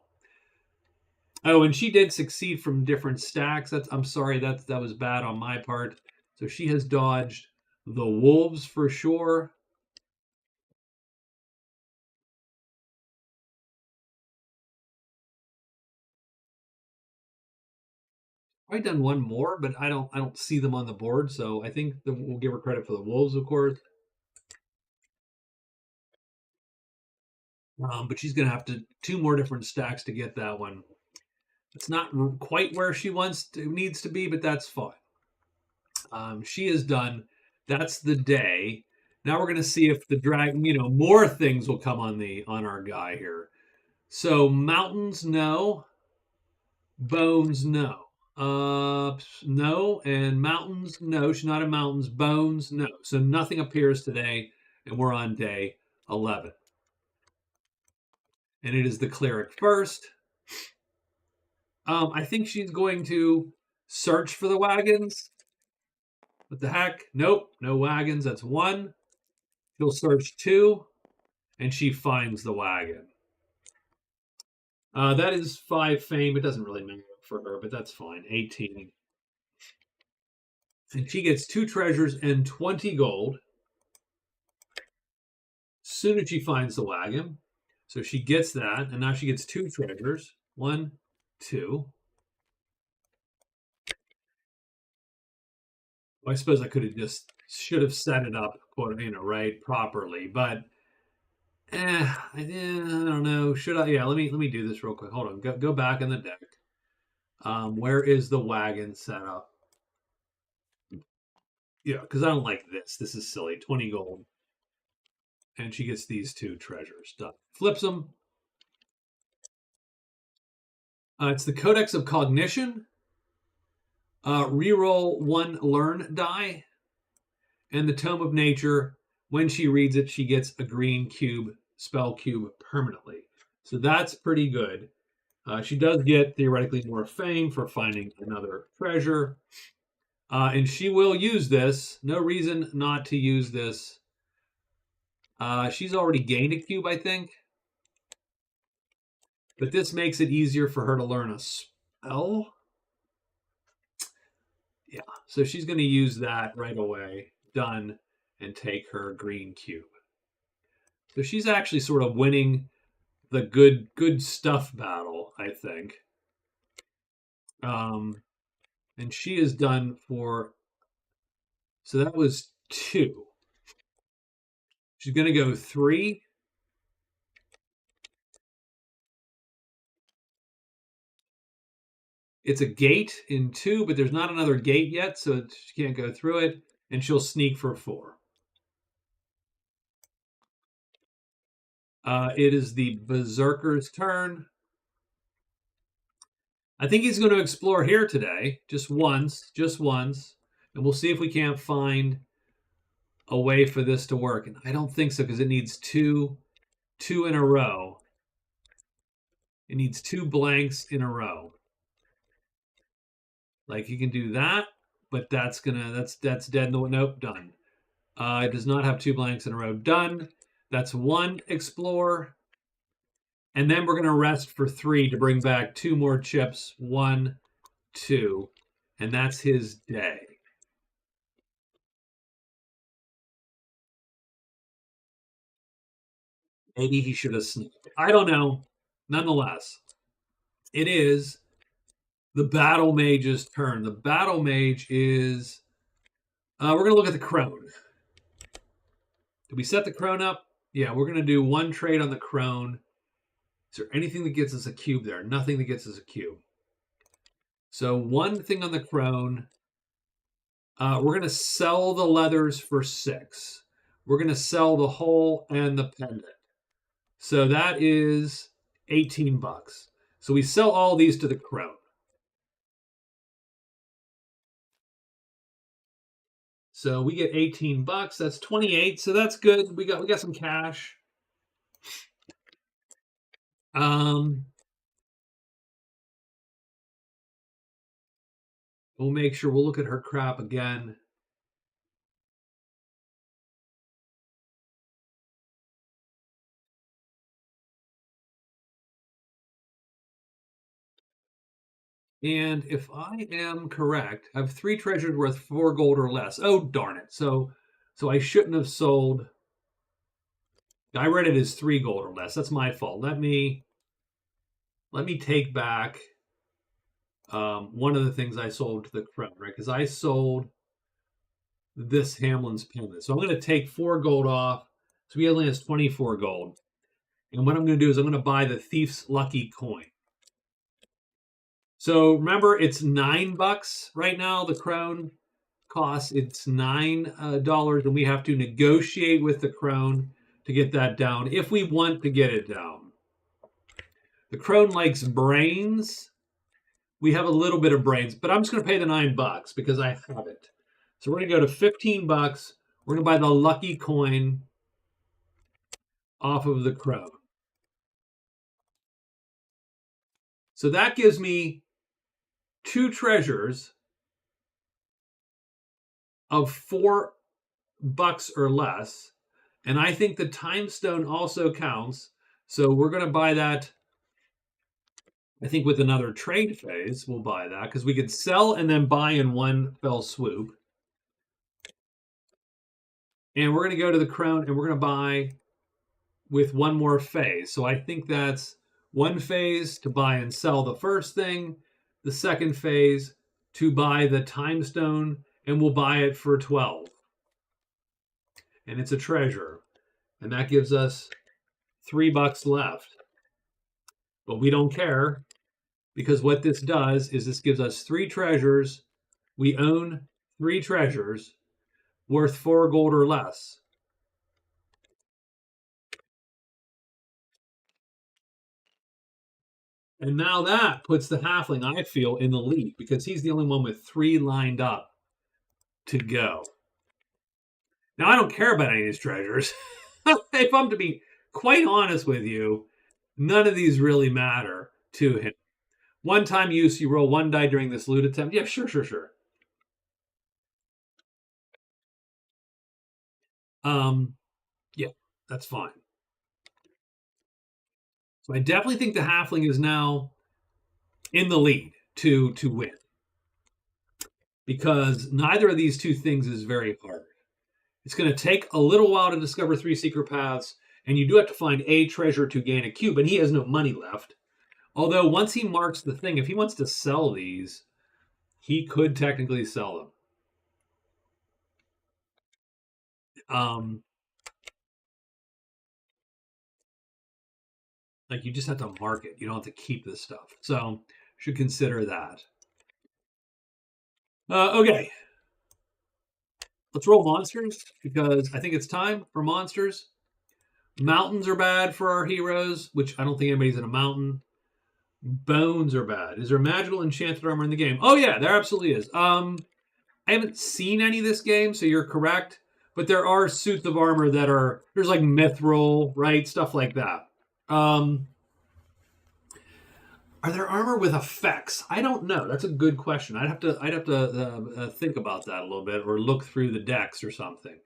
Oh, and she did succeed from different stacks. I'm sorry, that was bad on my part. So she has dodged the wolves for sure. I've done one more, but I don't see them on the board. So I think we'll give her credit for the wolves, of course. But she's gonna have to two more different stacks to get that one. It's not quite where she needs to be, but that's fine. She is done. That's the day. Now we're gonna see if the dragon, more things will come on our guy here. So mountains, no. Bones, no. No, and mountains, no. She's not in mountains. Bones, no. So nothing appears today, and we're on day 11. And it is the cleric first. I think she's going to search for the wagons. What the heck? Nope, no wagons. That's one. She'll search two, and she finds the wagon. That is 5 fame. It doesn't really matter for her, but that's fine. 18. And she gets 2 treasures and 20 gold. Soon as she finds the wagon. So she gets that, and now she gets 2 treasures. 1, 2. Well, I suppose I should have set it up, right, properly. But I don't know. Should I? Yeah, let me do this real quick. Hold on. Go back in the deck. Where is the wagon set up? Yeah, because I don't like this. This is silly. 20 gold. And she gets these 2 treasures. Done. Flips them. It's the Codex of Cognition. Reroll 1 learn die. And the Tome of Nature. When she reads it, she gets a green cube, spell cube permanently. So that's pretty good. She does get theoretically more fame for finding another treasure. And she will use this. No reason not to use this. She's already gained a cube, I think. But this makes it easier for her to learn a spell. Yeah, so she's going to use that right away. Done. And take her green cube. So she's actually sort of winning the good stuff battle, I think. And she is done for. So that was 2. She's going to go 3. It's a gate in 2, but there's not another gate yet, so she can't go through it. And she'll sneak for 4. It is the Berserker's turn. I think he's going to explore here today, just once, and we'll see if we can't find a way for this to work. And I don't think so because it needs two in a row. It needs 2 blanks in a row. Like you can do that, but that's dead. No, nope, done. It does not have 2 blanks in a row. Done. That's 1 explore. And then we're going to rest for 3 to bring back 2 more chips. 1, 2. And that's his day. Maybe he should have sneaked. I don't know. Nonetheless, it is the Battle Mage's turn. The Battle Mage is. We're going to look at the crone. Did we set the crone up? Yeah, we're going to do 1 trade on the crone. Is there anything that gets us a cube there? Nothing that gets us a cube. So 1 thing on the crone. We're going to sell the leathers for 6. We're going to sell the hole and the pendant. So that is 18 bucks. So we sell all these to the crone. So we get 18 bucks. That's 28. So that's good. We got some cash. We'll make sure we'll look at her crap again. And if I am correct, I have 3 treasures worth 4 gold or less. Oh, darn it. So I shouldn't have sold. I read it as 3 gold or less. That's my fault. Let me take back one of the things I sold to the crowd, right? Because I sold this Hamlin's Pendant. So I'm going to take 4 gold off. So he only has 24 gold. And what I'm going to do is I'm going to buy the Thief's Lucky Coin. So remember, it's $9 right now. The crone costs, it's $9, and we have to negotiate with the crone to get that down if we want to get it down. The crone likes brains. We have a little bit of brains, but I'm just going to pay the $9 because I have it. So we're going to go to $15. We're going to buy the lucky coin off of the crone. So that gives me 2 treasures of $4 or less. And I think the time stone also counts. So we're going to buy that. I think with another trade phase, we'll buy that because we could sell and then buy in one fell swoop. And we're going to go to the crone and we're going to buy with one more phase. So I think that's one phase to buy and sell the first thing, the second phase to buy the time stone, and we'll buy it for 12. And it's a treasure. And that gives us $3 left. But we don't care because what this does is this gives us 3 treasures. We own 3 treasures worth 4 gold or less. And now that puts the halfling, I feel, in the lead because he's the only one with 3 lined up to go. Now, I don't care about any of these treasures. If I'm to be quite honest with you, none of these really matter to him. One-time use, you roll 1 die during this loot attempt. Yeah, sure. Yeah, that's fine. So I definitely think the halfling is now in the lead to win because neither of these 2 things is very hard. It's going to take a little while to discover 3 secret paths, and you do have to find a treasure to gain a cube, and he has no money left. Although once he marks the thing, if he wants to sell these, he could technically sell them. Like you just have to mark it. You don't have to keep this stuff. So should consider that. Okay. Let's roll monsters because I think it's time for monsters. Mountains are bad for our heroes, which I don't think anybody's in a mountain. Bones are bad. Is there magical enchanted armor in the game? Oh yeah, there absolutely is. I haven't seen any this game, so you're correct. But there are suits of armor that are, there's like mithril, right? Stuff like that. Are there armor with effects? I don't know. That's a good question. I'd have to think about that a little bit, or look through the decks or something.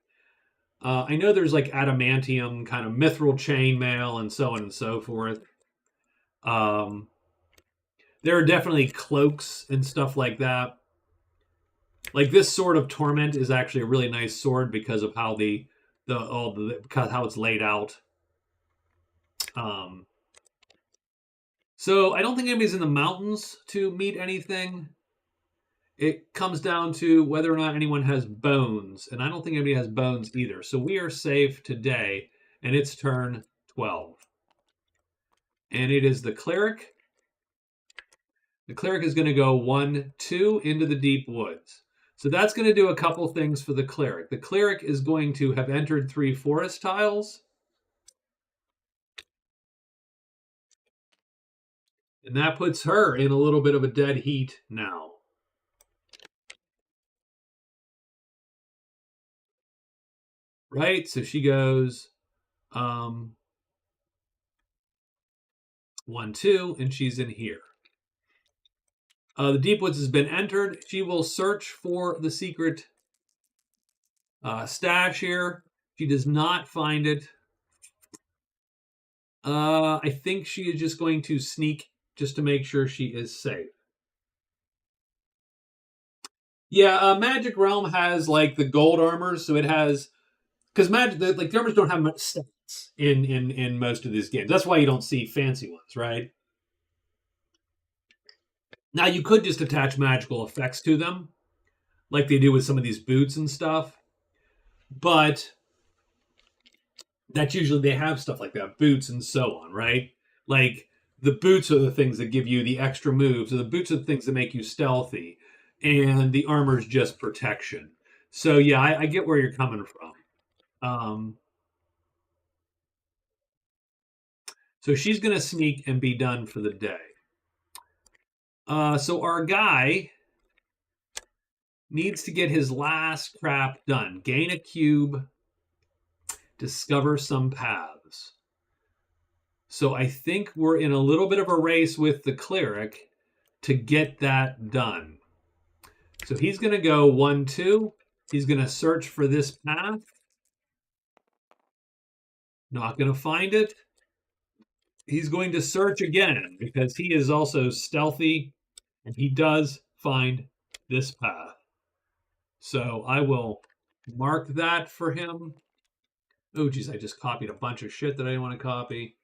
I know there's like adamantium, kind of mithril chainmail, and so on and so forth. There are definitely cloaks and stuff like that. Like this Sword of Torment is actually a really nice sword because of how how it's laid out. So I don't think anybody's in the mountains to meet anything. It comes down to whether or not anyone has bones, and I don't think anybody has bones either. So we are safe today, and it's turn 12. And it is the cleric. The cleric is going to go 1, 2 into the deep woods. So that's going to do a couple things for the cleric. The cleric is going to have entered 3 forest tiles. And that puts her in a little bit of a dead heat now. Right? So she goes 1, 2, and she's in here. The Deep Woods has been entered. She will search for the secret stash here. She does not find it. I think she is just going to sneak just to make sure she is safe. Yeah, Magic Realm has like the gold armors, so it has because Magic like the armors don't have much stats in most of these games. That's why you don't see fancy ones, right? Now you could just attach magical effects to them, like they do with some of these boots and stuff, but that's usually they have stuff like that, boots and so on, right? Like the boots are the things that give you the extra moves, or the boots are the things that make you stealthy, and the armor is just protection. So yeah, I get where you're coming from. Um, so she's gonna sneak and be done for the day. So our guy needs to get his last crap done. Gain a cube, discover some paths. So I think we're in a little bit of a race with the cleric to get that done. So he's going to go 1, 2. He's going to search for this path. Not going to find it. He's going to search again because he is also stealthy and he does find this path. So I will mark that for him. Oh, geez, I just copied a bunch of shit that I didn't want to copy.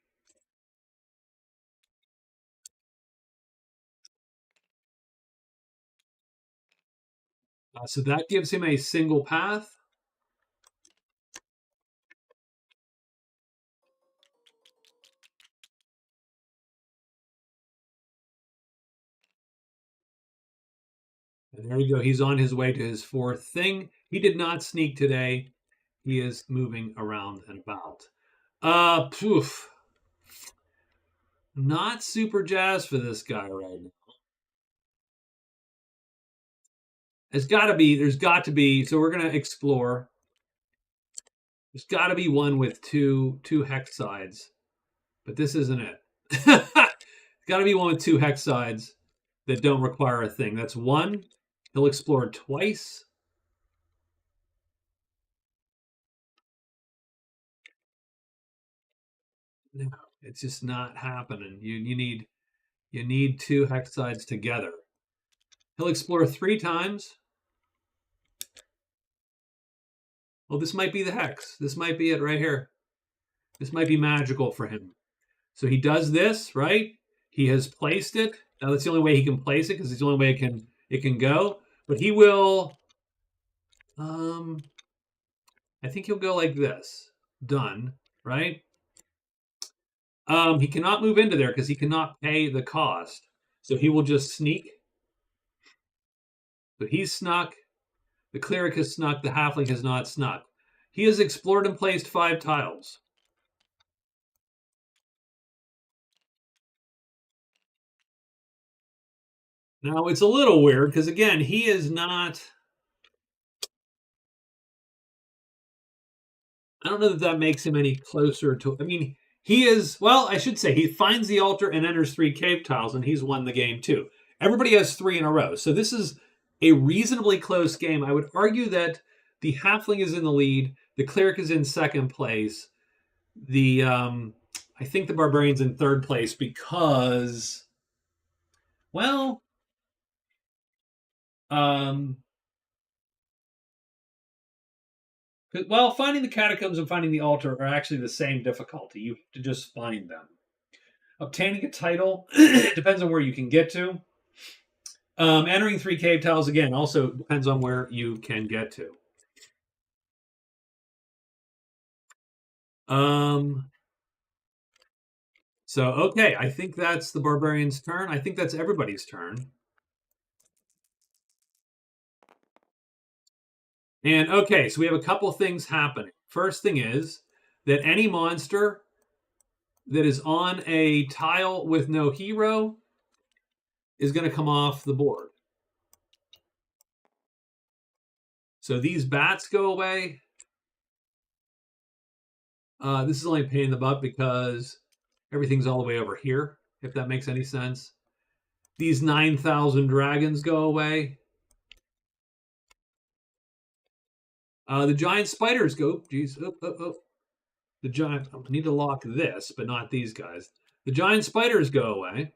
So that gives him a single path. And there you go. He's on his way to his fourth thing. He did not sneak today. He is moving around and about. Poof. Not super jazzed for this guy right now. There's got to be, so we're gonna explore. There's gotta be one with two hex sides, but this isn't it. Gotta be one with two hex sides that don't require a thing. That's one. He'll explore twice. No, it's just not happening. You need two hex sides together. He'll explore 3 times. Well, this might be the hex. This might be it right here. This might be magical for him. So he does this, right? He has placed it. Now that's the only way he can place it because it's the only way it can go. But he will. I think he'll go like this. Done, right? He cannot move into there because he cannot pay the cost. So he will just sneak. So he's snuck. The cleric has snuck. The halfling has not snuck. He has explored and placed 5 tiles. Now it's a little weird because again, he is not. I don't know that makes him any closer to. I mean, he is. Well, I should say he finds the altar and enters 3 cave tiles, and he's won the game too. Everybody has 3 in a row, so this is a reasonably close game. I would argue that the halfling is in the lead, the cleric is in second place, the I think the barbarian's in third place because, well, um, finding the catacombs and finding the altar are actually the same difficulty. You have to just find them. Obtaining a title depends on where you can get to. Entering 3 cave tiles again also depends on where you can get to. So okay, I think that's the barbarian's turn. I think that's everybody's turn. And okay, so we have a couple things happening. First thing is that any monster that is on a tile with no hero is going to come off the board. So these bats go away. This is only a pain in the butt because everything's all the way over here, if that makes any sense. These 9,000 dragons go away. The giant spiders go. Geez, the giant. I need to lock this, but not these guys. The giant spiders go away.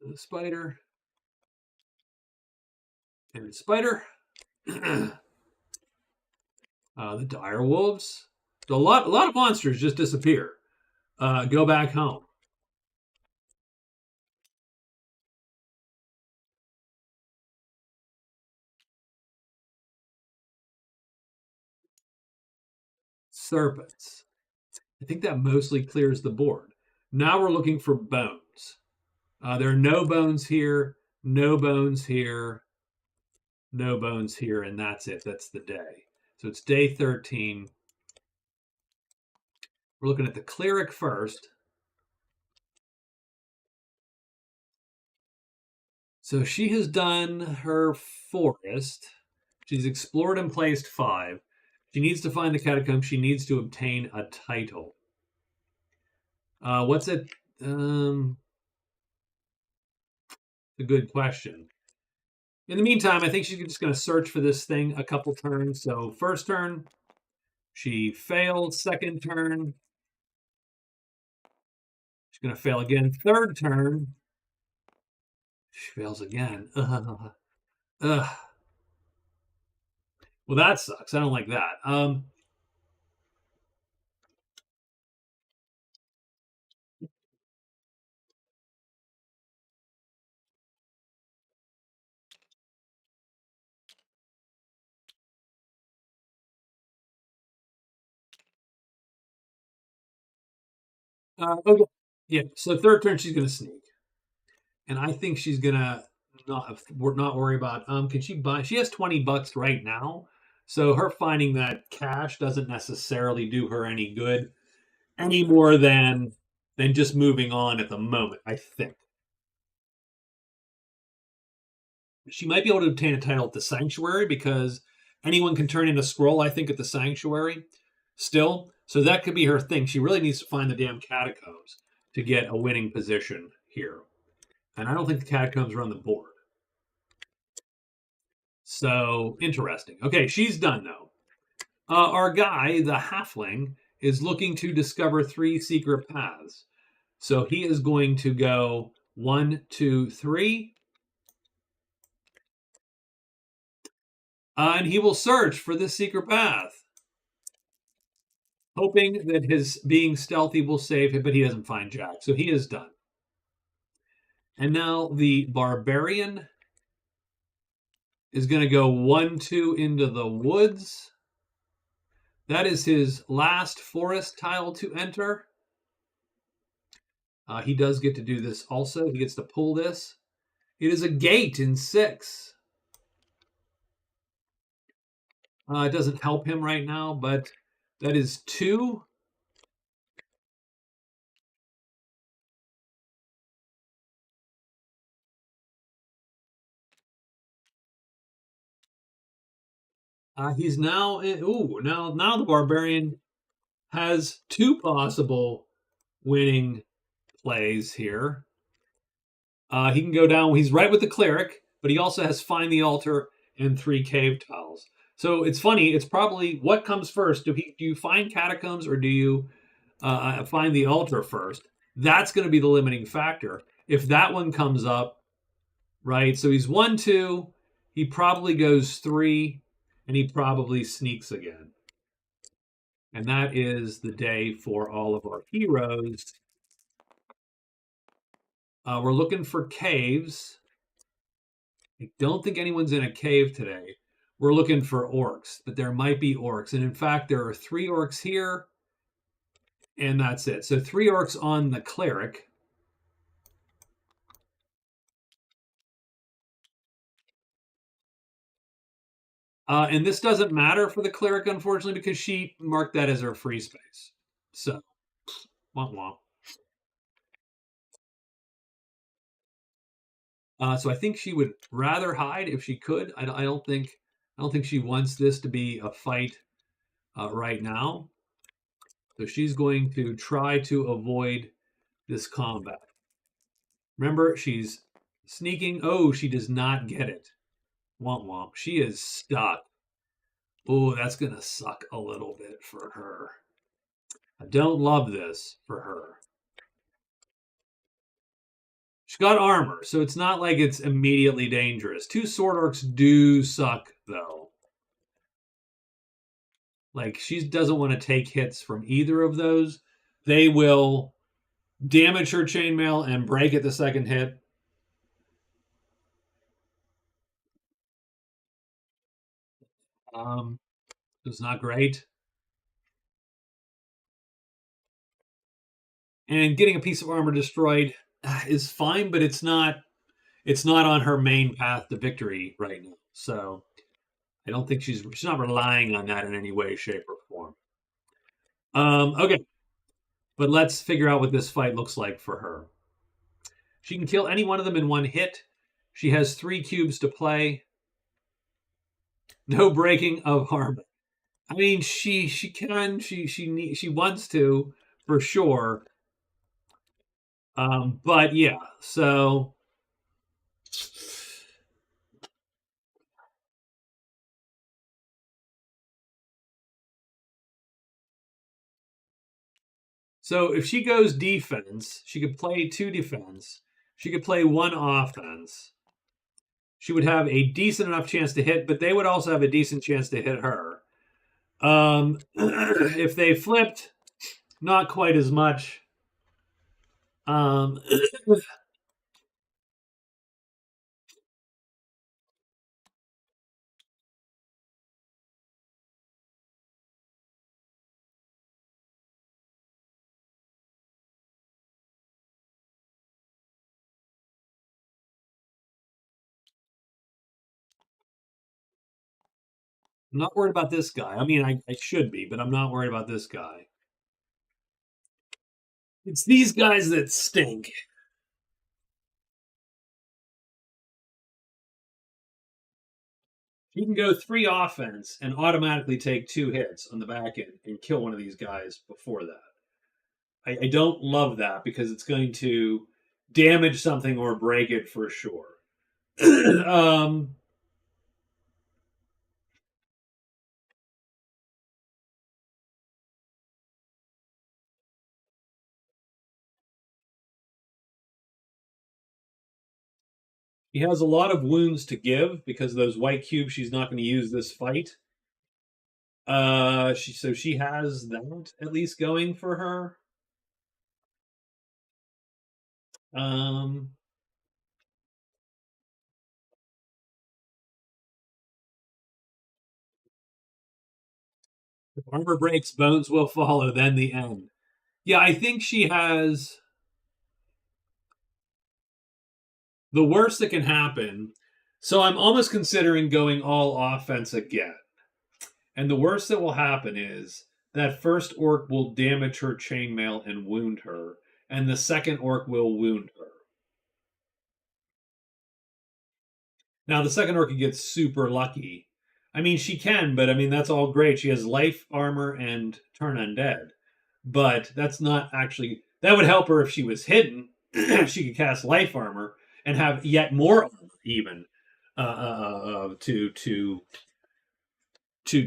The spider. And the spider. The dire wolves. So a lot of monsters just disappear. Go back home. Serpents. I think that mostly clears the board. Now we're looking for bones. There are no bones here, no bones here, no bones here, and that's it. That's the day. So it's day 13. We're looking at the cleric first. So she has done her forest. She's explored and placed 5. She needs to find the catacomb. She needs to obtain a title. What's it? A good question. In the meantime, I think she's just going to search for this thing a couple turns. So first turn, she failed. Second turn, she's going to fail again. Third turn, she fails again. Ugh. Well, that sucks. I don't like that. Okay. Yeah. So third turn, she's going to sneak, and I think she's going to not worry about. Can she buy? She has $20 right now, so her finding that cash doesn't necessarily do her any good, any more than just moving on at the moment. I think she might be able to obtain a title at the sanctuary because anyone can turn in a scroll. I think at the sanctuary still. So that could be her thing. She really needs to find the damn catacombs to get a winning position here. And I don't think the catacombs are on the board. So interesting. Okay, she's done though. Our guy, the halfling, is looking to discover 3 secret paths. So he is going to go 1, 2, 3. And he will search for this secret path, hoping that his being stealthy will save him, but he doesn't find Jack. So he is done. And now the barbarian is going to go 1, 2 into the woods. That is his last forest tile to enter. He does get to do this also. He gets to pull this. It is a gate in 6. It doesn't help him right now, but that is 2. He's now now the barbarian has 2 possible winning plays here. He can go down. He's right with the cleric, but he also has find the altar and 3 cave tiles. So it's funny. It's probably what comes first. Do you find catacombs or do you find the altar first? That's going to be the limiting factor. If that one comes up, right? So he's 1, 2. He probably goes 3, and he probably sneaks again. And that is the day for all of our heroes. We're looking for caves. I don't think anyone's in a cave today. We're looking for orcs, but there might be orcs. And in fact, there are 3 orcs here, and that's it. So 3 orcs on the cleric. And this doesn't matter for the cleric, unfortunately, because she marked that as her free space. So, womp womp. So I think she would rather hide if she could. I don't think she wants this to be a fight right now. So she's going to try to avoid this combat. Remember, she's sneaking. Oh, she does not get it. Womp womp. She is stuck. Oh, that's going to suck a little bit for her. I don't love this for her. She's got armor, so it's not like it's immediately dangerous. 2 sword orcs do suck, though. Like, she doesn't want to take hits from either of those. They will damage her chainmail and break at the second hit. It's not great. And getting a piece of armor destroyed is fine, but it's not on her main path to victory right now. So I don't think she's not relying on that in any way, shape, or form. Okay, but let's figure out what this fight looks like for her. She can kill any one of them in one hit. She has 3 cubes to play. No breaking of armor. I mean, she can, she wants to for sure. But yeah, so if she goes defense, she could play 2 defense. She could play 1 offense. She would have a decent enough chance to hit, but they would also have a decent chance to hit her. If they flipped, not quite as much. I'm not worried about this guy. I mean, I should be, but I'm not worried about this guy. It's these guys that stink. You can go 3 offense and automatically take 2 hits on the back end and kill one of these guys before that. I don't love that because it's going to damage something or break it for sure. He has a lot of wounds to give because those white cubes she's not going to use this fight. She has that at least going for her. If armor breaks, bones will follow, then the end. Yeah, I think she has the worst that can happen. So I'm almost considering going all offense again. And the worst that will happen is that first orc will damage her chainmail and wound her, and the second orc will wound her. Now, the second orc can get super lucky. I mean, she can, but I mean, that's all great. She has life, armor, and turn undead. But that's not actually. That would help her if she was hidden. She could cast life armor and have yet more armor, even to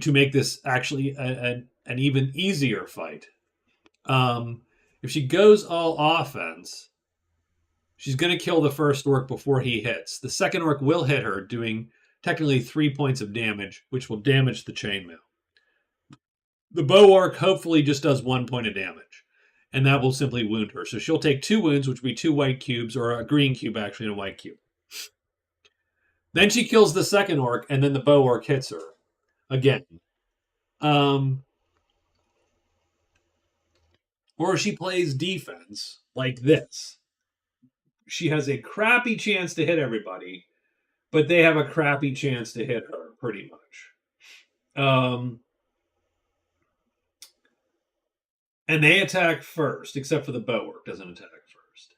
make this actually an even easier fight. If she goes all offense, she's going to kill the first orc before he hits. The second orc will hit her, doing technically 3 points of damage, which will damage the chainmail. The bow orc hopefully just does 1 point of damage, and that will simply wound her. So she'll take 2 wounds, which will be 2 white cubes, or a green cube actually, and a white cube. Then she kills the second orc, and then the bow orc hits her again. Or she plays defense like this. She has a crappy chance to hit everybody, but they have a crappy chance to hit her, pretty much. And they attack first, except for the bow orc doesn't attack first.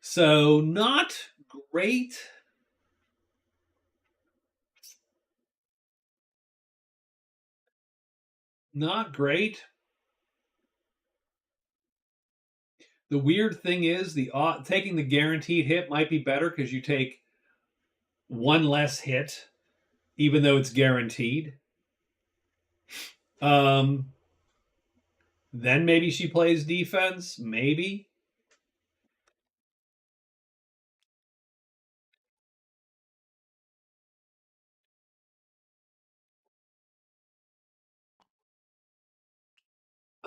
So, not great. Not great. The weird thing is, taking the guaranteed hit might be better because you take 1 less hit, even though it's guaranteed. Then maybe she plays defense. Maybe.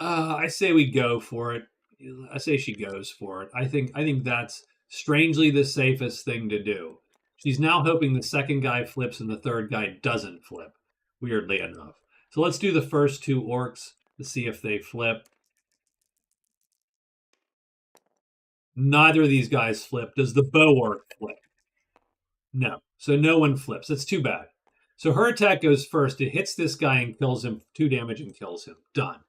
I say we go for it. I say she goes for it. I think that's strangely the safest thing to do. She's now hoping the second guy flips and the third guy doesn't flip, weirdly enough. So let's do the first two orcs to see if they flip. Neither of these guys flip. Does the bow orc flip? No. So no one flips. That's too bad. So her attack goes first. It hits this guy and kills him. 2 damage and kills him. Done.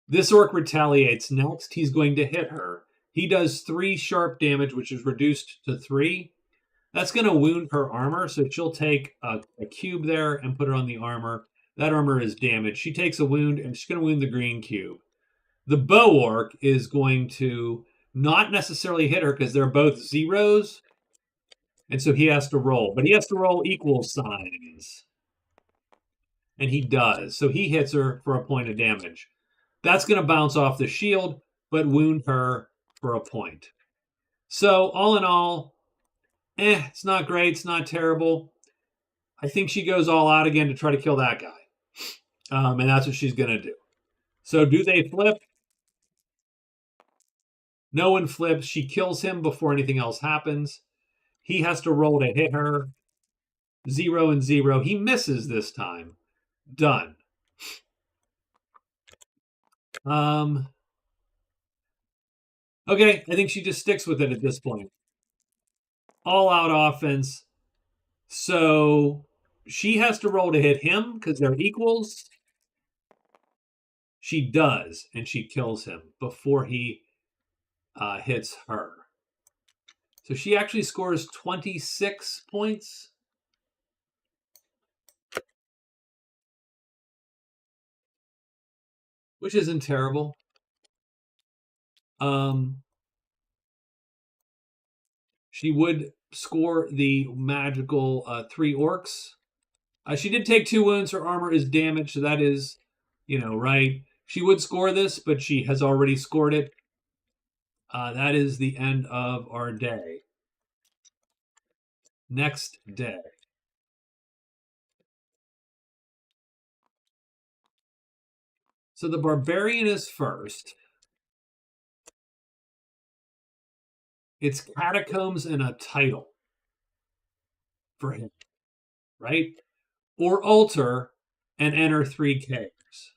This orc retaliates next. He's going to hit her. He does 3 sharp damage, which is reduced to 3. That's going to wound her armor, so she'll take a cube there and put it on the armor. That armor is damaged. She takes a wound, and she's going to wound the green cube. The bow orc is going to not necessarily hit her because they're both zeros, and so he has to roll. But he has to roll equal signs, and he does. So he hits her for a point of damage. That's going to bounce off the shield, but wound her for a point. So all in all, it's not great. It's not terrible. I think she goes all out again to try to kill that guy. And that's what she's going to do. So do they flip? No one flips. She kills him before anything else happens. He has to roll to hit her. 0 and 0. He misses this time. Done. Okay, I think she just sticks with it at this point. All-out offense. So she has to roll to hit him because they're equals. She does, and she kills him before he hits her. So she actually scores 26 points. Which isn't terrible. She would score the magical 3 orcs. She did take 2 wounds. Her armor is damaged, so that is, right. She would score this, but she has already scored it. That is the end of our day. Next day. So the barbarian is first. It's catacombs and a title for him, right? Or altar and enter 3 caves.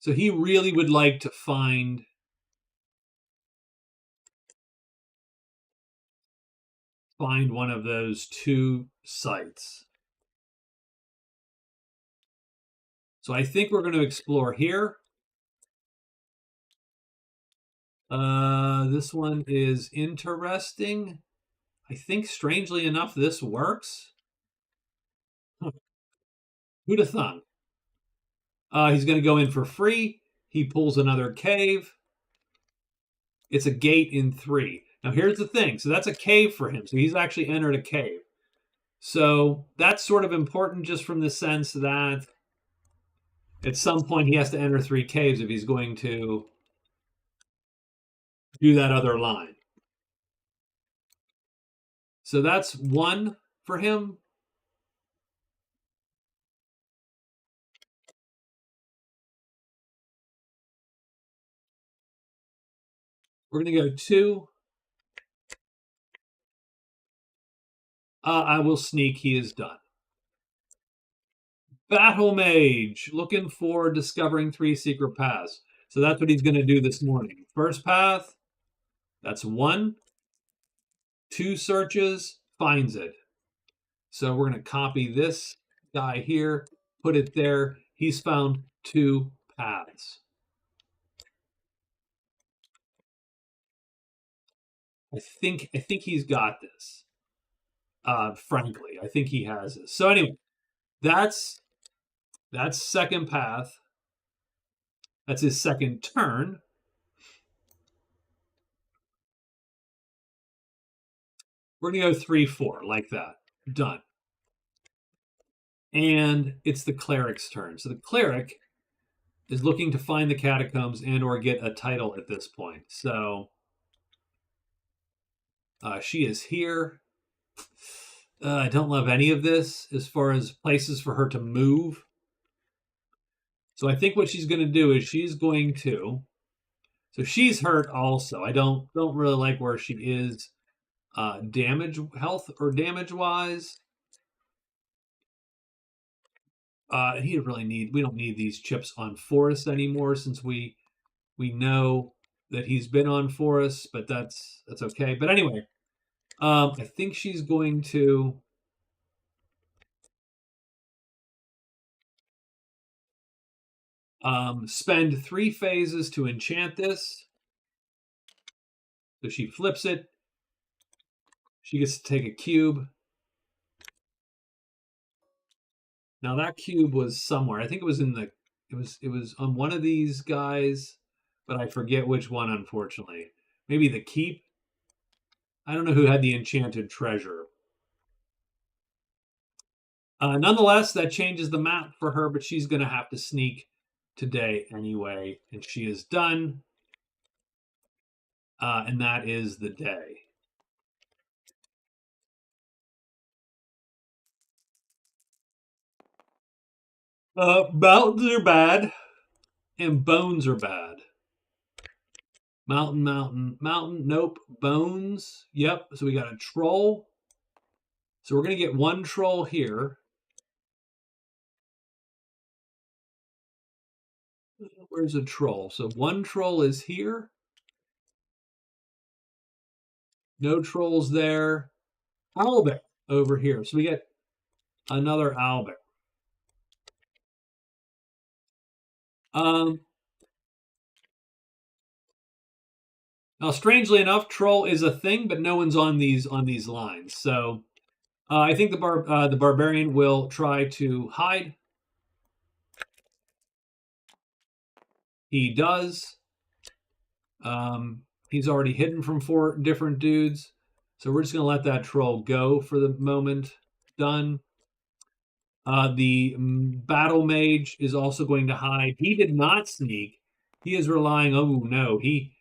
So he really would like to find one of those 2 sites. So I think we're going to explore here. This one is interesting. I think, strangely enough, this works. Who'd have thunk? He's going to go in for free. He pulls another cave. It's a gate in 3. Now, here's the thing. So that's a cave for him. So he's actually entered a cave. So that's sort of important just from the sense that at some point he has to enter 3 caves if he's going to do that other line. So that's 1 for him. We're going to go 2. I will sneak. He is done. Battle Mage, looking for discovering 3 secret paths. So that's what he's going to do this morning. First path, that's 1. 2 searches, finds it. So we're going to copy this guy here, put it there. He's found 2 paths. I think he's got this. Frankly, I think he has this. So anyway, that's second path. That's his second turn. We're going to go 3-4 like that. Done. And it's the cleric's turn. So the cleric is looking to find the catacombs and or get a title at this point. So she is here. I don't love any of this as far as places for her to move. So I think what she's going to do is she's going to. So she's hurt also. I don't really like where she is, damage health or damage wise. We don't need these chips on Forrest anymore since we know that he's been on Forrest, but that's okay. But anyway, I think she's going to spend 3 phases to enchant this. So she flips it. She gets to take a cube. Now that cube was somewhere. I think it was in the it was on one of these guys, but I forget which one, unfortunately. Maybe the keep. I don't know who had the enchanted treasure. Nonetheless, that changes the map for her, but she's going to have to sneak today anyway, and she is done. And that is the day. Mountains are bad, and bones are bad. Mountain. Nope. Bones. Yep. So we got a troll. So we're going to get 1 troll here. Where's a troll? So 1 troll is here. No trolls there. Owlbear over here. So we get another owlbear. Now, strangely enough, troll is a thing, but no one's on these lines. So I think the barbarian will try to hide. He does. He's already hidden from 4 different dudes. So we're just going to let that troll go for the moment. Done. The battle mage is also going to hide. He did not sneak. He is relying. Oh no, he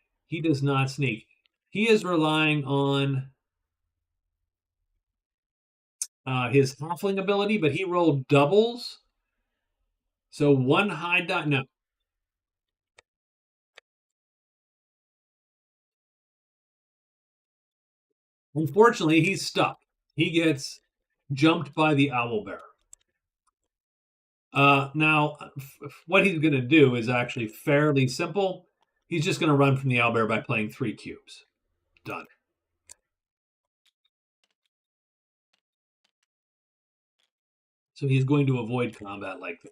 does not sneak. He is relying on his halfling ability, but he rolled doubles. So 1 hide die. No. Unfortunately, he's stuck. He gets jumped by the owlbear. Now, what he's going to do is actually fairly simple. He's just going to run from the owlbear by playing 3 cubes. Done. So he's going to avoid combat like that.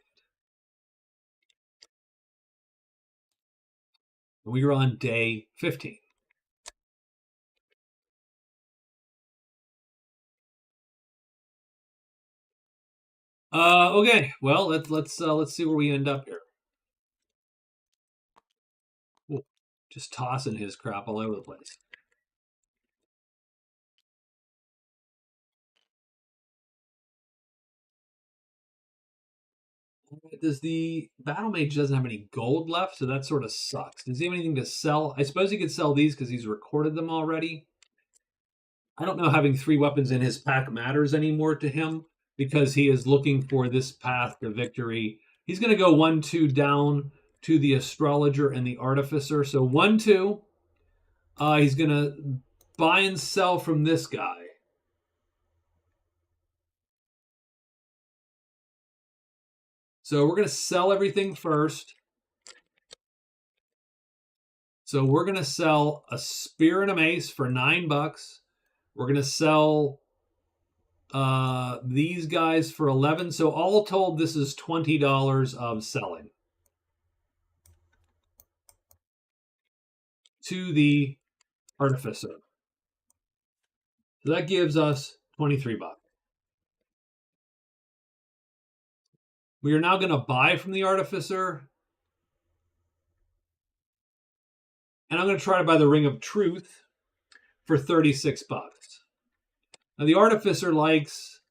We are on day 15. Okay. Well, let's see where we end up here. Ooh, just tossing his crap all over the place. Does the battle mage doesn't have any gold left, so that sort of sucks. Does he have anything to sell? I suppose he could sell these because he's recorded them already. I don't know having 3 weapons in his pack matters anymore to him because he is looking for this path to victory. He's going to go 1-2 down to the astrologer and the artificer. So 1-2. He's going to buy and sell from this guy. So we're going to sell everything first. So we're going to sell a spear and a mace for $9. We're going to sell these guys for 11. So all told, this is $20 of selling to the artificer. So that gives us $23. We are now going to buy from the artificer. And I'm going to try to buy the Ring of Truth for $36. Now, the artificer likes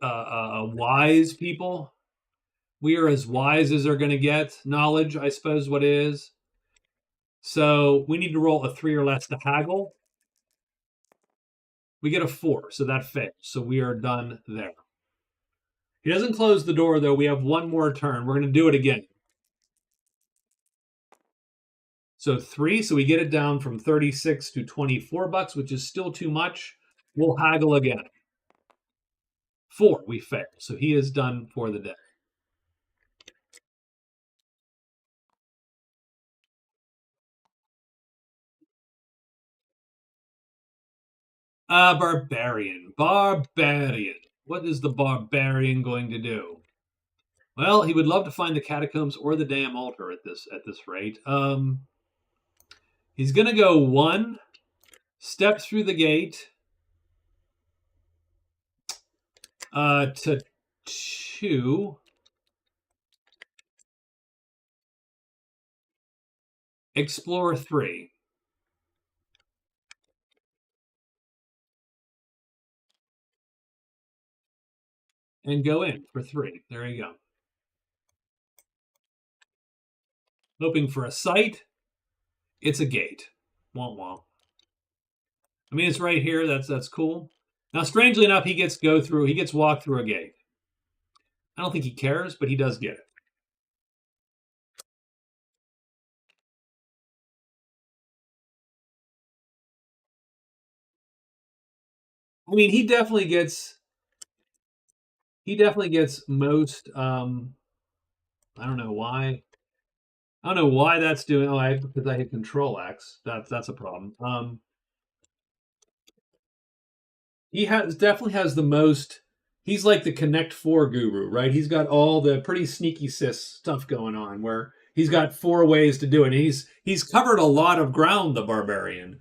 wise people. We are as wise as they're going to get. Knowledge, I suppose, what it is. So we need to roll a 3 or less to haggle. We get a 4, so that fails. So we are done there. He doesn't close the door, though. We have one more turn. We're going to do it again. So 3, so we get it down from 36 to 24 bucks, which is still too much. We'll haggle again. 4, we fail. So he is done for the day. Barbarian. Barbarian. What is the barbarian going to do? Well, he would love to find the catacombs or the damn altar at this rate. He's going to go 1, step through the gate, to 2, explore 3. And go in for 3. There you go. Hoping for a sight. It's a gate. Womp womp. I mean, it's right here. That's cool. Now, strangely enough, he gets walked through a gate. I don't think he cares, but he does get it. I mean, he definitely gets most. I don't know why. I don't know why that's doing. Oh, because I hit Control X. That's a problem. He definitely has the most. He's like the Connect 4 guru, right? He's got all the pretty sneaky sis stuff going on, where he's got 4 ways to do it. And he's covered a lot of ground, the barbarian,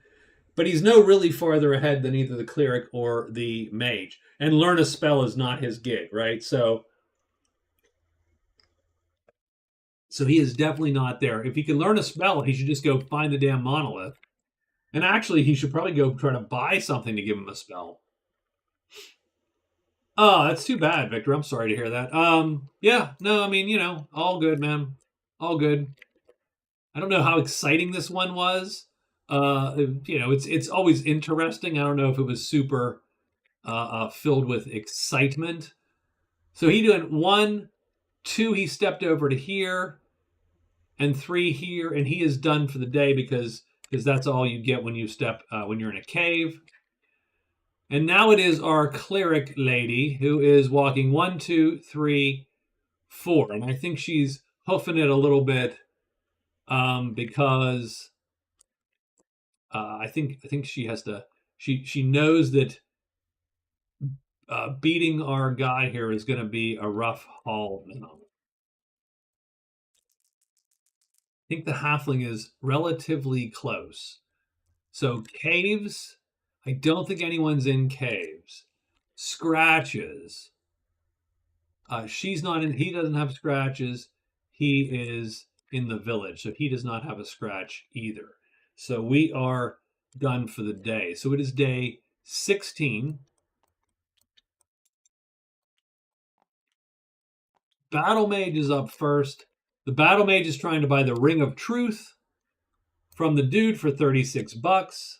but he's no really farther ahead than either the cleric or the mage. And learn a spell is not his gig, right? So he is definitely not there. If he can learn a spell, he should just go find the damn monolith. And actually, he should probably go try to buy something to give him a spell. Oh, that's too bad, Victor. I'm sorry to hear that. Yeah, no, I mean, all good, man. All good. I don't know how exciting this one was. It's always interesting. I don't know if it was super filled with excitement. So he did 1, 2, he stepped over to here, and 3 here, and he is done for the day because that's all you get when you step when you're in a cave. And now it is our cleric lady who is walking 1, 2, 3, 4, and I think she's hoofing it a little bit because I think she has to. She knows that beating our guy here is going to be a rough haul now. I think the halfling is relatively close. So caves. I don't think anyone's in caves. Scratches. She's not in. He doesn't have scratches. He is in the village, so he does not have a scratch either. So we are done for the day. So it is day 16. Battle Mage is up first. The Battle Mage is trying to buy the Ring of Truth from the dude for 36 bucks.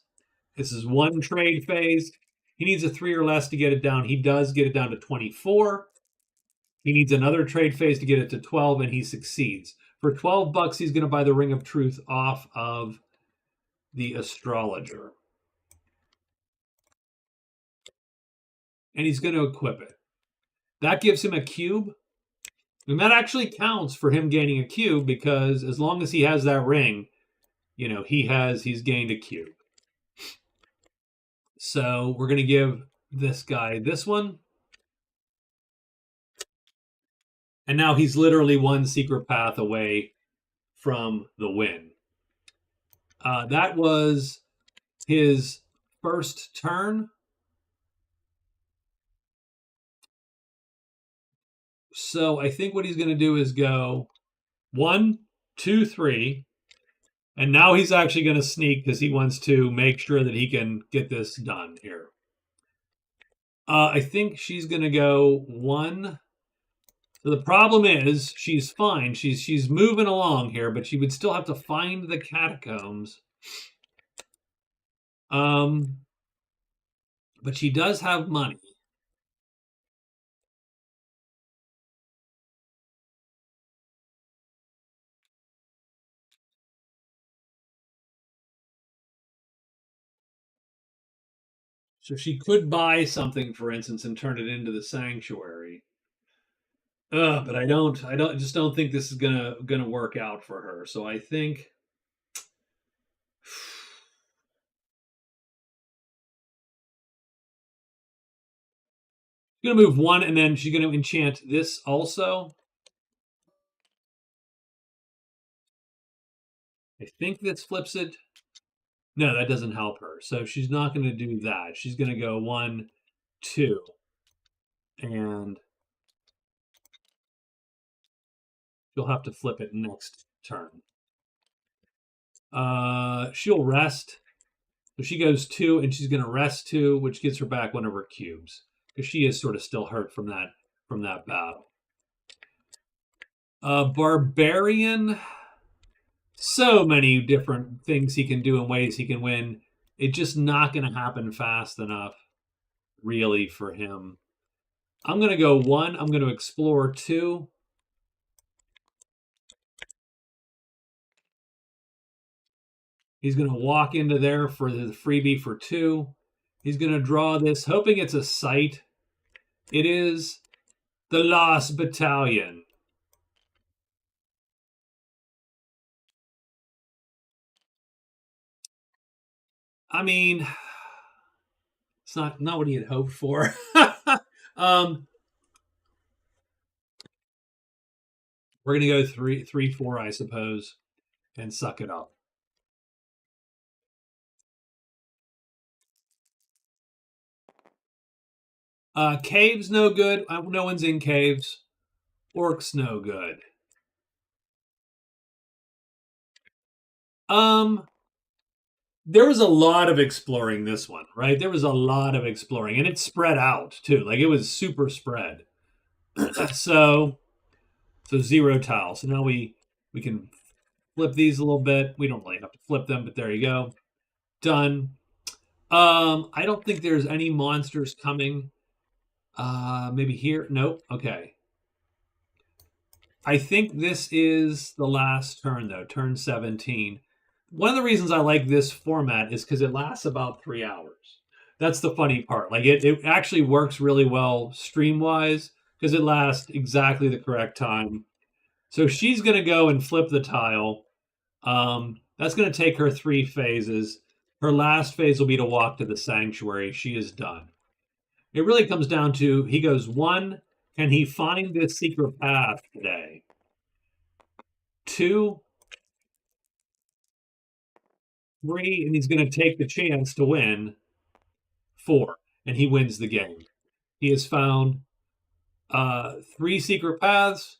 This is 1 trade phase. He needs a 3 or less to get it down. He does get it down to 24. He needs another trade phase to get it to 12, and he succeeds. For 12 bucks, he's going to buy the Ring of Truth off of the Astrologer. And he's going to equip it. That gives him a cube. And that actually counts for him gaining a cube because as long as he has that ring, he's gained a cube. So we're going to give this guy this one. And now he's literally 1 secret path away from the win. That was his first turn. So I think what he's going to do is go 1, 2, 3. And now he's actually going to sneak because he wants to make sure that he can get this done here. I think she's going to go 1. So the problem is she's fine. She's moving along here, but she would still have to find the catacombs. But she does have money. So she could buy something, for instance, and turn it into the sanctuary. But I just don't think this is gonna work out for her. So I think she's gonna move one, and then she's gonna enchant this also. I think this flips it. No, that doesn't help her. So she's not going to do that. She's going to go 1, 2. And she'll have to flip it next turn. She'll rest. So she goes 2, and she's going to rest 2, which gets her back one of her cubes. Because she is sort of still hurt from that battle. Barbarian. So many different things he can do and ways he can win. It's just not going to happen fast enough, really, for him. I'm going to go 1. I'm going to explore 2. He's going to walk into there for the freebie for 2. He's going to draw this, hoping it's a sight. It is the Lost Battalion. I mean, it's not what he had hoped for. We're going to go 3, 4, I suppose, and suck it up. Caves no good. No one's in caves. Orcs no good. There was a lot of exploring this one, right? There was a lot of exploring, and it's spread out too. Like it was super spread. so 0 tiles. So now we can flip these a little bit. We don't really have to flip them, but there you go. Done. I don't think there's any monsters coming. Maybe here. Nope. Okay. I think this is the last turn, though. Turn 17. One of the reasons I like this format is because it lasts about 3 hours. That's the funny part. Like it actually works really well stream-wise because it lasts exactly the correct time. So she's going to go and flip the tile. That's going to take her 3 phases. Her last phase will be to walk to the sanctuary. She is done. It really comes down to, he goes 1, can he find this secret path today? 2, 3, and he's going to take the chance to win. 4, and he wins the game. He has found 3 secret paths.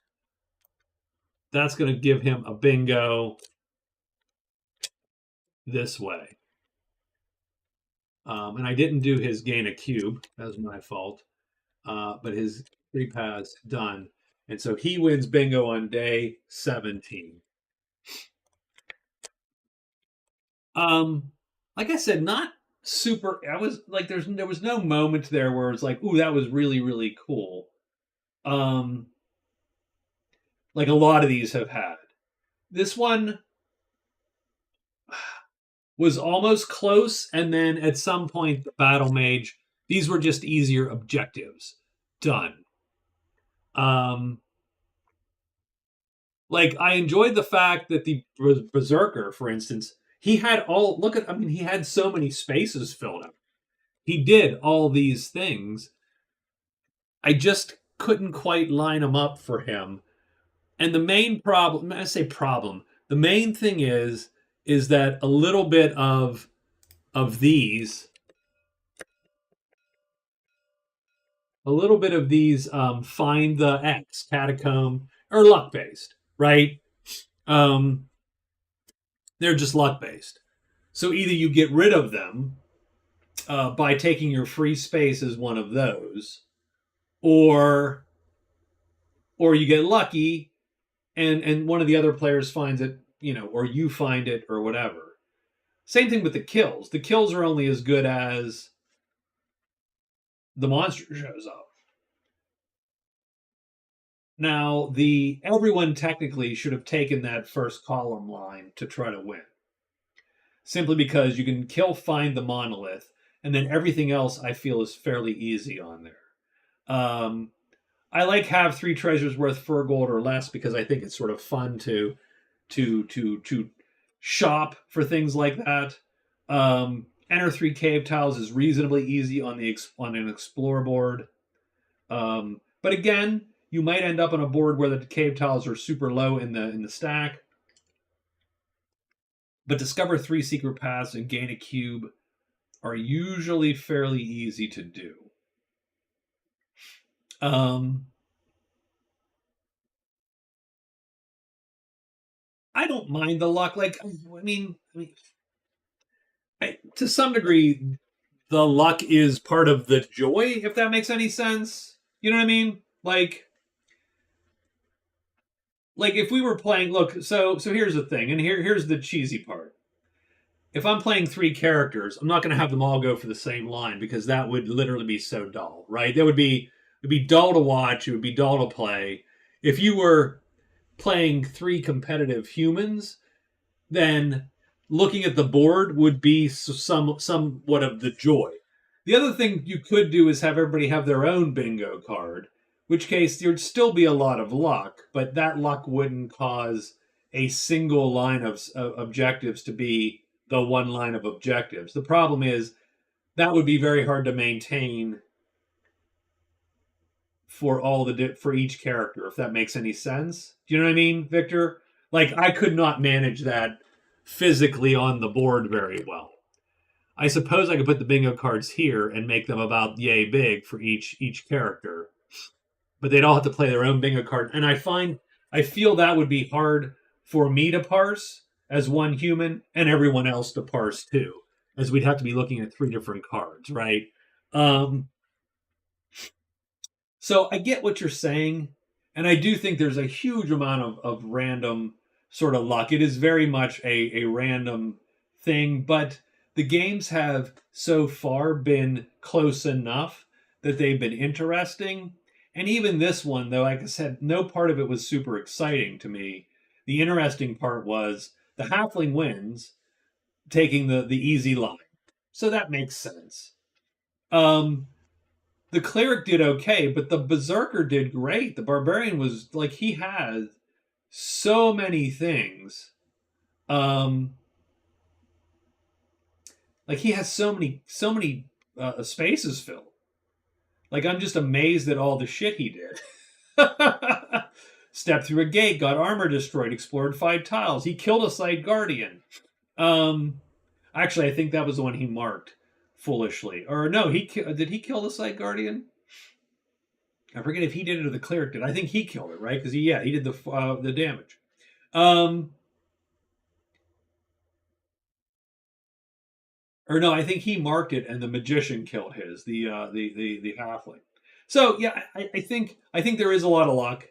That's going to give him a bingo this way. And I didn't do his gain a cube. That was my fault. But his 3 paths done. And so he wins bingo on day 17. Like I said, not super. I was like, there was no moment there where it's like, ooh, that was really, really cool. Like a lot of these have had. This one was almost close, and then at some point, the Battle Mage, these were just easier objectives. Done. Like I enjoyed the fact that the Berserker, for instance, he had he had so many spaces filled up. He did all these things. I just couldn't quite line them up for him. And the main problem, the main thing is that a little bit of these find the X, catacomb, or luck based, right? They're just luck based. So either you get rid of them by taking your free space as one of those, or you get lucky and one of the other players finds it, or you find it, or whatever. Same thing with the kills. The kills are only as good as the monster shows up. Now, everyone technically should have taken that first column line to try to win. Simply because you can find the monolith, and then everything else I feel is fairly easy on there. I like have 3 treasures worth 4 gold or less because I think it's sort of fun to shop for things like that. Enter 3 cave tiles is reasonably easy on an explore board. But again, you might end up on a board where the cave tiles are super low in the stack. But discover 3 secret paths and gain a cube are usually fairly easy to do. I don't mind the luck. Like, to some degree, the luck is part of the joy, if that makes any sense. You know what I mean? Like if we were playing, look, so here's the thing, and here's the cheesy part. If I'm playing 3 characters, I'm not going to have them all go for the same line because that would literally be so dull, right? It'd be dull to watch. It would be dull to play. If you were playing 3 competitive humans, then looking at the board would be somewhat of the joy. The other thing you could do is have everybody have their own bingo card, which case there'd still be a lot of luck, but that luck wouldn't cause a single line of objectives to be the one line of objectives. The problem is that would be very hard to maintain for for each character, if that makes any sense. Do you know what I mean, Victor? Like, I could not manage that physically on the board very well. I suppose I could put the bingo cards here and make them about yay big for each character, but they'd all have to play their own bingo card. And I feel that would be hard for me to parse as one human and everyone else to parse too, as we'd have to be looking at 3 different cards, right? So I get what you're saying, and I do think there's a huge amount of random sort of luck. It is very much a random thing, but the games have so far been close enough that they've been interesting. And even this one, though, like I said, no part of it was super exciting to me. The interesting part was the halfling wins, taking the easy line. So that makes sense. The cleric did okay, but the berserker did great. The barbarian was like, he had so many things. Like, he has so many spaces filled. Like, I'm just amazed at all the shit he did. Stepped through a gate, got armor destroyed, explored 5 tiles. He killed a side guardian. Actually, I think that was the one he marked foolishly. Or no, did he kill the side guardian? I forget if he did it or the cleric did. I think he killed it, right? Because he did the damage. Or no, I think he marked it and the magician killed his, the halfling. So yeah, I think there is a lot of luck.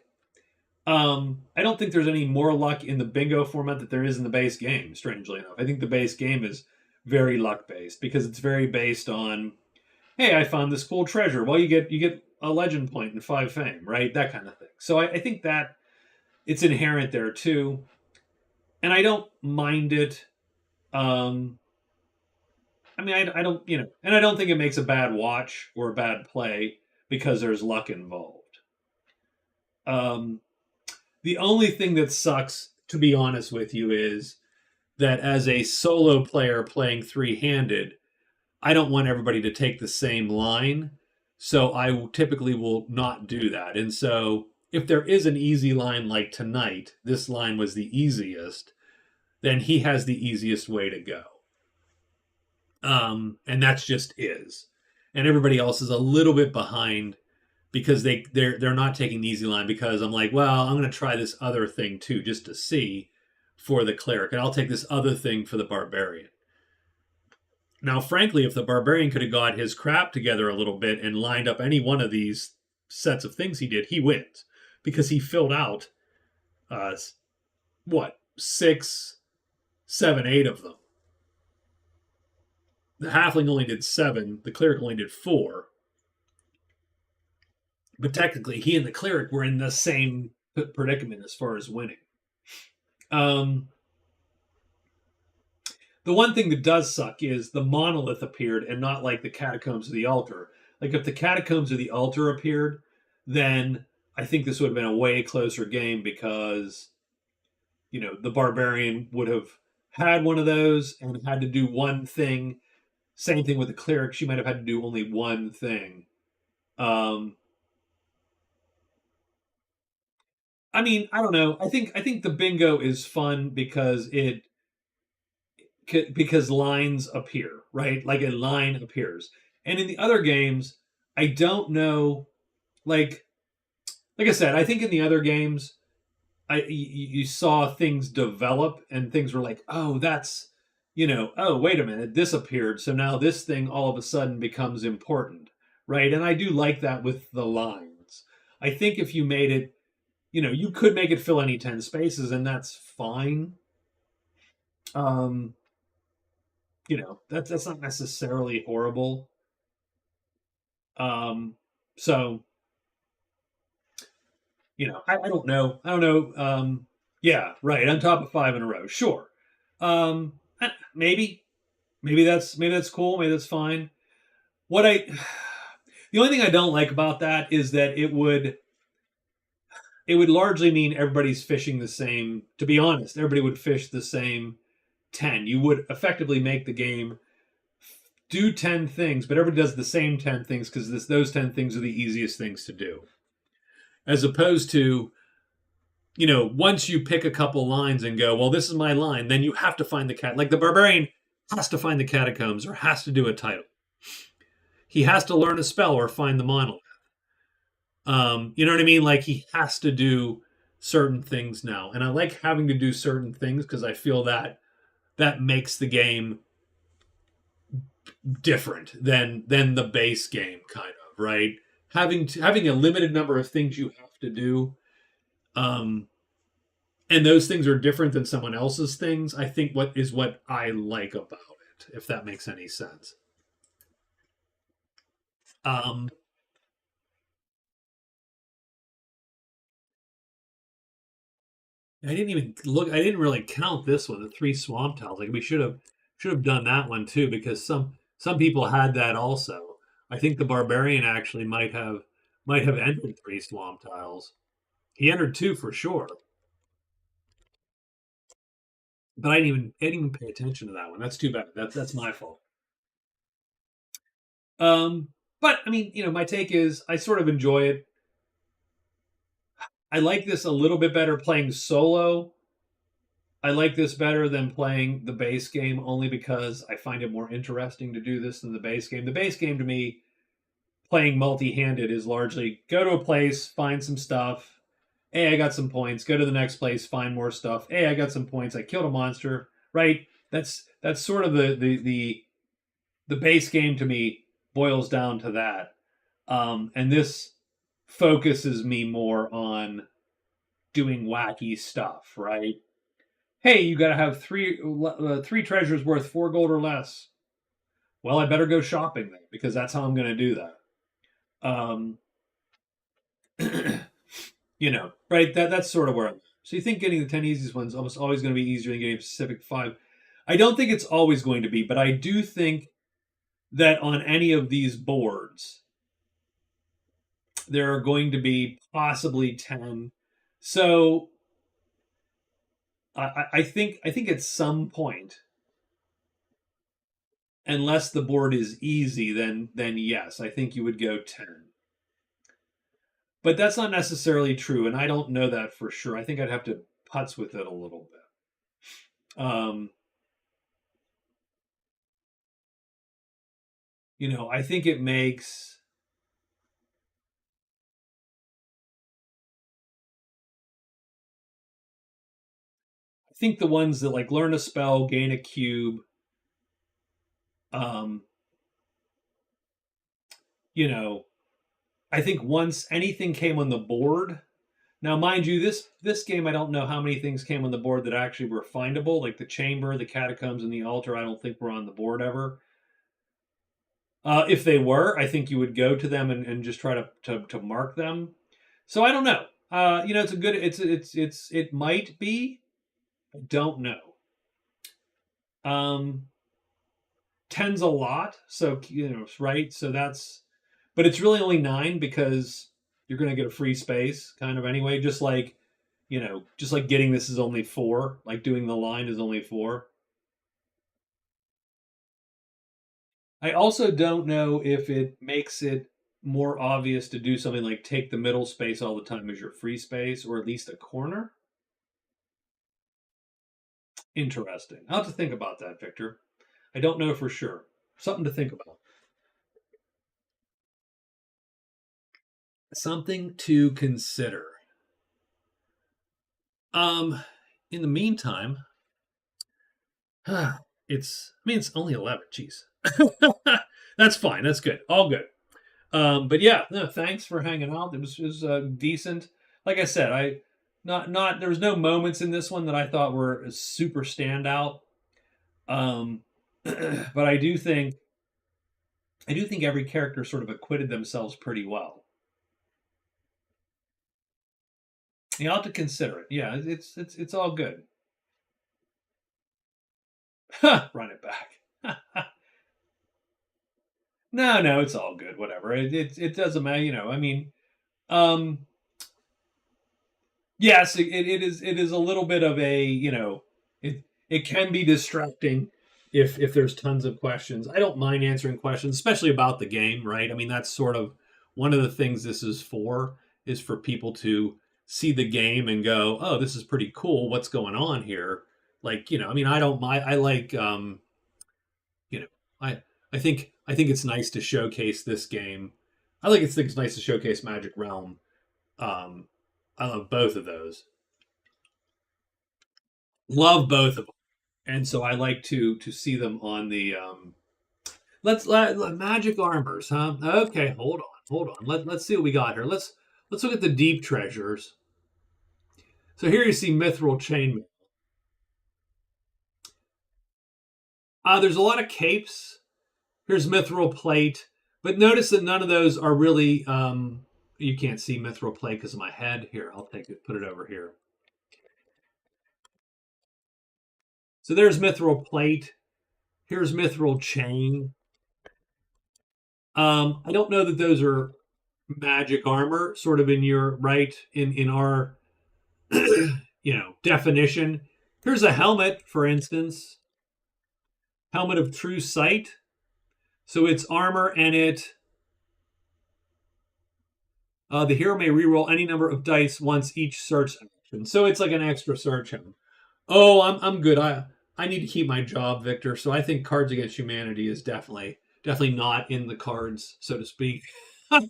I don't think there's any more luck in the bingo format that there is in the base game, strangely enough. I think the base game is very luck based because it's very based on, hey, I found this cool treasure. Well, you get a legend point and 5 fame, right? That kind of thing. So I think that it's inherent there too. And I don't mind it. I don't, and I don't think it makes a bad watch or a bad play because there's luck involved. The only thing that sucks, to be honest with you, is that as a solo player playing 3-handed, I don't want everybody to take the same line. So I typically will not do that. And so if there is an easy line like tonight, this line was the easiest, then he has the easiest way to go. And that's just is. And everybody else is a little bit behind because they're not taking the easy line because I'm like, well, I'm going to try this other thing too, just to see for the cleric. And I'll take this other thing for the barbarian. Now, frankly, if the barbarian could have got his crap together a little bit and lined up any one of these sets of things he did, he wins because he filled out, 6, 7, 8 of them. The halfling only did 7. The cleric only did 4. But technically, he and the cleric were in the same predicament as far as winning. The one thing that does suck is the monolith appeared and not like the catacombs of the altar. Like if the catacombs of the altar appeared, then I think this would have been a way closer game because, the barbarian would have had one of those and had to do one thing. Same thing with the cleric; she might have had to do only one thing. I mean, I don't know. I think the bingo is fun because because lines appear, right? Like a line appears. And in the other games, I don't know like I said, I think in the other games you saw things develop and things were like, "Oh, that's oh, wait a minute, this appeared. So now this thing all of a sudden becomes important." Right? And I do like that with the lines. I think if you made it you could make it fill any 10 spaces and that's fine. Um, that's not necessarily horrible. So, I don't know. I don't know. Yeah, right. On top of 5 in a row. Sure. Maybe, maybe that's cool. Maybe that's fine. What I, the only thing I don't like about that is that it would largely mean everybody's fishing the same. To be honest, everybody would fish the same 10. You would effectively make the game do 10 things, but everybody does the same 10 things because those 10 things are the easiest things to do. As opposed to, once you pick a couple lines and go, well, this is my line, then you have to find the cat. Like the barbarian has to find the catacombs or has to do a title. He has to learn a spell or find the monolith. You know what I mean? Like he has to do certain things now. And I like having to do certain things because I feel that makes the game different than the base game, kind of, right? Having a limited number of things you have to do, and those things are different than someone else's things. I think what I like about it, if that makes any sense. Um, I didn't even look. I didn't really count this one, the 3 swamp tiles. Like we should have done that one too, because some people had that also. I think the barbarian actually might have entered 3 swamp tiles. He entered 2 for sure, but I didn't even pay attention to that one. That's too bad. That's my fault. But I mean, my take is I sort of enjoy it. I like this a little bit better playing solo. I like this better than playing the base game only because I find it more interesting to do this than the base game. The base game to me, playing multi-handed is largely go to a place, find some stuff. Hey, I got some points. Go to the next place, find more stuff. Hey, I got some points. I killed a monster. Right? That's sort of the base game to me boils down to that. And this focuses me more on doing wacky stuff, right? Hey, you got to have three treasures worth 4 gold or less. Well, I better go shopping then because that's how I'm going to do that. Um, right? That's sort of where I'm. So you think getting the 10 easiest ones almost always going to be easier than getting a specific 5? I don't think it's always going to be, but I do think that on any of these boards, there are going to be possibly 10. So I think at some point, unless the board is easy, then yes, I think you would go 10. But that's not necessarily true, and I don't know that for sure. I think I'd have to putz with it a little bit. I think it makes. I think the ones that like learn a spell, gain a cube, um, I think once anything came on the board. Now, mind you, this game I don't know how many things came on the board that actually were findable, like the chamber, the catacombs, and the altar. I don't think were on the board ever. If they were, I think you would go to them and just try to mark them. So I don't know. It's a good. It might be. I don't know. 10's a lot, so right. So that's, but it's really only 9 because you're going to get a free space kind of anyway. Just like getting this is only 4. Like doing the line is only 4. I also don't know if it makes it more obvious to do something like take the middle space all the time as your free space, or at least a corner. Interesting. I'll have to think about that, Victor. I don't know for sure. Something to think about. Something to consider. In the meantime, it's only 11. Jeez. That's fine. That's good. All good. But yeah, no, thanks for hanging out. It was decent. Like I said, there was no moments in this one that I thought were super standout. But I do think every character sort of acquitted themselves pretty well. You have to consider it. Yeah, it's all good. Run it back. No, it's all good. Whatever. It doesn't matter. I mean, yes, it is a little bit of a it can be distracting if there's tons of questions. I don't mind answering questions, especially about the game, right? I mean, that's sort of one of the things this is for people to see the game and go, oh, this is pretty cool. What's going on here? Like, I mean, I don't mind. I like, I think it's nice to showcase this game. I think it's nice to showcase Magic Realm. I love both of those. Love both of them, and so I like to see them on the. Let's Magic Armors, huh? Okay, hold on. Let's see what we got here. Let's look at the deep treasures. So here you see Mithril Chainmail. There's a lot of capes. Here's Mithril Plate, but notice that none of those are really. You can't see Mithril Plate because of my head. Here, I'll take it, put it over here. So there's Mithril Plate. Here's Mithril Chain. I don't know that those are magic armor, sort of in our definition. Here's a helmet, for instance. Helmet of True Sight. So it's armor and the hero may reroll any number of dice once each search action. So it's like an extra search helmet. Oh, I'm good. I need to keep my job, Victor. So I think Cards Against Humanity is definitely not in the cards, so to speak. I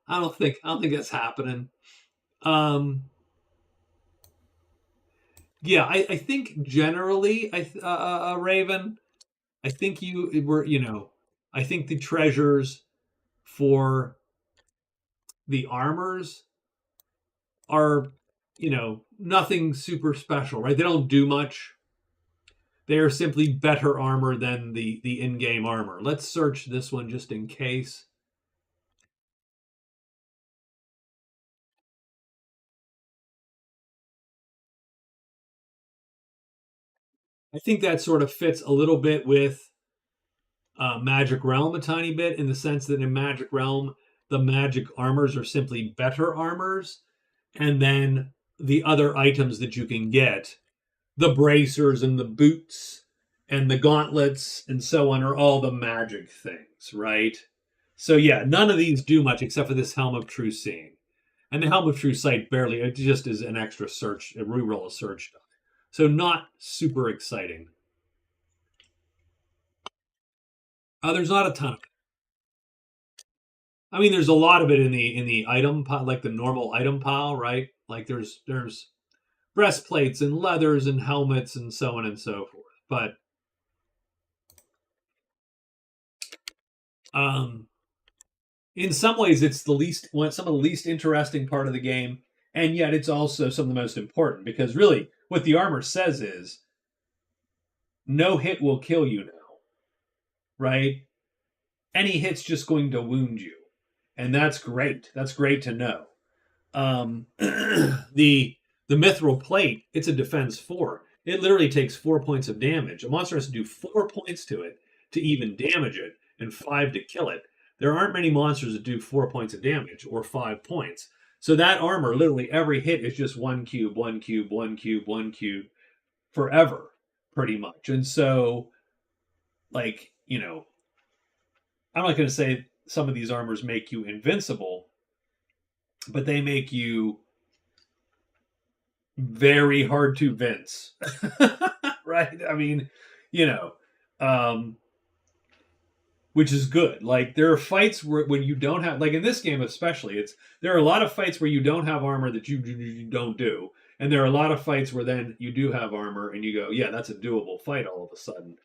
don't think that's happening. Yeah, I think generally, Raven, I think I think the treasures for the armors are, nothing super special, right? They don't do much. They are simply better armor than the in-game armor. Let's search this one just in case. I think that sort of fits a little bit with Magic Realm a tiny bit, in the sense that in Magic Realm, the magic armors are simply better armors, and then the other items that you can get, the bracers and the boots and the gauntlets and so on, are all the magic things, right? So yeah, none of these do much except for this Helm of True Seeing. And the Helm of True Sight barely, it just is an extra search, a reroll a search die. So not super exciting. There's not a ton of it. I mean, there's a lot of it in the item pile, like the normal item pile, right? Like there's breastplates and leathers and helmets and so on and so forth. But in some ways, it's some of the least interesting part of the game, and yet it's also some of the most important, because really what the armor says is no hit will kill you now, right? Any hit's just going to wound you, and that's great. That's great to know. The mithril plate, it's a defense 4. It literally takes 4 points of damage. A monster has to do 4 points to it to even damage it, and 5 to kill it. There aren't many monsters that do 4 points of damage or 5 points. So that armor, literally every hit is just 1 cube, 1 cube, 1 cube, 1 cube forever, pretty much. And so, like, you know, I'm not going to say some of these armors make you invincible, but they make you very hard to vince. Right? I mean, you know, which is good. Like, there are fights where when you don't have, like in this game especially, there are a lot of fights where you don't have armor that you don't do, and there are a lot of fights where then you do have armor and you go, yeah, that's a doable fight all of a sudden.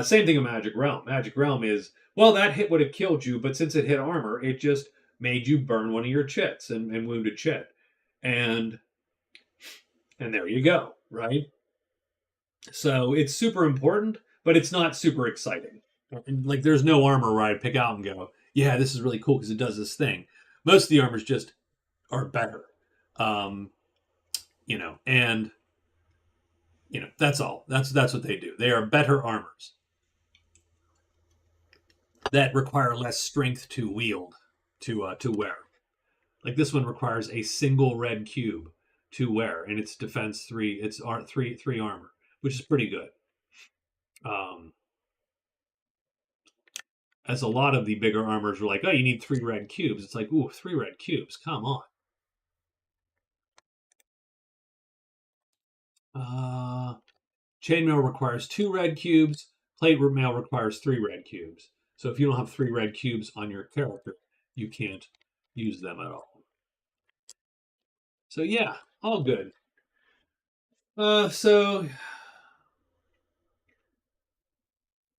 Same thing in Magic Realm. Magic Realm is, well, that hit would have killed you, but since it hit armor, it just made you burn one of your chits and wound a chit, and there you go, right? So it's super important, but it's not super exciting. And, like, there's no armor where I pick out and go, yeah, this is really cool because it does this thing. Most of the armors just are better, you know, and you know, that's all. That's what they do. They are better armors that require less strength to wield, to wear. Like, this one requires a single red cube to wear, and it's defense 3. It's three armor, which is pretty good. As a lot of the bigger armors were like, oh, you need 3 red cubes. It's like, ooh, 3 red cubes. Come on. Chainmail requires 2 red cubes. Plate mail requires 3 red cubes. So if you don't have 3 red cubes on your character, you can't use them at all. So yeah, all good. So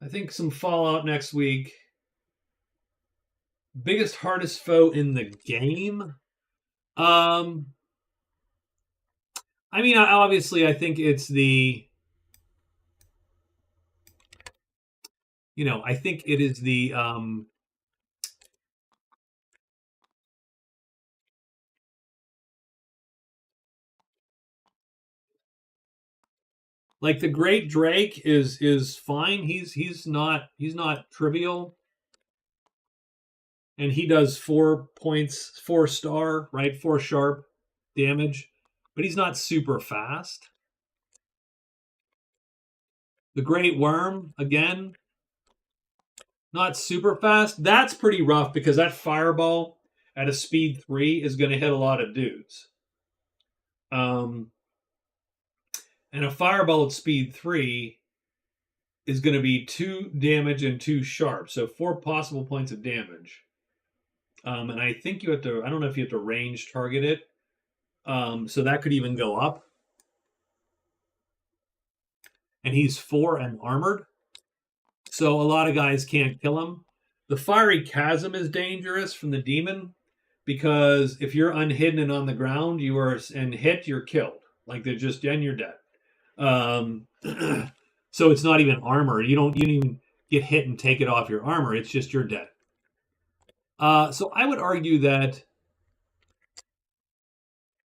I think some Fallout next week. Biggest, hardest foe in the game? I mean, obviously, I think it's I think it is the like, the Great Drake is fine. He's not trivial, and he does 4 points, 4-star, right? 4 sharp damage, but he's not super fast. The Great Worm, again, not super fast. That's pretty rough because that fireball at a speed 3 is going to hit a lot of dudes. And a fireball at speed 3 is going to be 2 damage and 2 sharp, so 4 possible points of damage. And I think you have to, I don't know if you have to range target it. So that could even go up. And he's 4 and armored, so a lot of guys can't kill him. The Fiery Chasm is dangerous from the demon, because if you're unhidden and on the ground, you are and hit, you're killed. Like, they're just, and you're dead. So it's not even armor. You don't even get hit and take it off your armor. It's just you're dead. So I would argue that,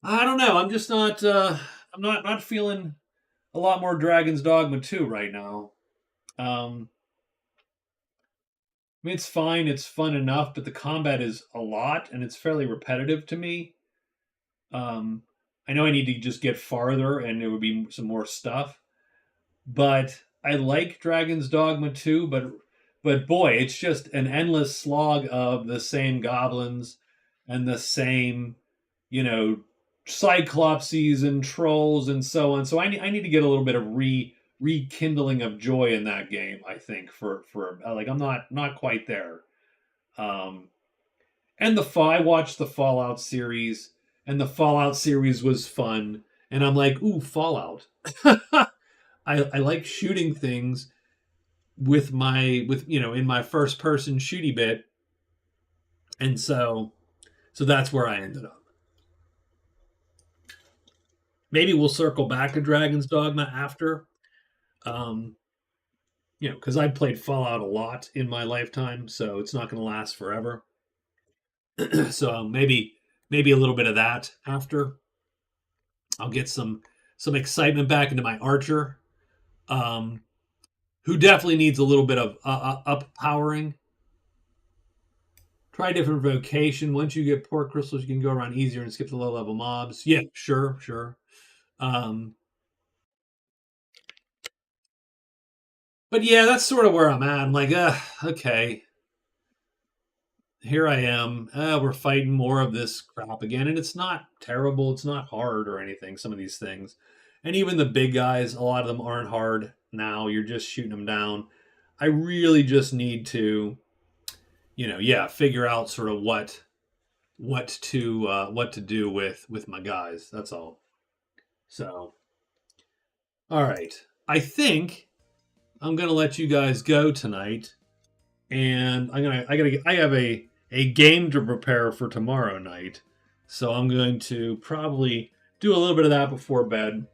I don't know. I'm just not. I'm not feeling a lot more Dragon's Dogma 2 right now. I mean, it's fine. It's fun enough, but the combat is a lot, and it's fairly repetitive to me. I know I need to just get farther, and there would be some more stuff. But I like Dragon's Dogma 2, but boy, it's just an endless slog of the same goblins and the same, cyclopses and trolls and so on. So I need to get a little bit of rekindling of joy in that game, I think, for like, I'm not quite there. And I watched the Fallout series, and the Fallout series was fun, and I'm like, ooh, Fallout. I like shooting things with in my first person shooty bit, and so that's where I ended up. Maybe we'll circle back to Dragon's Dogma after. because I played Fallout a lot in my lifetime, so it's not going to last forever. So maybe a little bit of that after. I'll get some excitement back into my archer, who definitely needs a little bit of up powering. Try different vocation. Once you get port crystals, you can go around easier and skip the low level mobs. Yeah, sure. But yeah, that's sort of where I'm at. I'm like, okay. Here I am. We're fighting more of this crap again. And it's not terrible. It's not hard or anything, some of these things. And even the big guys, a lot of them aren't hard now. You're just shooting them down. I really just need to, figure out sort of what to do with my guys. That's all. So, all right. I think I'm gonna let you guys go tonight, and I have a game to prepare for tomorrow night, so I'm going to probably do a little bit of that before bed,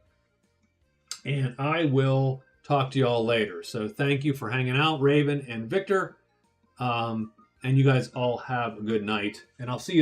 and I will talk to you all later. So thank you for hanging out, Raven and Victor, and you guys all have a good night, and I'll see you